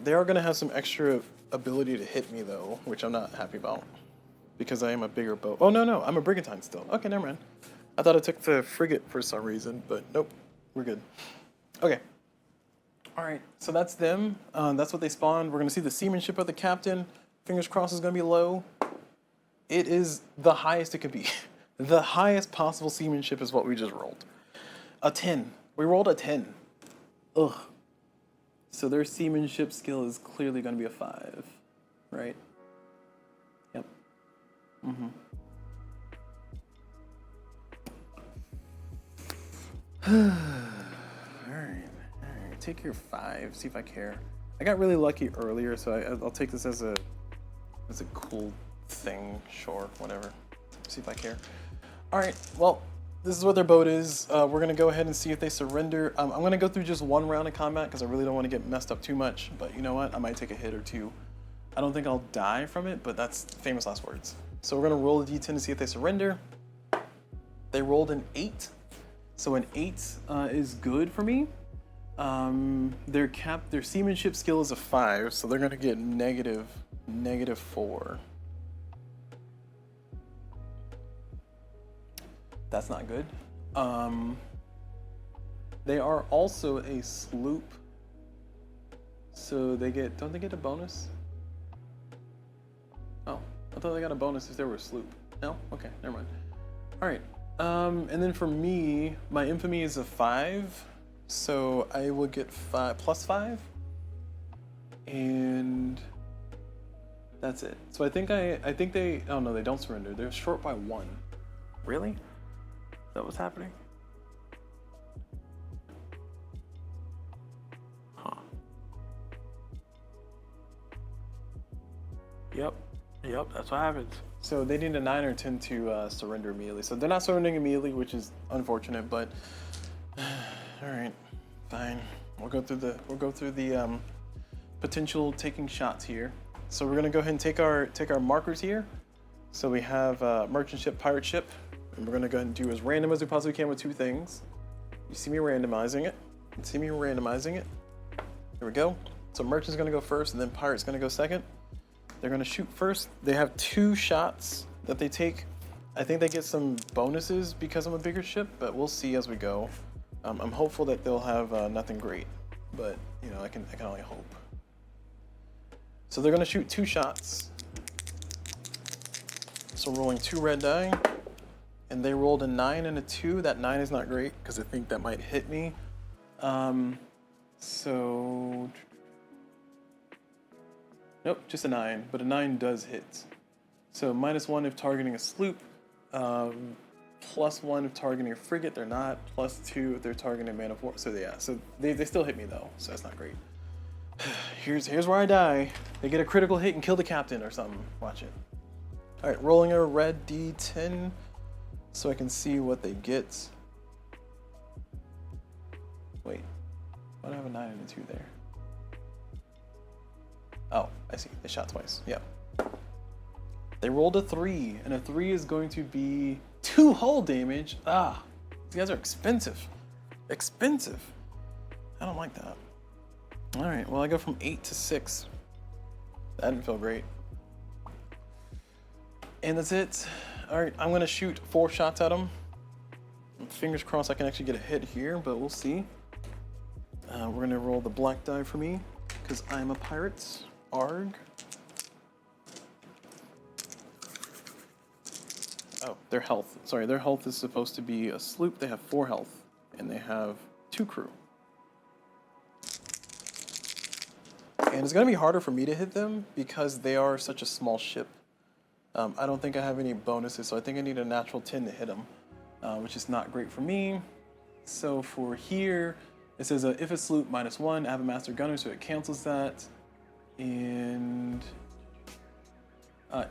They are going to have some extra ability to hit me, though, which I'm not happy about. Because I am a bigger boat. Oh, no, I'm a brigantine still. Okay, never mind. I thought I took the frigate for some reason, but nope. We're good. Okay. Alright, so that's them. That's what they spawned. We're going to see the seamanship of the captain. Fingers crossed is going to be low. It is the highest it could be. The highest possible seamanship is what we just rolled. A 10. We rolled a 10. Ugh. So their seamanship skill is clearly going to be a 5. Right? Yep. Mm-hmm. Alright. Take your 5. See if I care. I got really lucky earlier, so I'll take this as a cool thing. Sure, whatever. See if I care. Alright, well, this is what their boat is. We're going to go ahead and see if they surrender. I'm going to go through just one round of combat because I really don't want to get messed up too much. But you know what? I might take a hit or two. I don't think I'll die from it, but that's famous last words. So we're going to roll a d10 to see if they surrender. They rolled an 8. So an 8 is good for me. Their seamanship skill is a 5, so they're going to get negative 4. That's not good. They are also a sloop, so don't they get a bonus? Oh, I thought they got a bonus if they were a sloop. No? Okay, never mind. Alright, and then for me, my infamy is a 5, so I will get plus 5, and that's it. So I think they, oh no, they don't surrender. They're short by 1. Really? Is that what's happening? Huh. Yep, that's what happens. So they need a 9 or 10 to surrender immediately. So they're not surrendering immediately, which is unfortunate, but all right, fine. We'll go through the potential taking shots here. So we're gonna go ahead and take our markers here. So we have merchant ship, pirate ship, and we're gonna go ahead and do as random as we possibly can with 2 things. You see me randomizing it. Here we go. So merchant's gonna go first, and then pirate's gonna go second. They're gonna shoot first. They have 2 shots that they take. I think they get some bonuses because I'm a bigger ship, but we'll see as we go. I'm hopeful that they'll have nothing great, but you know, I can only hope. So they're gonna shoot 2 shots. So rolling 2 red die, and they rolled a 9 and a 2. That 9 is not great because I think that might hit me. So nope, just a 9, but a 9 does hit. So -1 if targeting a sloop, +1 if targeting a frigate. They're not. +2 if they're targeting a man of war. So yeah, so they still hit me though, so that's not great. Here's where I die. They get a critical hit and kill the captain or something. Watch it. All right, rolling a red d10 so I can see what they get. Wait, why do I have a 9 and a 2 there? Oh, I see. They shot twice. Yeah. They rolled a 3, and a 3 is going to be 2 hull damage. Ah, these guys are expensive. Expensive. I don't like that. All right, well, I go from 8 to 6. That didn't feel great. And that's it. All right, I'm gonna shoot 4 shots at them. Fingers crossed I can actually get a hit here, but we'll see. We're gonna roll the black die for me, because I'm a pirate. Arg. Oh, their health. Sorry, their health is supposed to be a sloop. They have 4 health, and they have 2 crew. And it's going to be harder for me to hit them because they are such a small ship. I don't think I have any bonuses, so I think I need a natural 10 to hit them, which is not great for me. So for here, it says if a sloop -1, I have a master gunner, so it cancels that. And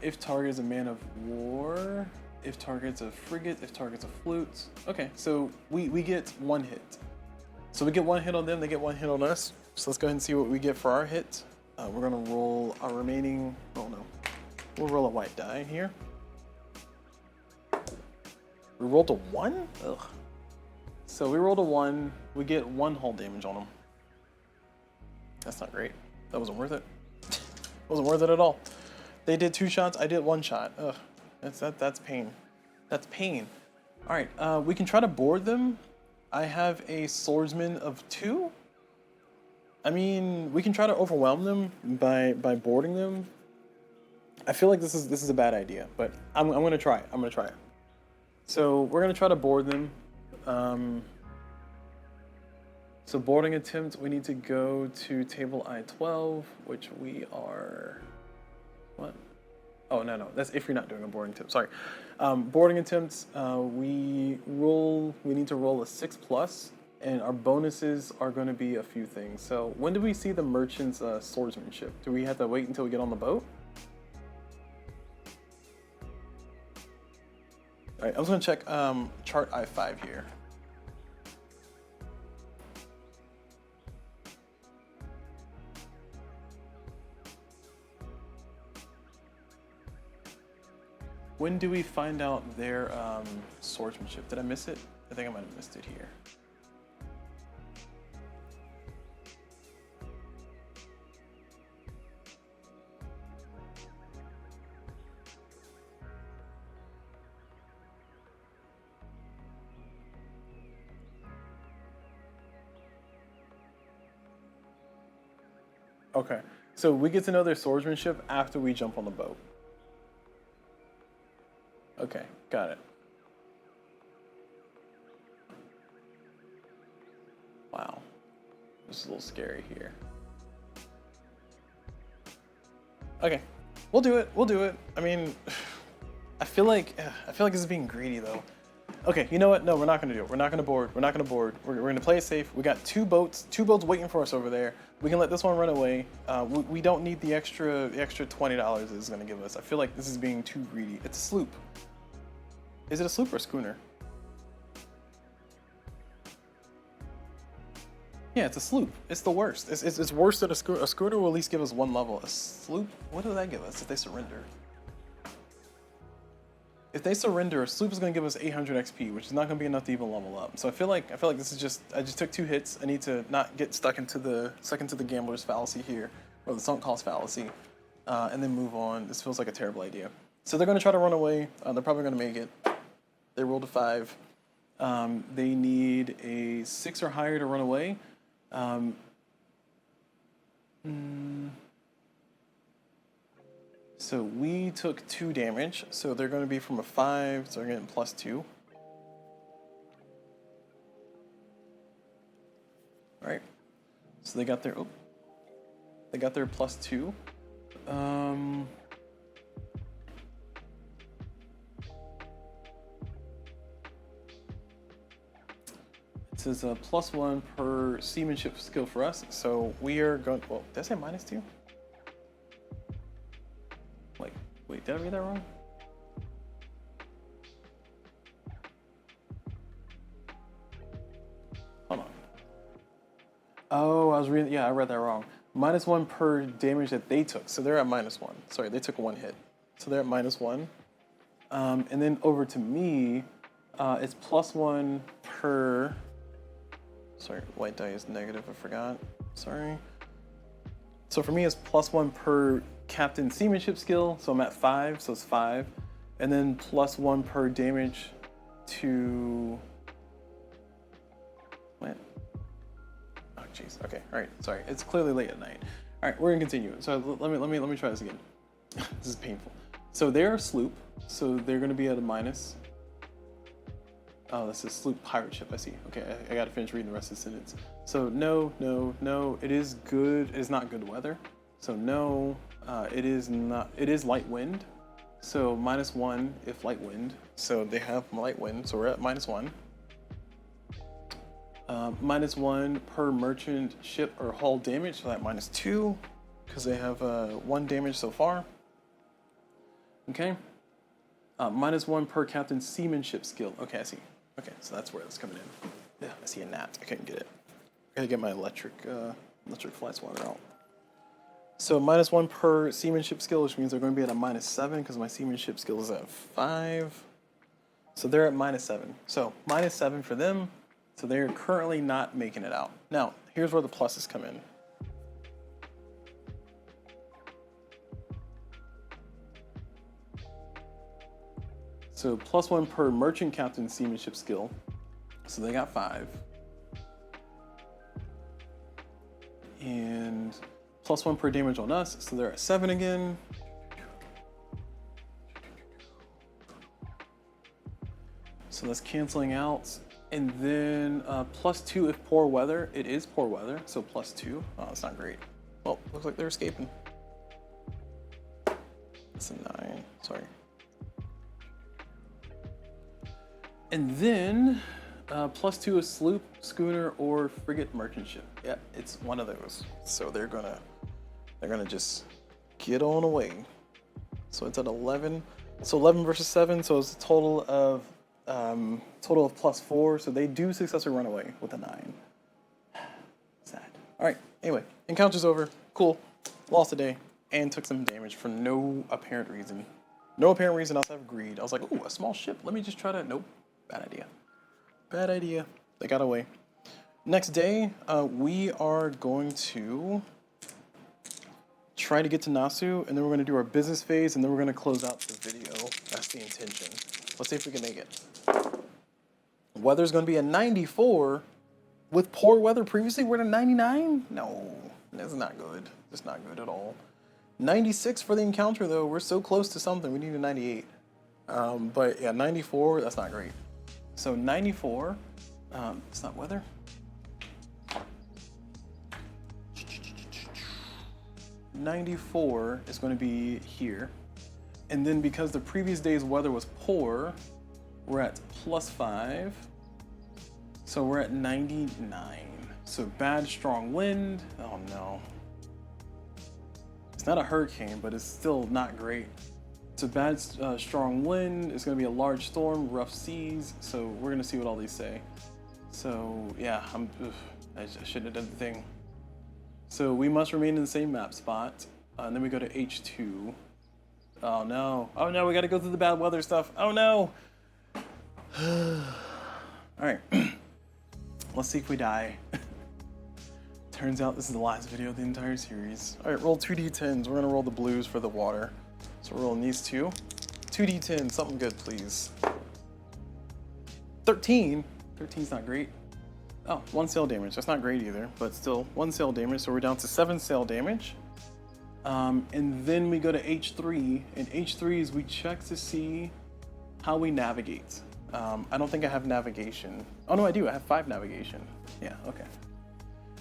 if target is a man of war, if target's a frigate, if target's a flute. Okay, so we get 1 hit. So we get 1 hit on them, they get 1 hit on us. So let's go ahead and see what we get for our hit. We're gonna roll our remaining, oh no. We'll roll a white die here. We rolled a 1? Ugh, So we rolled a 1. We get 1 hull damage on them. That's not great. That wasn't worth it. Wasn't worth it at all. They did 2 shots. I did 1 shot. Ugh. That's pain. That's pain. All right. We can try to board them. I have a swordsman of 2. I mean, we can try to overwhelm them by boarding them. I feel like this is a bad idea, but I'm gonna try it. I'm gonna try it. So we're gonna try to board them. So boarding attempt, we need to go to table I-12, which we are. What? Oh no, that's if you're not doing a boarding attempt. Sorry. Boarding attempts, we need to roll a 6+, and our bonuses are going to be a few things. So when do we see the merchant's swordsmanship? Do we have to wait until we get on the boat? All right, I was going to check chart I-5 here. When do we find out their swordsmanship? Did I miss it? I think I might have missed it here. Okay, so we get to know their swordsmanship after we jump on the boat. Okay, got it. Wow, this is a little scary here. Okay, we'll do it. We'll do it. I mean, I feel like this is being greedy though. Okay, you know what? No, we're not gonna do it. We're not gonna board. We're not gonna board. We're gonna play it safe. We got 2 boats waiting for us over there. We can let this one run away. We don't need the extra $20 it's gonna give us. I feel like this is being too greedy. It's a sloop. Is it a sloop or a schooner? Yeah, it's a sloop. It's the worst. It's worse than a schooner. A schooner will at least give us 1 level. A sloop, what does that give us if they surrender? If they surrender, a sloop is going to give us 800 XP, which is not going to be enough to even level up. So I feel like this is just, I just took 2 hits. I need to not get stuck into the gambler's fallacy here, or the sunk cost fallacy, and then move on. This feels like a terrible idea. So they're going to try to run away. They're probably going to make it. They rolled a 5. They need a 6 or higher to run away. So we took 2 damage, so they're going to be from a 5, so they're getting +2. All right, so they got their +2. It says a +1 per seamanship skill for us, so we are going. Well, did I say -2? Wait, did I read that wrong? Hold on. Oh, I was reading. Yeah, I read that wrong. -1 per damage that they took. So they're at -1. Sorry, they took 1 hit. So they're at -1. And then over to me, it's +1 per. Sorry, white die is negative. I forgot. Sorry. So for me, it's +1 per captain seamanship skill, so I'm at 5, so it's 5, and then +1 per damage to. What? Oh jeez. Okay. All right. Sorry. It's clearly late at night. All right. We're gonna continue. So let me try this again. This is painful. So they're a sloop, so they're gonna be at a minus. Oh, this is sloop pirate ship. I see. Okay, I gotta finish reading the rest of the sentence. So no. It is good. It is not good weather. So no. It is not. It is light wind, so -1 if light wind. So they have light wind, so we're at -1. -1 per merchant ship or hull damage, so that -2, because they have 1 damage so far. Okay. -1 per captain seamanship skill. Okay, I see. Okay, so that's where it's coming in. Yeah, I see a gnat. I couldn't get it. I gotta get my electric fly swatter out. So -1 per seamanship skill, which means they're going to be at a -7 because my seamanship skill is at 5. So they're at -7. So -7 for them. So they're currently not making it out. Now, here's where the pluses come in. So +1 per merchant captain seamanship skill. So they got 5. And +1 per damage on us. So they're at 7 again. So that's canceling out. And then +2 if poor weather. It is poor weather, so +2. Oh, that's not great. Well, looks like they're escaping. That's a 9, sorry. And then +2 is sloop, schooner, or frigate merchant ship. Yeah, it's one of those. So they're gonna just get on away. So it's at 11. So 11 versus 7. So it's a total of +4. So they do successfully run away with a 9. Sad. All right. Anyway, encounter's over. Cool. Lost a day and took some damage for no apparent reason. No apparent reason outside of greed. I was like, ooh, a small ship. Let me just try to. Nope. Bad idea. Bad idea. They got away. Next day, we are going to try to get to Nasu, and then we're going to do our business phase, and then we're going to close out the video. That's the intention. Let's see if we can make it. Weather's going to be a 94. With poor weather previously, we're at a 99? No, that's not good. That's not good at all. 96 for the encounter, though. We're so close to something. We need a 98. But yeah, 94, that's not great. So 94, it's not weather. '94 is going to be here. And then because the previous day's weather was poor, we're at +5. So we're at 99. So bad strong wind. Oh no. It's not a hurricane, but it's still not great. It's a bad strong wind. It's going to be a large storm, rough seas. So we're going to see what all these say. So yeah, I shouldn't have done the thing. So we must remain in the same map spot. And then we go to H2. Oh no. Oh no, we got to go through the bad weather stuff. Oh no. All right. Let's see if we die. Turns out this is the last video of the entire series. All right, roll 2d10s. We're going to roll the blues for the water. So we're rolling these two. 2d10, something good, please. 13. 13's not great. Oh, 1 sail damage. That's not great either, but still 1 sail damage. So we're down to 7 sail damage. And then we go to H3. And H3 is we check to see how we navigate. I don't think I have navigation. Oh no, I do. I have 5 navigation. Yeah, okay.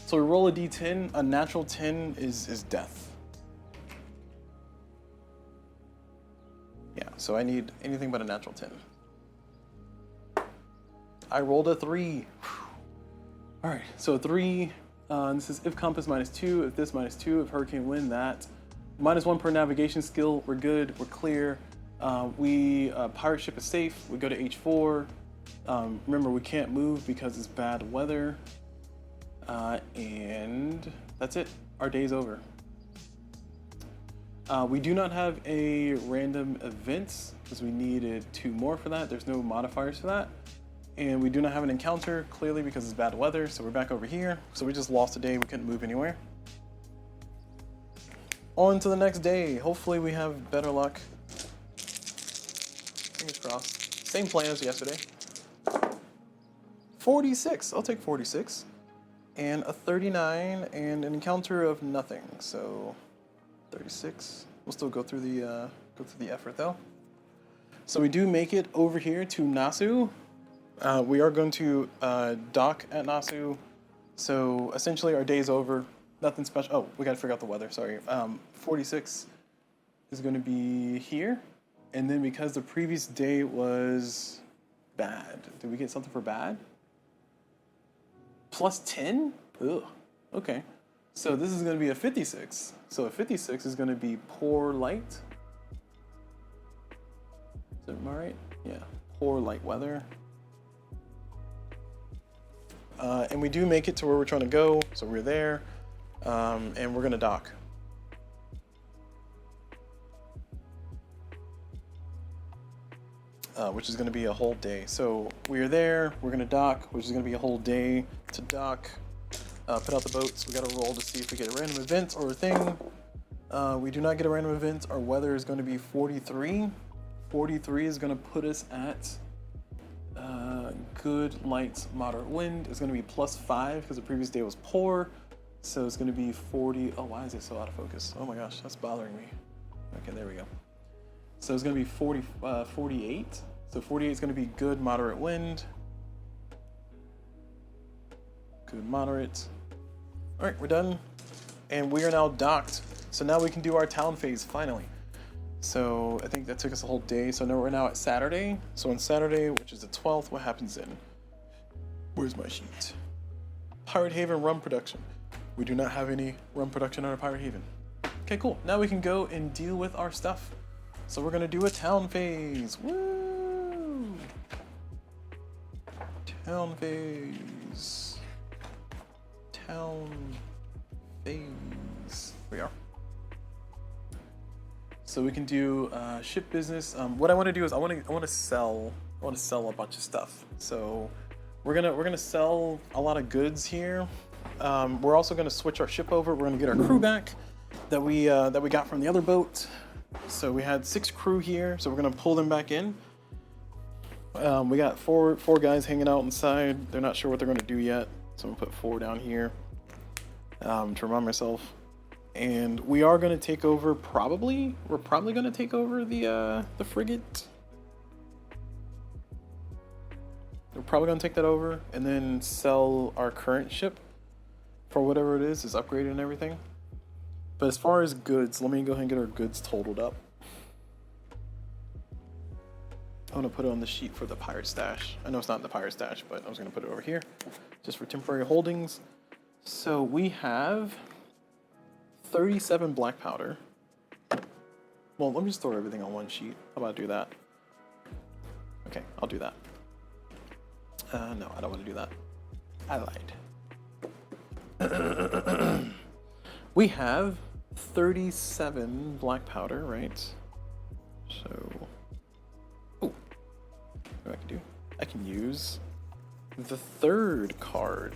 So we roll a d10. A natural 10 is death. Yeah, so I need anything but a natural 10. I rolled a 3. All right, so 3. This is if compass -2, if this -2, if hurricane wind that. -1 per navigation skill. We're good. We're clear. Pirate ship is safe. We go to H4. Remember, we can't move because it's bad weather. And that's it. Our day's over. We do not have a random events because we needed 2 more for that. There's no modifiers for that. And we do not have an encounter, clearly because it's bad weather. So we're back over here. So we just lost a day. We couldn't move anywhere. On to the next day. Hopefully we have better luck. Fingers crossed. Same plan as yesterday. 46. I'll take 46. And a 39 and an encounter of nothing. So 36. We'll still go through the effort though. So we do make it over here to Nasu. We are going to dock at Nasu. So essentially our day's over. Nothing special. Oh, we gotta figure out the weather, sorry. 46 is gonna be here. And then because the previous day was bad, did we get something for bad? +10? Ugh, okay. So this is gonna be a 56. So a 56 is gonna be poor light. Is that right? Yeah, poor light weather. And we do make it to where we're trying to go, so we're there. And we're gonna dock. which is going to be a whole day. So we are there, we're going to dock, which is going to be a whole day to dock, put out the boats. We got to roll to see if we get a random event or a thing. We do not get a random event. Our weather is going to be 43. 43 is going to put us at good, light, moderate wind. It's going to be +5 because the previous day was poor. So it's going to be 40. Oh, why is it so out of focus? Oh my gosh, that's bothering me. Okay, there we go. So it's going to be 48. So 48 is going to be good, moderate wind. Good, moderate. All right, we're done. And we are now docked. So now we can do our town phase, finally. So I think that took us a whole day. So now we're now at Saturday. So on Saturday, which is the 12th, what happens then? Where's my sheet? Pirate Haven rum production. We do not have any rum production on our Pirate Haven. Okay, cool. Now we can go and deal with our stuff. So we're gonna do a town phase. Woo! Town phase. Town phase. Here we are. So we can do ship business. What I want to do is I want to sell a bunch of stuff. So we're gonna sell a lot of goods here. We're also gonna switch our ship over. We're gonna get our crew back that we got from the other boat. So we had 6 crew here. So we're gonna pull them back in. We got four guys hanging out inside. They're not sure what they're gonna do yet. So I'm gonna put 4 down here to remind myself. And we are going to take over, we're probably going to take over the frigate. We're probably going to take that over and then sell our current ship for whatever it is upgraded and everything. But as far as goods, let me go ahead and get our goods totaled up. I'm going to put it on the sheet for the pirate stash. I know it's not in the pirate stash, but I was going to put it over here just for temporary holdings. So we have 37 black powder. Well, let me just throw everything on one sheet. How about I do that? Okay, I'll do that. No, I don't want to do that. I lied. We have 37 black powder, right? So, oh, what I can do? I can use the 3rd card.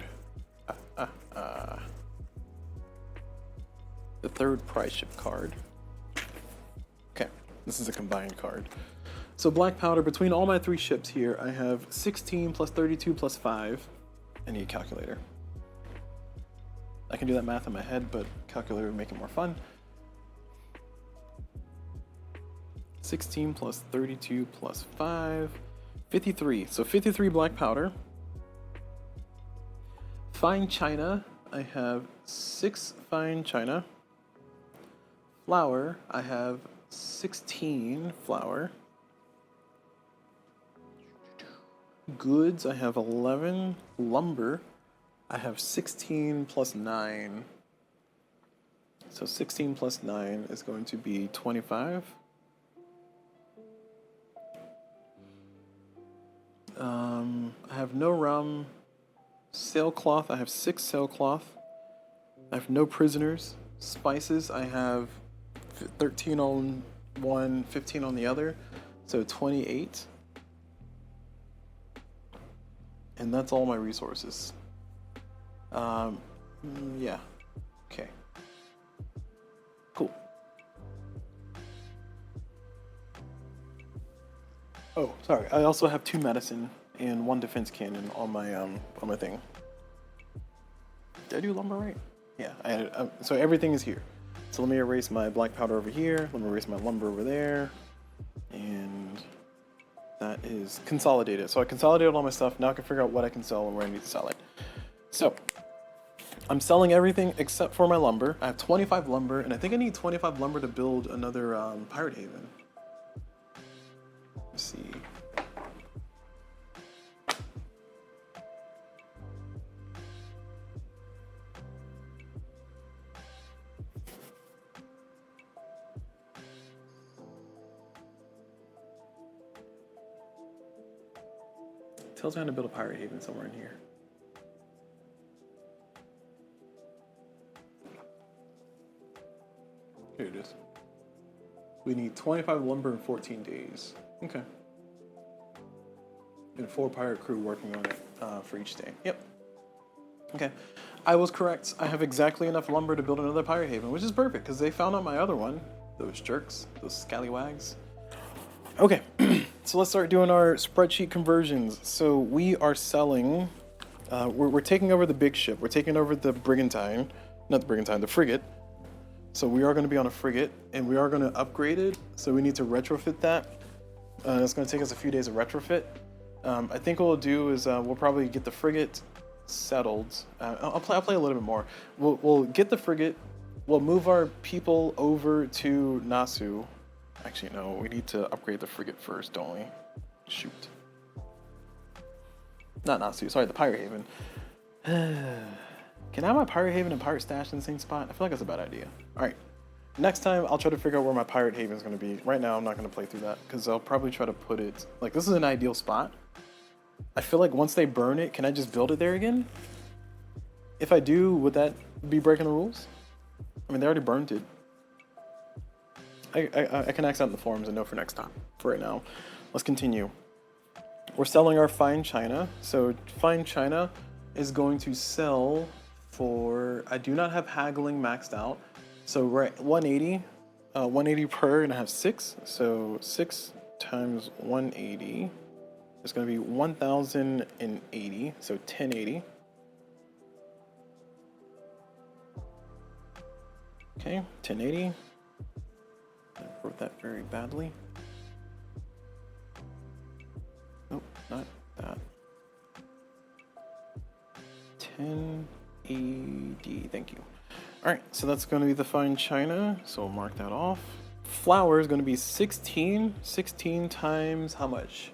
The 3rd prize ship card. Okay, this is a combined card. So black powder, between all my 3 ships here, I have 16 plus 32 plus 5. I need a calculator. I can do that math in my head, but calculator would make it more fun. 16 plus 32 plus 5. 53. So 53 black powder. Fine china, I have 6 fine china. Flour, I have 16 flour. Goods, I have 11. Lumber, I have 16 plus 9. So 16 plus 9 is going to be 25. I have no rum. Sailcloth, I have 6 sailcloth. I have no prisoners. Spices, I have 13 on one, 15 on the other, so 28. And that's all my resources. Yeah. Okay. Cool. Oh, sorry. I also have 2 medicine and 1 defense cannon on my thing. Did I do lumber right? Yeah. I had so everything is here. So let me erase my black powder over here. Let me erase my lumber over there. And that is consolidated. So I consolidated all my stuff. Now I can figure out what I can sell and where I need to sell it. So I'm selling everything except for my lumber. I have 25 lumber, and I think I need 25 lumber to build another Pirate Haven. Let's see. Tells me how to build a Pirate Haven somewhere in here. Here it is. We need 25 lumber in 14 days. Okay. and 4 pirate crew working on it for each day. Yep. Okay. I was correct. I have exactly enough lumber to build another pirate haven, which is perfect because they found out my other one. Those jerks, those scallywags. Okay, so let's start doing our spreadsheet conversions. So we are selling, we're taking over the big ship. We're taking over the brigantine, not the brigantine, the frigate. So we are going to be on a frigate, and we are going to upgrade it. So we need to retrofit that. It's going to take us a few days of retrofit. I think what we'll do is we'll probably get the frigate settled. I'll play a little bit more. We'll get the frigate. We'll move our people over to Nasu. Actually, no, we need to upgrade the frigate first, don't we? Shoot. Not Nasu, sorry, the Pirate Haven. Can I have my Pirate Haven and Pirate Stash in the same spot? I feel like that's a bad idea. Alright, next time I'll try to figure out where my Pirate Haven is going to be. Right now, I'm not going to play through that, because I'll probably try to put it... Like, this is an ideal spot. I feel like once they burn it, can I just build it there again? If I do, would that be breaking the rules? I mean, they already burned it. I can X out in the forums and know for next time. For right now, let's continue. We're selling our fine china. So fine china is going to sell for, I do not have haggling maxed out. So we're at 180, 180 per, and I have 6. So 6 times 180 is going to be 1,080. So 1080. Okay, 1080. I wrote that very badly. Nope, not that. 1080, thank you. All right, so that's going to be the fine china. So we'll mark that off. Flour is going to be 16. 16 times how much?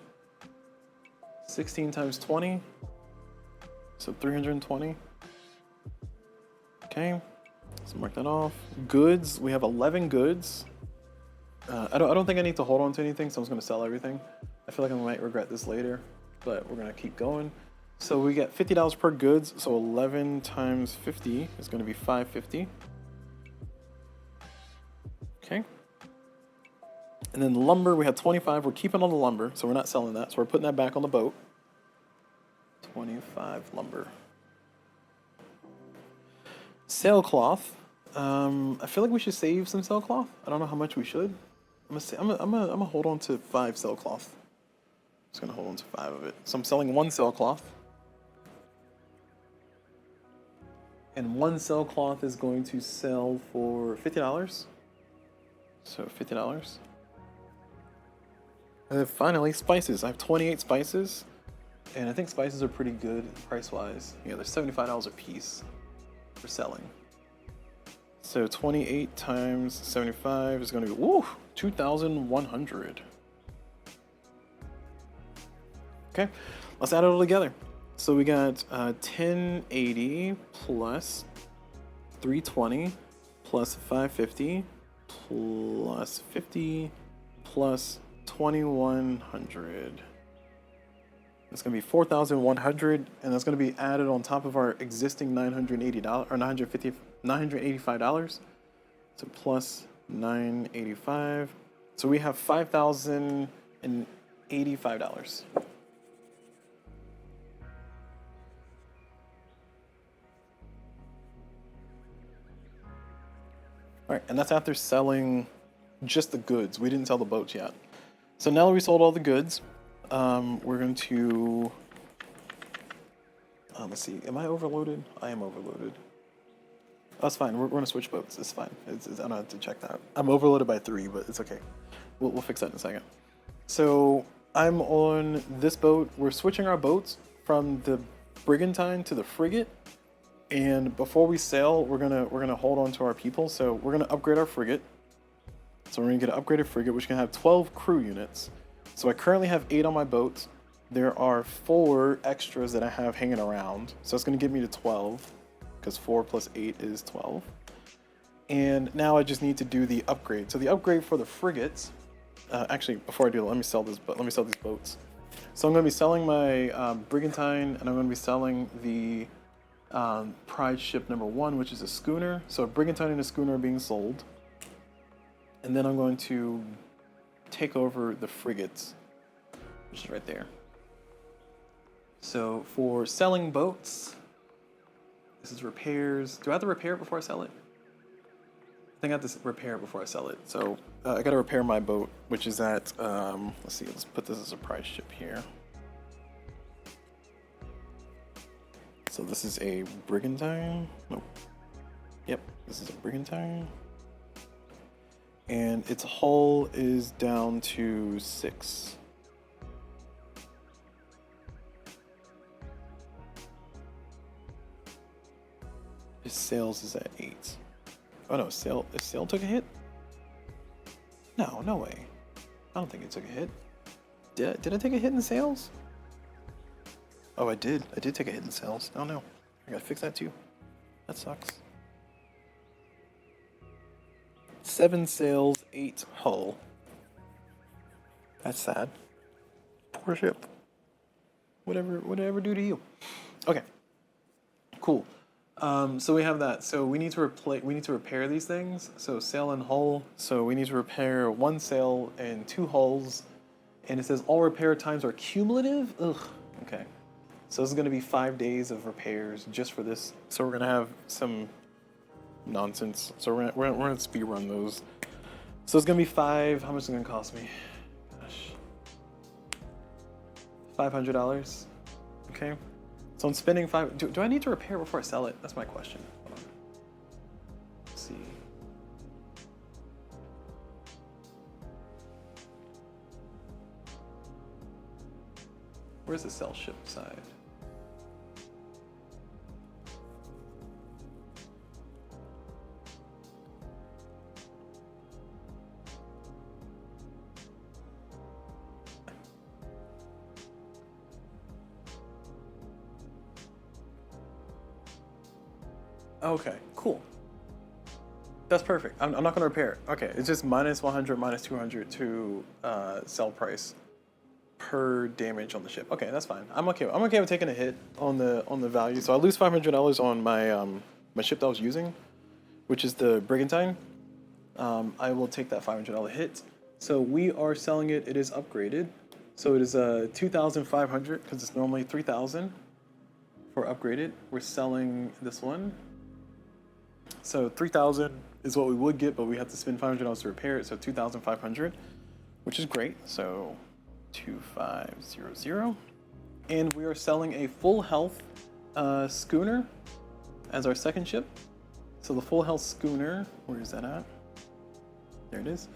16 times 20. So 320. Okay, so mark that off. Goods, we have 11 goods. I don't think I need to hold on to anything, so I'm just going to sell everything. I feel like I might regret this later, but we're going to keep going. So we get $50 per goods, so 11 times 50 is going to be 550. Okay. And then lumber, we have 25. We're keeping all the lumber, so we're not selling that. So we're putting that back on the boat. 25 lumber. Sailcloth. I feel like we should save some sailcloth. I don't know how much we should. I'm gonna hold on to 5 sailcloth. Just gonna hold on to 5 of it. So I'm selling 1 sailcloth. And 1 sailcloth is going to sell for $50. So $50. And then finally, spices. I have 28 spices. And I think spices are pretty good price-wise. Yeah, they're $75 a piece for selling. So 28 times 75 is going to be, woo, 2,100. Okay, let's add it all together. So we got 1080 plus 320 plus 550 plus 50 plus 2,100. It's going to be 4,100, and that's going to be added on top of our existing $980 or $985. So plus 985. So we have $5,085. All right, and that's after selling just the goods. We didn't sell the boats yet. So now that we sold all the goods, we're going to, let's see, am I overloaded? I am overloaded. That's fine, we're going to switch boats, it's fine. I don't have to check that. I'm overloaded by 3, but it's okay. We'll fix that in a second. So I'm on this boat. We're switching our boats from the brigantine to the frigate. And before we sail, we're gonna hold on to our people. So we're gonna upgrade our frigate. So we're gonna get an upgraded frigate, which can have 12 crew units. So I currently have 8 on my boat. There are 4 extras that I have hanging around. So it's gonna get me to 12, because 4 plus 8 is 12. And now I just need to do the upgrade. So the upgrade for the frigates. Actually, before I do that, let me sell these boats. So I'm gonna be selling my brigantine, and I'm gonna be selling the prize ship number 1, which is a schooner. So a brigantine and a schooner are being sold. And then I'm going to take over the frigates, which is right there. So for selling boats, this is repairs. Do I have to repair it before I sell it? I think I have to repair it before I sell it. So I got to repair my boat, which is at, let's see, let's put this as a price ship here. So this is a brigantine. Nope. Yep, this is a brigantine. And its hull is down to 6. His sales is at 8. Oh no, sail took a hit? No, no way. I don't think it took a hit. Did I take a hit in sales? Oh, I did. I did take a hit in sales. Oh no. I gotta fix that too. That sucks. 7 sales, 8 hull. That's sad. Poor ship. Whatever do to you. Okay. Cool. So we have that. So we need to repair these things. So sail and hull. So we need to repair 1 sail and 2 hulls. And it says all repair times are cumulative. Ugh. Okay. So this is going to be 5 days of repairs just for this. So we're going to have some nonsense. So we're gonna speed run those. So it's going to be 5. How much is it going to cost me? Gosh. $500. Okay. So I'm spending 5. Do I need to repair before I sell it? That's my question. Hold on. Let's see. Where's the sell ship side? Okay, cool. That's perfect. I'm not going to repair it. Okay, it's just minus 100, minus 200 to sell price per damage on the ship. Okay, that's fine. I'm okay. I'm okay with taking a hit on the value. So I lose $500 on my my ship that I was using, which is the brigantine. I will take that $500 hit. So we are selling it. It is upgraded. So it is 2,500 because it's normally 3,000 for upgraded. We're selling this one. So 3,000 is what we would get, but we have to spend $500 to repair it. So 2,500, which is great. So 2,500, and we are selling a full health schooner as our second ship. So the full health schooner, where is that at? There it is.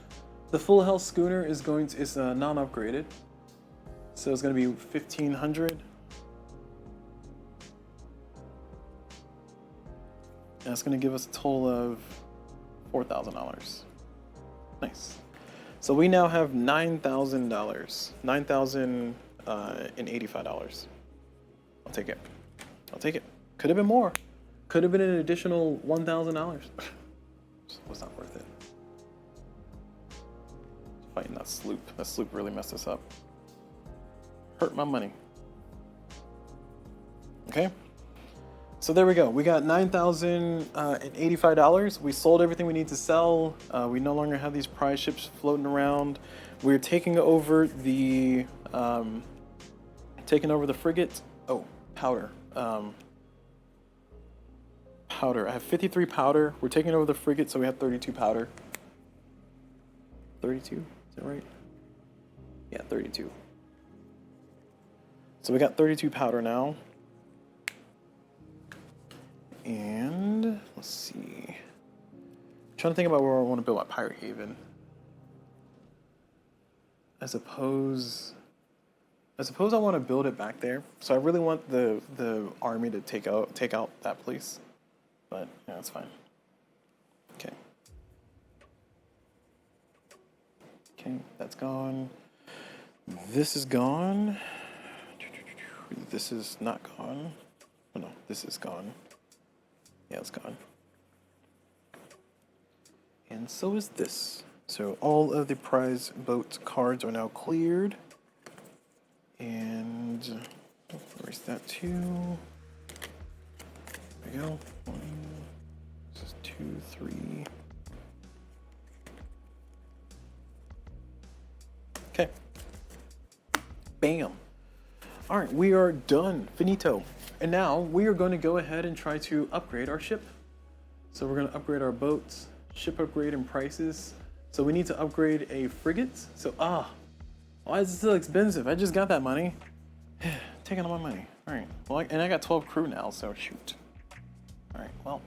The full health schooner is non-upgraded, so it's going to be 1,500. That's going to give us a total of $4,000. Nice. So we now have $9,000. $9,085. I'll take it. I'll take it. Could have been more. Could have been an additional $1,000. Was not worth it. Fighting that sloop. That sloop really messed us up. Hurt my money. Okay. So there we go. We got $9,085. We sold everything we need to sell. We no longer have these prize ships floating around. We're taking over the frigate. Oh, powder. Powder. I have 53 powder. We're taking over the frigate, so we have 32 powder. 32? Is that right? Yeah, 32. So we got 32 powder now. And let's see. I'm trying to think about where I want to build my pirate haven. I suppose I want to build it back there. So I really want the army to take out that place. But yeah, that's fine. Okay. Okay, that's gone. This is gone. This is not gone. Oh no, this is gone. Yeah, it's gone. And so is this. So all of the prize boat cards are now cleared. And erase that too. There we go. 1, this is 2, 3. Okay. Bam. All right, we are done. Finito. And now we are going to go ahead and try to upgrade our ship. So we're going to upgrade our boats, ship upgrade and prices. So we need to upgrade a frigate. So, why is it so expensive? I just got that money. Taking all my money. All right, well, and I got 12 crew now, so shoot. All right, well,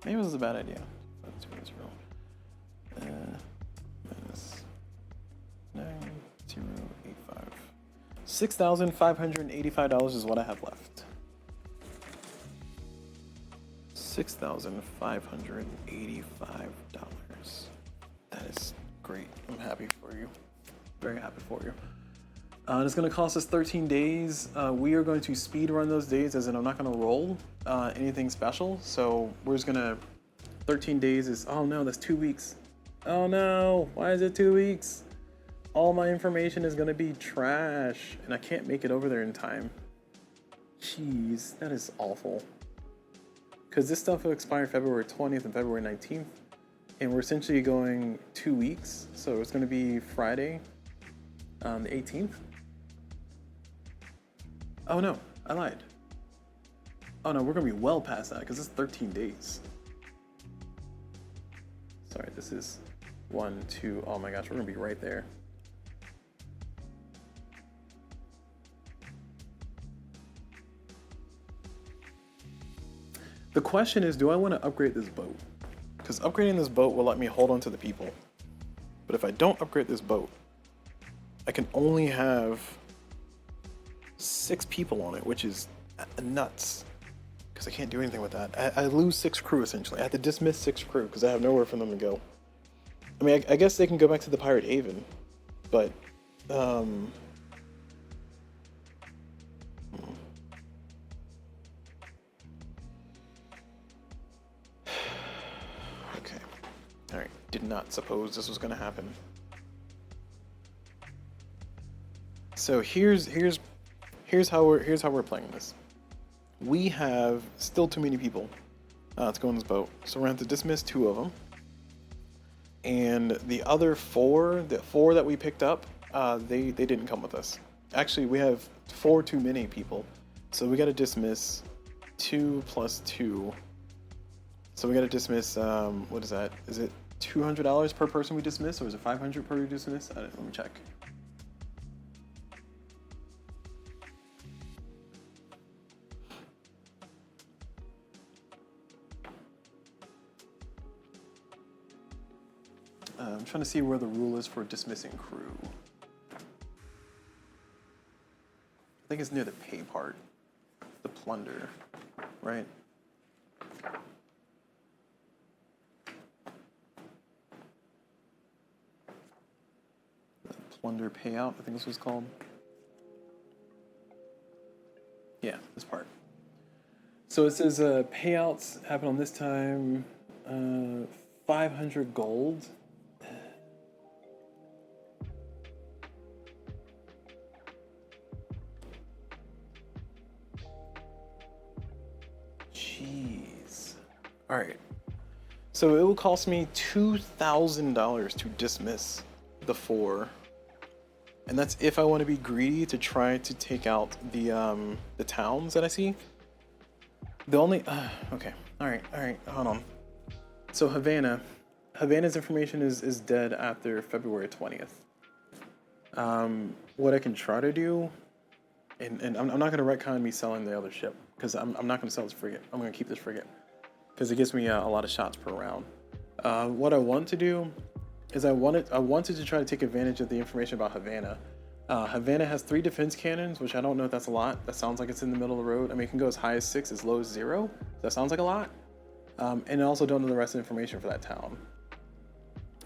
maybe this is a bad idea. Minus 9085. $6,585 is what I have left. $6,585. That is great. I'm happy for you. Very happy for you. It's going to cost us 13 days. We are going to speed run those days, as in I'm not going to roll anything special. So we're just going to, 13 days is, oh no, that's 2 weeks. Oh no, why is it 2 weeks? All my information is going to be trash, and I can't make it over there in time. Jeez, that is awful. Because this stuff will expire February 20th and February 19th, and we're essentially going 2 weeks. So it's going to be Friday, the 18th. Oh no, I lied. Oh no, we're gonna be well past that because it's 13 days. Sorry, this is 1, 2, oh my gosh, we're gonna be right there. The question is, do I want to upgrade this boat? Because upgrading this boat will let me hold on to the people. But if I don't upgrade this boat, I can only have 6 people on it, which is nuts. Because I can't do anything with that. I lose 6 crew, essentially. I have to dismiss 6 crew because I have nowhere for them to go. I mean, I guess they can go back to the Pirate Haven, but... Okay. Alright, did not suppose this was going to happen. So here's how we're playing this. We have still too many people to go on this boat, so we're gonna have to dismiss 2 of them. And the other 4, the 4 that we picked up, they didn't come with us. Actually, we have 4 too many people, so we got to dismiss 2 plus 2. So we got to dismiss. What is that? Is it $200 per person we dismiss, or is it $500 per dismiss? Let me check. I'm trying to see where the rule is for dismissing crew. I think it's near the pay part, the plunder, right? The plunder payout, I think this was called. Yeah, this part. So it says payouts happen on this time, 500 gold. Jeez. All right. So it will cost me $2,000 to dismiss the 4, and that's if I want to be greedy to try to take out the towns that I see. The only okay. All right. Hold on. So Havana's information is dead after February 20th. What I can try to do, and I'm not gonna retcon me selling the other ship, because I'm not gonna sell this frigate. I'm gonna keep this frigate because it gives me a lot of shots per round. What I want to do is I wanted to try to take advantage of the information about Havana. Havana has 3 defense cannons, which I don't know if that's a lot. That sounds like it's in the middle of the road. I mean, it can go as high as 6, as low as 0. That sounds like a lot. And I also don't know the rest of the information for that town.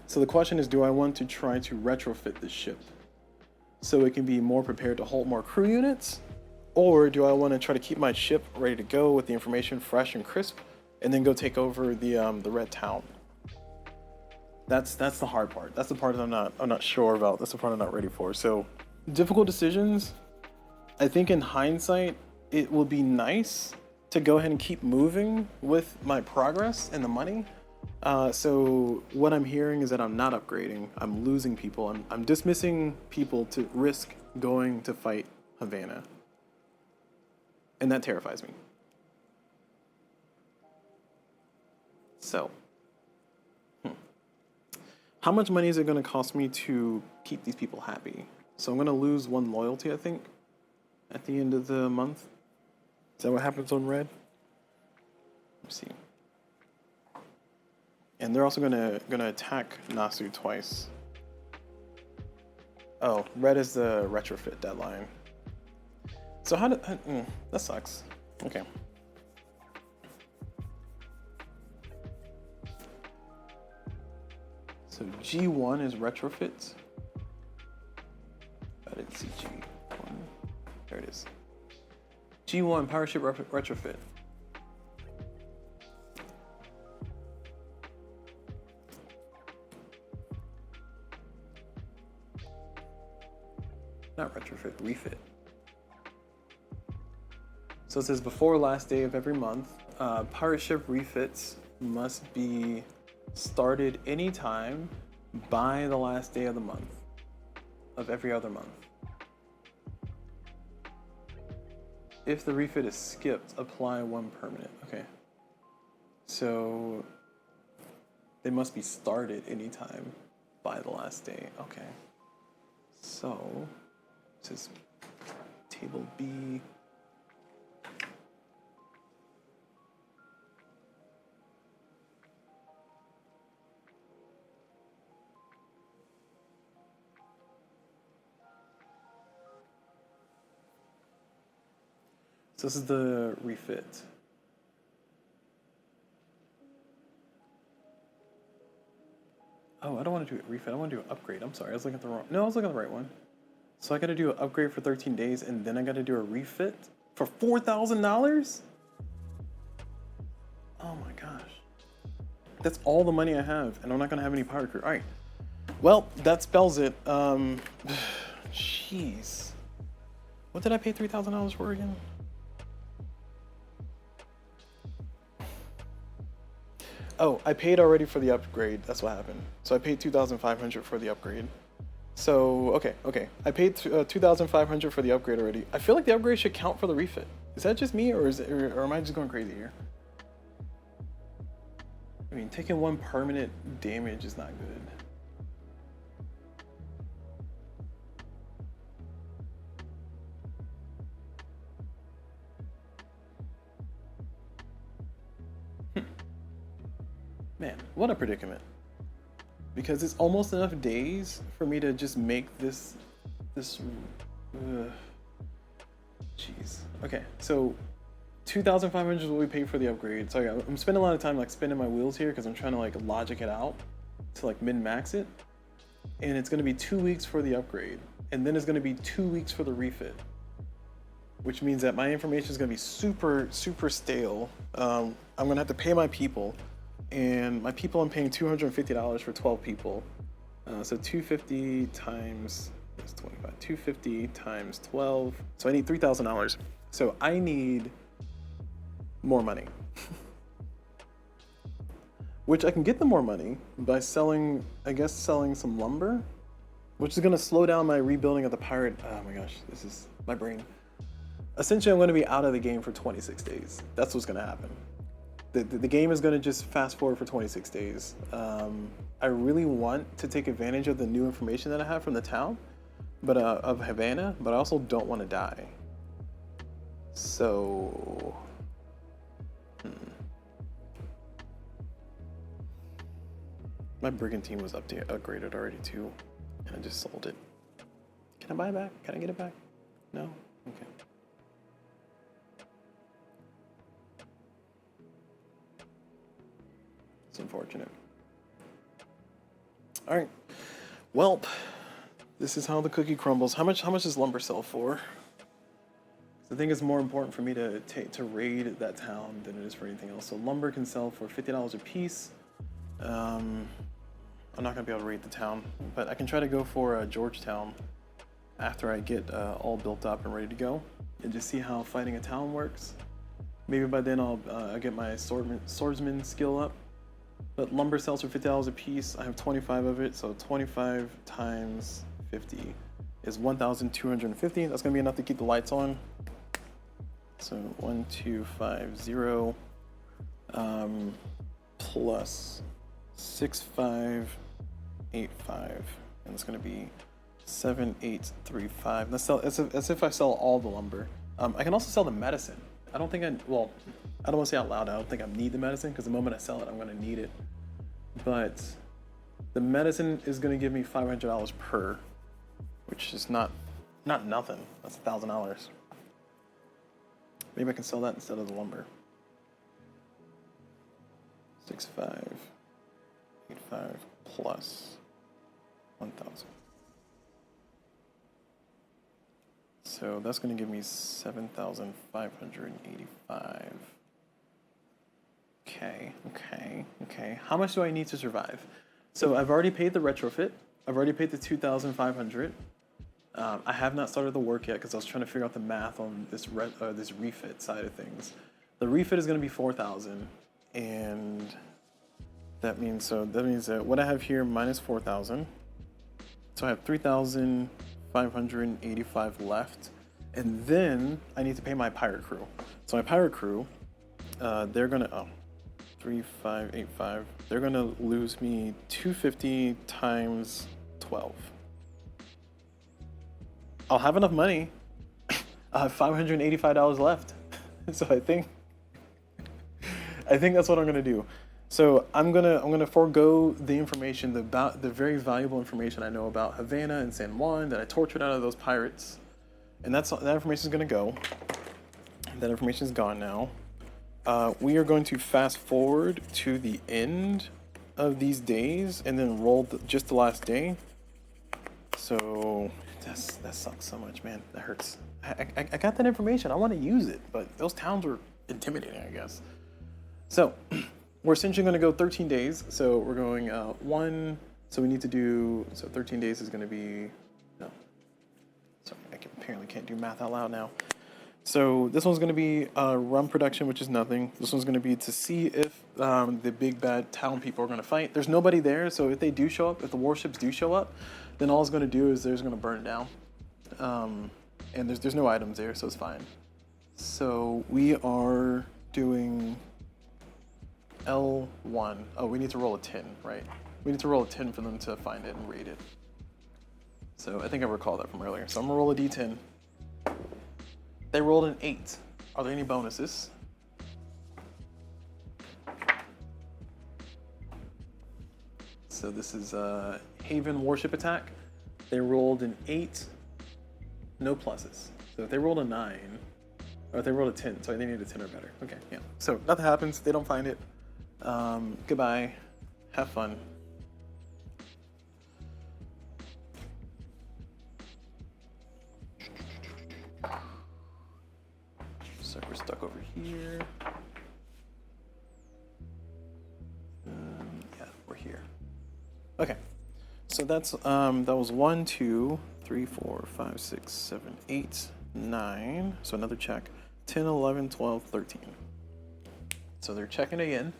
So the question is, do I want to try to retrofit this ship so it can be more prepared to hold more crew units? Or do I want to try to keep my ship ready to go with the information fresh and crisp, and then go take over the red town? That's the hard part. That's the part that I'm not sure about. That's the part I'm not ready for. So difficult decisions. I think in hindsight, it will be nice to go ahead and keep moving with my progress and the money. So what I'm hearing is that I'm not upgrading. I'm losing people. I'm dismissing people to risk going to fight Havana. And that terrifies me. So, how much money is it going to cost me to keep these people happy? So I'm going to lose 1 loyalty, I think, at the end of the month. Is that what happens on red? Let's see. And they're also gonna attack Nasu twice. Oh, red is the retrofit deadline. So how that sucks. Okay. So G1 is retrofit. I didn't see G1. There it is. G1 pirate ship retrofit. Not retrofit, refit. So it says before last day of every month, pirate ship refits must be started anytime by the last day of the month, of every other month. If the refit is skipped, apply 1 permanent. Okay. So they must be started anytime by the last day. Okay. So this is table B. So this is the refit. Oh, I don't want to do a refit. I want to do an upgrade. I'm sorry. I was looking at the wrong. No, I was looking at the right one. So I got to do an upgrade for 13 days, and then I got to do a refit for $4,000? Oh my gosh. That's all the money I have, and I'm not going to have any pirate crew. All right. Well, that spells it. Jeez. What did I pay $3,000 for again? Oh, I paid already for the upgrade. That's what happened. So I paid $2,500 for the upgrade. So, okay. I paid $2,500 for the upgrade already. I feel like the upgrade should count for the refit. Is that just me, or or am I just going crazy here? I mean, taking 1 permanent damage is not good. Man, what a predicament. Because it's almost enough days for me to just make this jeez. Okay, so 2,500 is what we paid for the upgrade. So I'm spending a lot of time like spinning my wheels here because I'm trying to like logic it out to like min-max it. And it's gonna be 2 weeks for the upgrade. And then it's gonna be 2 weeks for the refit. Which means that my information is gonna be super, super stale. I'm gonna have to pay my people. And my people, I'm paying $250 for 12 people. So 250 times, that's 25, 250 times 12. So I need $3,000. So I need more money. Which I can get the more money by selling, I guess selling some lumber, which is gonna slow down my rebuilding of the pirate. Oh my gosh, this is my brain. Essentially, I'm gonna be out of the game for 26 days. That's what's gonna happen. The game is going to just fast forward for 26 days. I really want to take advantage of the new information that I have from the town, but of Havana, but I also don't want to die. So, my brigand team was upgraded already too, and I just sold it. Can I buy it back? Can I get it back? No? Okay. It's unfortunate. All right. Well, this is how the cookie crumbles. How much does lumber sell for? I think it's more important for me to raid that town than it is for anything else. So lumber can sell for $50 a piece. I'm not gonna be able to raid the town, but I can try to go for Georgetown after I get all built up and ready to go, and just see how fighting a town works. Maybe by then I'll get my swordsman skill up. But lumber sells for $50 a piece. I have 25 of it, so 25 times 50 is 1,250. That's gonna be enough to keep the lights on. So 1250 plus 6585, and it's gonna be 7835. Let's sell as if I sell all the lumber. I can also sell the medicine. I don't think I don't want to say out loud. I don't think I need the medicine because the moment I sell it, I'm gonna need it. But the medicine is gonna give me $500 per, which is not nothing. That's $1,000. Maybe I can sell that instead of the lumber. 6585 plus 1,000. So that's going to give me 7,585. Okay. How much do I need to survive? So I've already paid the retrofit. I've already paid the 2,500. I have not started the work yet because I was trying to figure out the math on this this refit side of things. The refit is going to be 4,000, and that means that what I have here minus 4,000. So I have 3,585 left, and then I need to pay my pirate crew. So my pirate crew, they're gonna 3,585. They're gonna lose me 250 times 12. I'll have enough money. I have $585 left. So I think that's what I'm gonna do. So I'm gonna forego the information, the very valuable information I know about Havana and San Juan that I tortured out of those pirates, and that information is gonna go. That information is gone now. We are going to fast forward to the end of these days and then roll just the last day. So that sucks so much, man. That hurts. I got that information. I want to use it, but those towns were intimidating, I guess. So we're essentially going to go 13 days. So we're going so we need to do, so 13 days is going to be, no. Sorry, apparently can't do math out loud now. So this one's going to be rum production, which is nothing. This one's going to be to see if the big bad town people are going to fight. There's nobody there, so if they do show up, if the warships do show up, then all it's going to do is they're going to burn it down. And there's no items there, so it's fine. So we are doing L1. Oh, we need to roll a 10, right? We need to roll a 10 for them to find it and raid it. So I think I recall that from earlier. So I'm going to roll a D10. They rolled an 8. Are there any bonuses? So this is Haven Warship Attack. They rolled an 8. No pluses. So if they rolled a 9, or if they rolled a 10, sorry, they need a 10 or better. Okay, yeah. So nothing happens. They don't find it. Goodbye. Have fun. So we're stuck over here. Yeah, we're here. Okay. So that's that was 1, 2, 3, 4, 5, 6, 7, 8, 9. So another check. 10, 11, 12, 13. So they're checking again.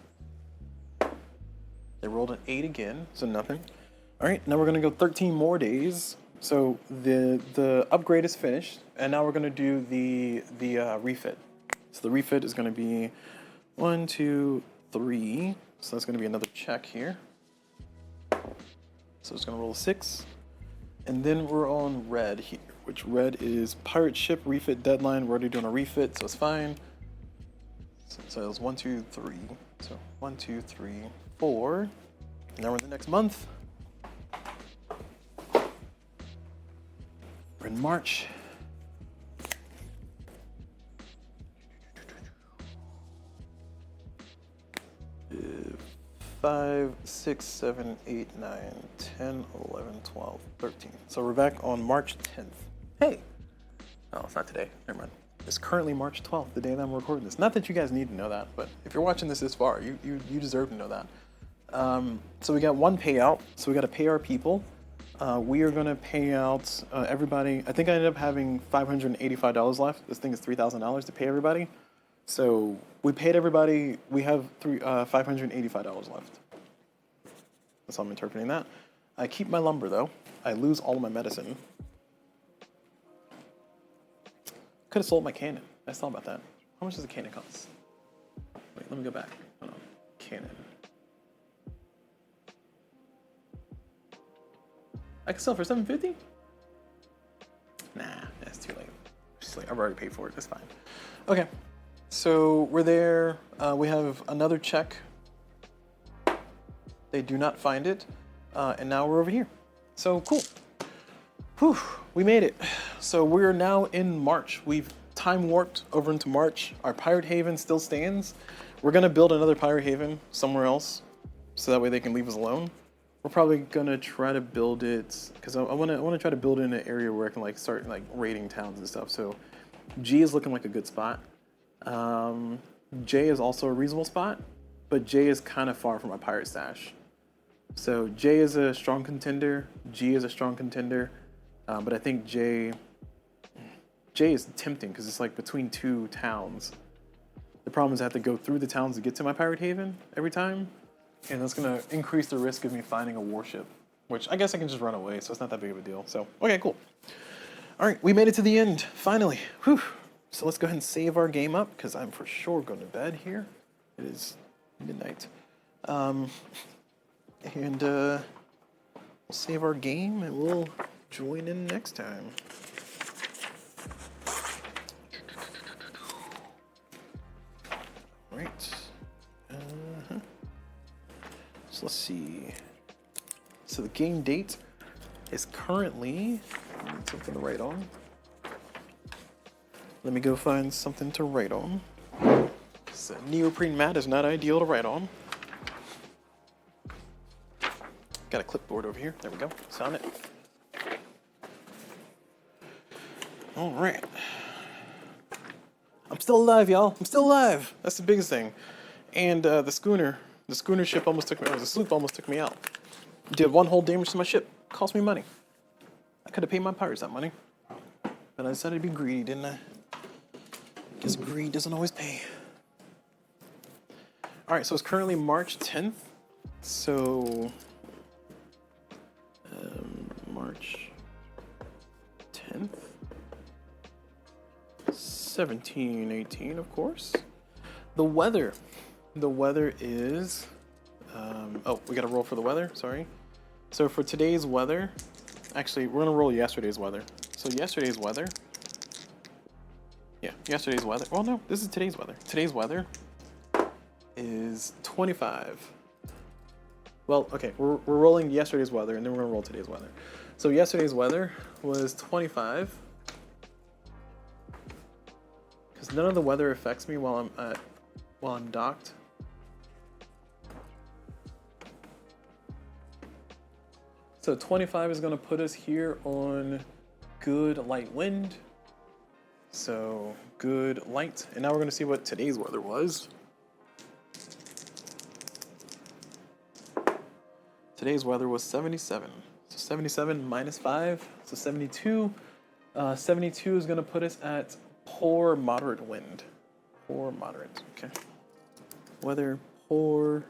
They rolled an 8 again, so nothing. All right, now we're gonna go 13 more days. So the upgrade is finished, and now we're gonna do the refit. So the refit is gonna be 1, 2, 3. So that's gonna be another check here. So it's gonna roll a 6, and then we're on red here, which red is pirate ship refit deadline. We're already doing a refit, so it's fine. So it was 1, 2, 3. So 1, 2, 3, 4. Now we're in the next month. We're in March. Uh, 5, 6, 7, 8, 9, 10, 11, 12, 13. So we're back on March 10th. Hey! Oh, it's not today. Never mind. It's currently March 12th, the day that I'm recording this. Not that you guys need to know that, but if you're watching this far, you deserve to know that. So we got one payout. So we got to pay our people. We are going to pay out everybody. I think I ended up having $585 left. This thing is $3,000 to pay everybody. So we paid everybody. We have $585 left. That's how I'm interpreting that. I keep my lumber though. I lose all of my medicine. Could have sold my cannon. I thought about that. How much does a cannon cost? Wait, let me go back. Hold on. Cannon. I can sell for $750? Nah, that's too late. Just like, I've already paid for it. That's fine. Okay, so we're there. We have another check. They do not find it, and now we're over here. So cool. Whew, we made it. So we're now in March. We've time warped over into March. Our pirate haven still stands. We're gonna build another pirate haven somewhere else, so that way they can leave us alone. We're probably gonna try to build it because I wanna try to build it in an area where I can like start like raiding towns and stuff. So G is looking like a good spot. J is also a reasonable spot, but J is kind of far from my pirate stash. So J is a strong contender. G is a strong contender, but I think J is tempting because it's like between two towns. The problem is I have to go through the towns to get to my pirate haven every time. And that's gonna increase the risk of me finding a warship, which I guess I can just run away, so it's not that big of a deal. So, okay, cool. All right, we made it to the end, finally. Whew. So let's go ahead and save our game up, because I'm for sure going to bed here. It is midnight. We'll save our game, and we'll join in next time. All right. So let's see. So the game date is currently, I need something to write on. Let me go find something to write on. So neoprene mat is not ideal to write on. Got a clipboard over here. There we go. Found it. All right. I'm still alive, y'all. I'm still alive. That's the biggest thing. And the schooner ship almost took me, or the sloop almost took me out. Did one whole damage to my ship. Cost me money. I could have paid my pirates that money. But I decided to be greedy, didn't I? Guess greed doesn't always pay. All right, so it's currently March 10th. So, March 10th. 1718, of course. The weather is, oh, we gotta roll for the weather, sorry. So for today's weather, actually, we're gonna roll yesterday's weather. So yesterday's weather, well, no, this is today's weather. Today's weather is 25. Well, okay, we're rolling yesterday's weather, and then we're gonna roll today's weather. So yesterday's weather was 25. Because none of the weather affects me while I'm docked. So 25 is gonna put us here on good light wind. So good light. And now we're gonna see what today's weather was. Today's weather was 77. So 77 minus 5, so 72. 72 is gonna put us at poor moderate wind. Poor moderate, okay. Weather, poor,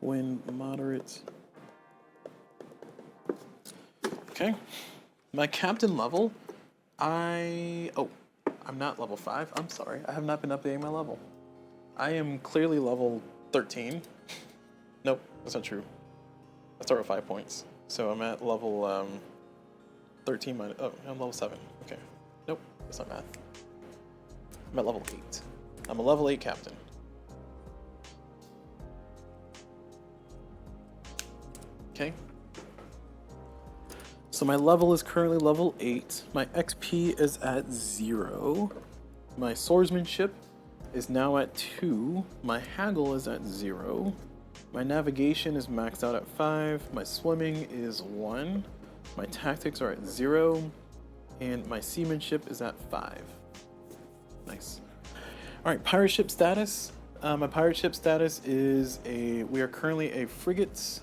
wind, moderate. Okay. My captain level, I'm not level 5. I'm sorry. I have not been updating my level. I am clearly level 13. Nope, that's not true. I start with 5 points. So I'm at level 13 minus, oh, I'm level 7. Okay. Nope, that's not math. I'm at level 8. I'm a level 8 captain. Okay. So my level is currently level 8. My XP is at 0. My swordsmanship is now at 2. My haggle is at 0. My navigation is maxed out at 5. My swimming is 1. My tactics are at 0. And my seamanship is at 5. Nice. All right, pirate ship status. My pirate ship status is we are currently a frigate.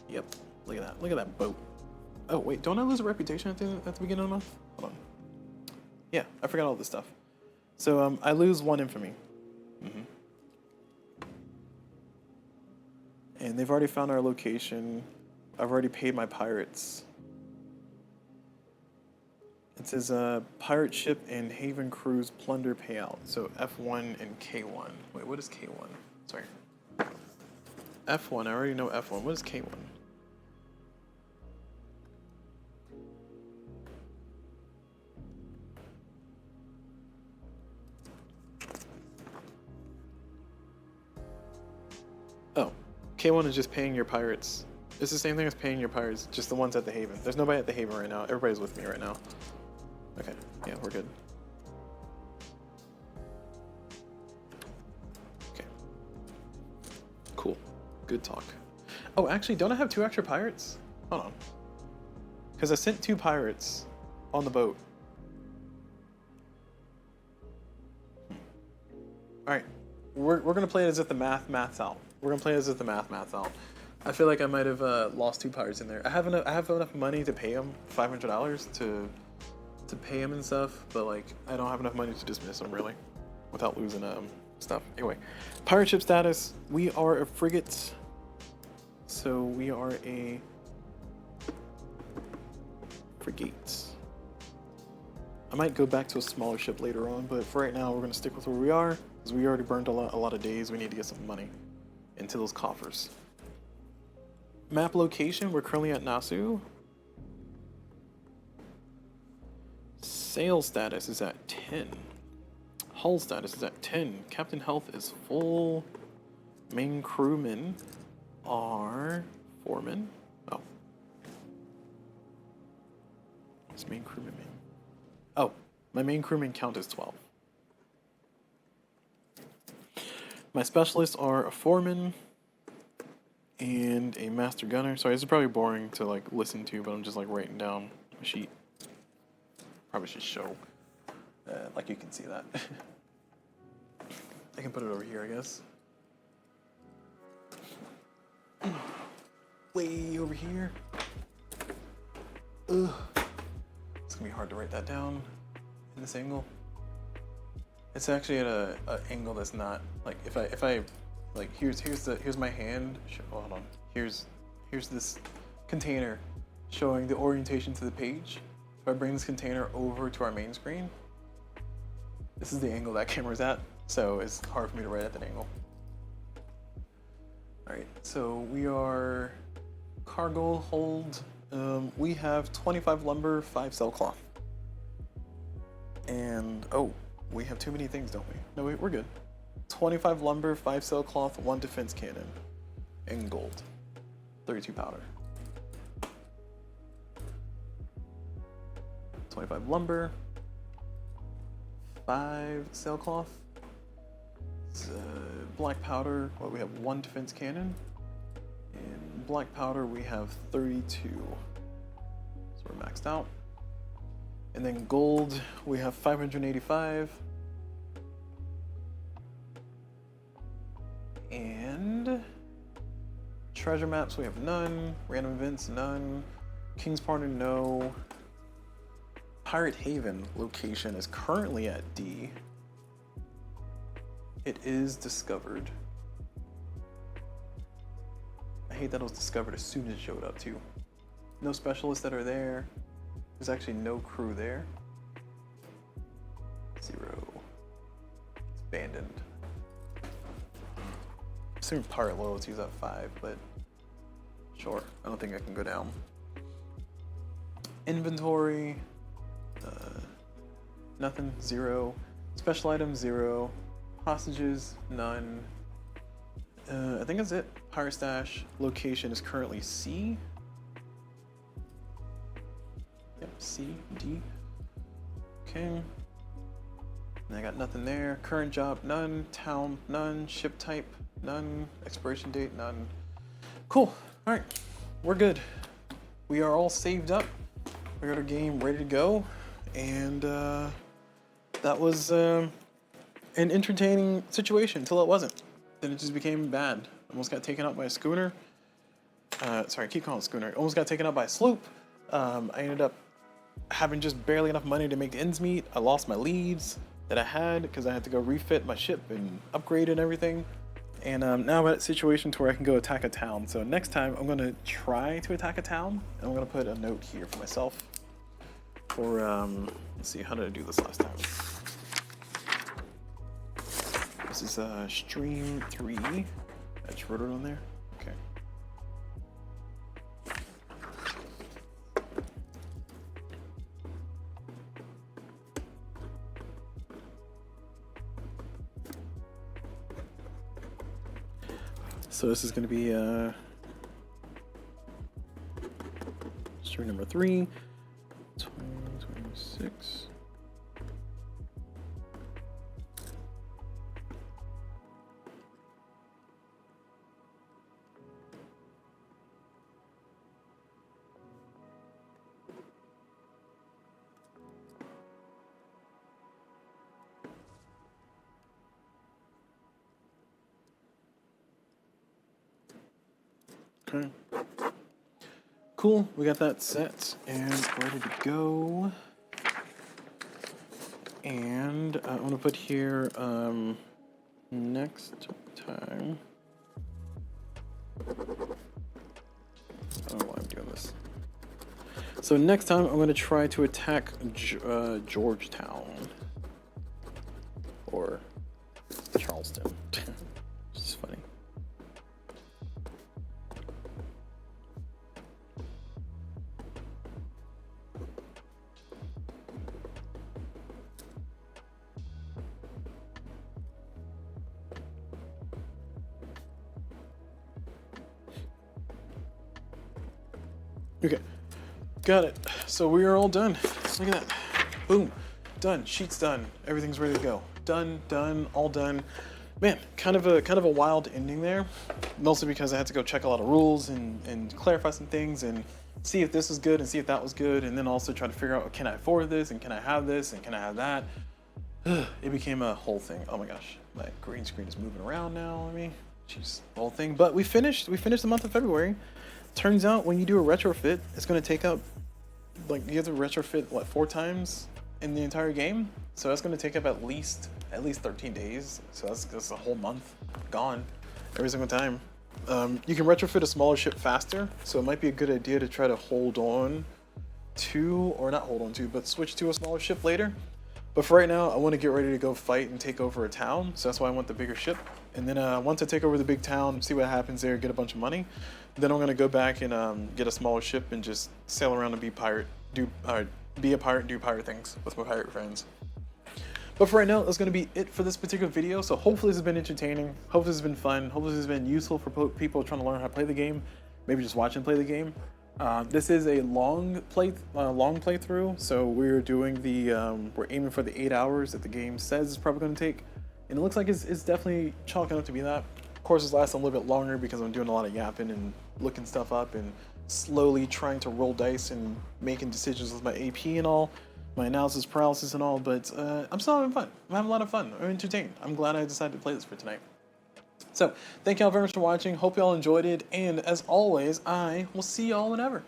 Yep, look at that. Look at that boat. Oh, wait, don't I lose a reputation at the beginning of the month? Hold on. Yeah, I forgot all this stuff. So I lose 1 infamy. And they've already found our location. I've already paid my pirates. It says pirate ship and haven cruise plunder payout. So F1 and K1. Wait, what is K1? Sorry. F1, I already know F1. What is K1? Oh, K1 is just paying your pirates. It's the same thing as paying your pirates, just the ones at the haven. There's nobody at the haven right now. Everybody's with me right now. Okay, yeah, we're good. Okay. Cool. Good talk. Oh, actually, don't I have 2 extra pirates? Hold on. Because I sent 2 pirates on the boat. Alright. We're gonna play it as if the maths out. We're gonna play it as if the maths out. I feel like I might have lost 2 pirates in there. I have enough money to pay them $500 to pay him and stuff, but like I don't have enough money to dismiss him really, without losing stuff. Anyway, pirate ship status. We are a frigate, so we are a frigate. I might go back to a smaller ship later on, but for right now we're gonna stick with where we are because we already burned a lot of days. We need to get some money into those coffers. Map location. We're currently at Nasu. Sail status is at 10. Hull status is at 10. Captain health is full. Main crewmen are 4 men. Oh. What's main crewman mean? Oh, my main crewman count is 12. My specialists are a foreman and a master gunner. Sorry, this is probably boring to like listen to, but I'm just like writing down a sheet. Probably should show, like you can see that. I can put it over here, I guess. Way over here. Ugh. It's gonna be hard to write that down in this angle. It's actually at a angle that's not like if I like here's my hand. Oh, hold on. Here's this container showing the orientation to the page. If I bring this container over to our main screen, this is the angle that camera's at, so it's hard for me to write at that angle. All right, so we are cargo hold. We have 25 lumber, 5 sailcloth. And, oh, we have too many things, don't we? No, we're good. 25 lumber, 5 sailcloth, 1 defense cannon, and gold. 32 powder. 25 lumber, 5 sailcloth, black powder. Well, we have 1 defense cannon, and black powder we have 32. So we're maxed out. And then gold we have 585. And treasure maps we have none. Random events none. King's Partner no. Pirate Haven location is currently at D. It is discovered. I hate that it was discovered as soon as it showed up too. No specialists that are there. There's actually no crew there. 0. It's abandoned. I'm assuming pirate loyalty is at 5, but sure. I don't think I can go down. Inventory. Nothing, 0. Special items, 0. Hostages, none. I think that's it. Pirate stash location is currently C. Yep, C, D. Okay. And I got nothing there. Current job, none. Town, none. Ship type, none. Expiration date, none. Cool. All right, we're good. We are all saved up. We got our game ready to go, and that was an entertaining situation until it wasn't. Then it just became bad. Almost got taken out by a schooner. Sorry, I keep calling it schooner. Almost got taken out by a sloop. I ended up having just barely enough money to make the ends meet. I lost my leads that I had because I had to go refit my ship and upgrade and everything. And now I'm at a situation to where I can go attack a town. So next time I'm going to try to attack a town. And I'm going to put a note here for myself. for, let's see, how did I do this last time? This is stream 3. I just wrote it on there. Okay. So this is going to be stream number 3, 2026. Okay. Cool, we got that set and ready to go. And I'm gonna put here next time. I don't know why I'm doing this. So next time I'm gonna try to attack Georgetown or Charleston. It's funny. Okay, got it. So we are all done. Look at that. Boom, done. Sheet's done. Everything's ready to go. Done, all done. Man, kind of a wild ending there. Mostly because I had to go check a lot of rules and clarify some things and see if this was good and see if that was good, and then also try to figure out, can I afford this and can I have this and can I have that? It became a whole thing. Oh my gosh, my green screen is moving around now. I mean, jeez, the whole thing. But we finished the month of February. Turns out when you do a retrofit, it's going to take up, like, you have to retrofit, what, 4 times in the entire game? So that's going to take up at least 13 days. So that's a whole month gone every single time. You can retrofit a smaller ship faster, so it might be a good idea to try to hold on to, or not hold on to, but switch to a smaller ship later. But for right now, I want to get ready to go fight and take over a town, so that's why I want the bigger ship. And then once I take over the big town, see what happens there, get a bunch of money, then I'm going to go back and get a smaller ship and just sail around and be a pirate, do pirate things with my pirate friends. But for right now, that's going to be it for this particular video. So hopefully this has been entertaining, hopefully this has been fun, hopefully this has been useful for people trying to learn how to play the game, maybe just watch and play the game. This is a long playthrough, so we're doing we're aiming for the 8 hours that the game says it's probably going to take, and it looks like it's definitely chalking up to be that. Of course, this lasts a little bit longer because I'm doing a lot of yapping and looking stuff up and slowly trying to roll dice and making decisions with my AP and all, my analysis paralysis and all, but I'm still having fun. I'm having a lot of fun. I'm entertained. I'm glad I decided to play this for tonight. So, thank y'all very much for watching. Hope y'all enjoyed it, and as always, I will see y'all whenever.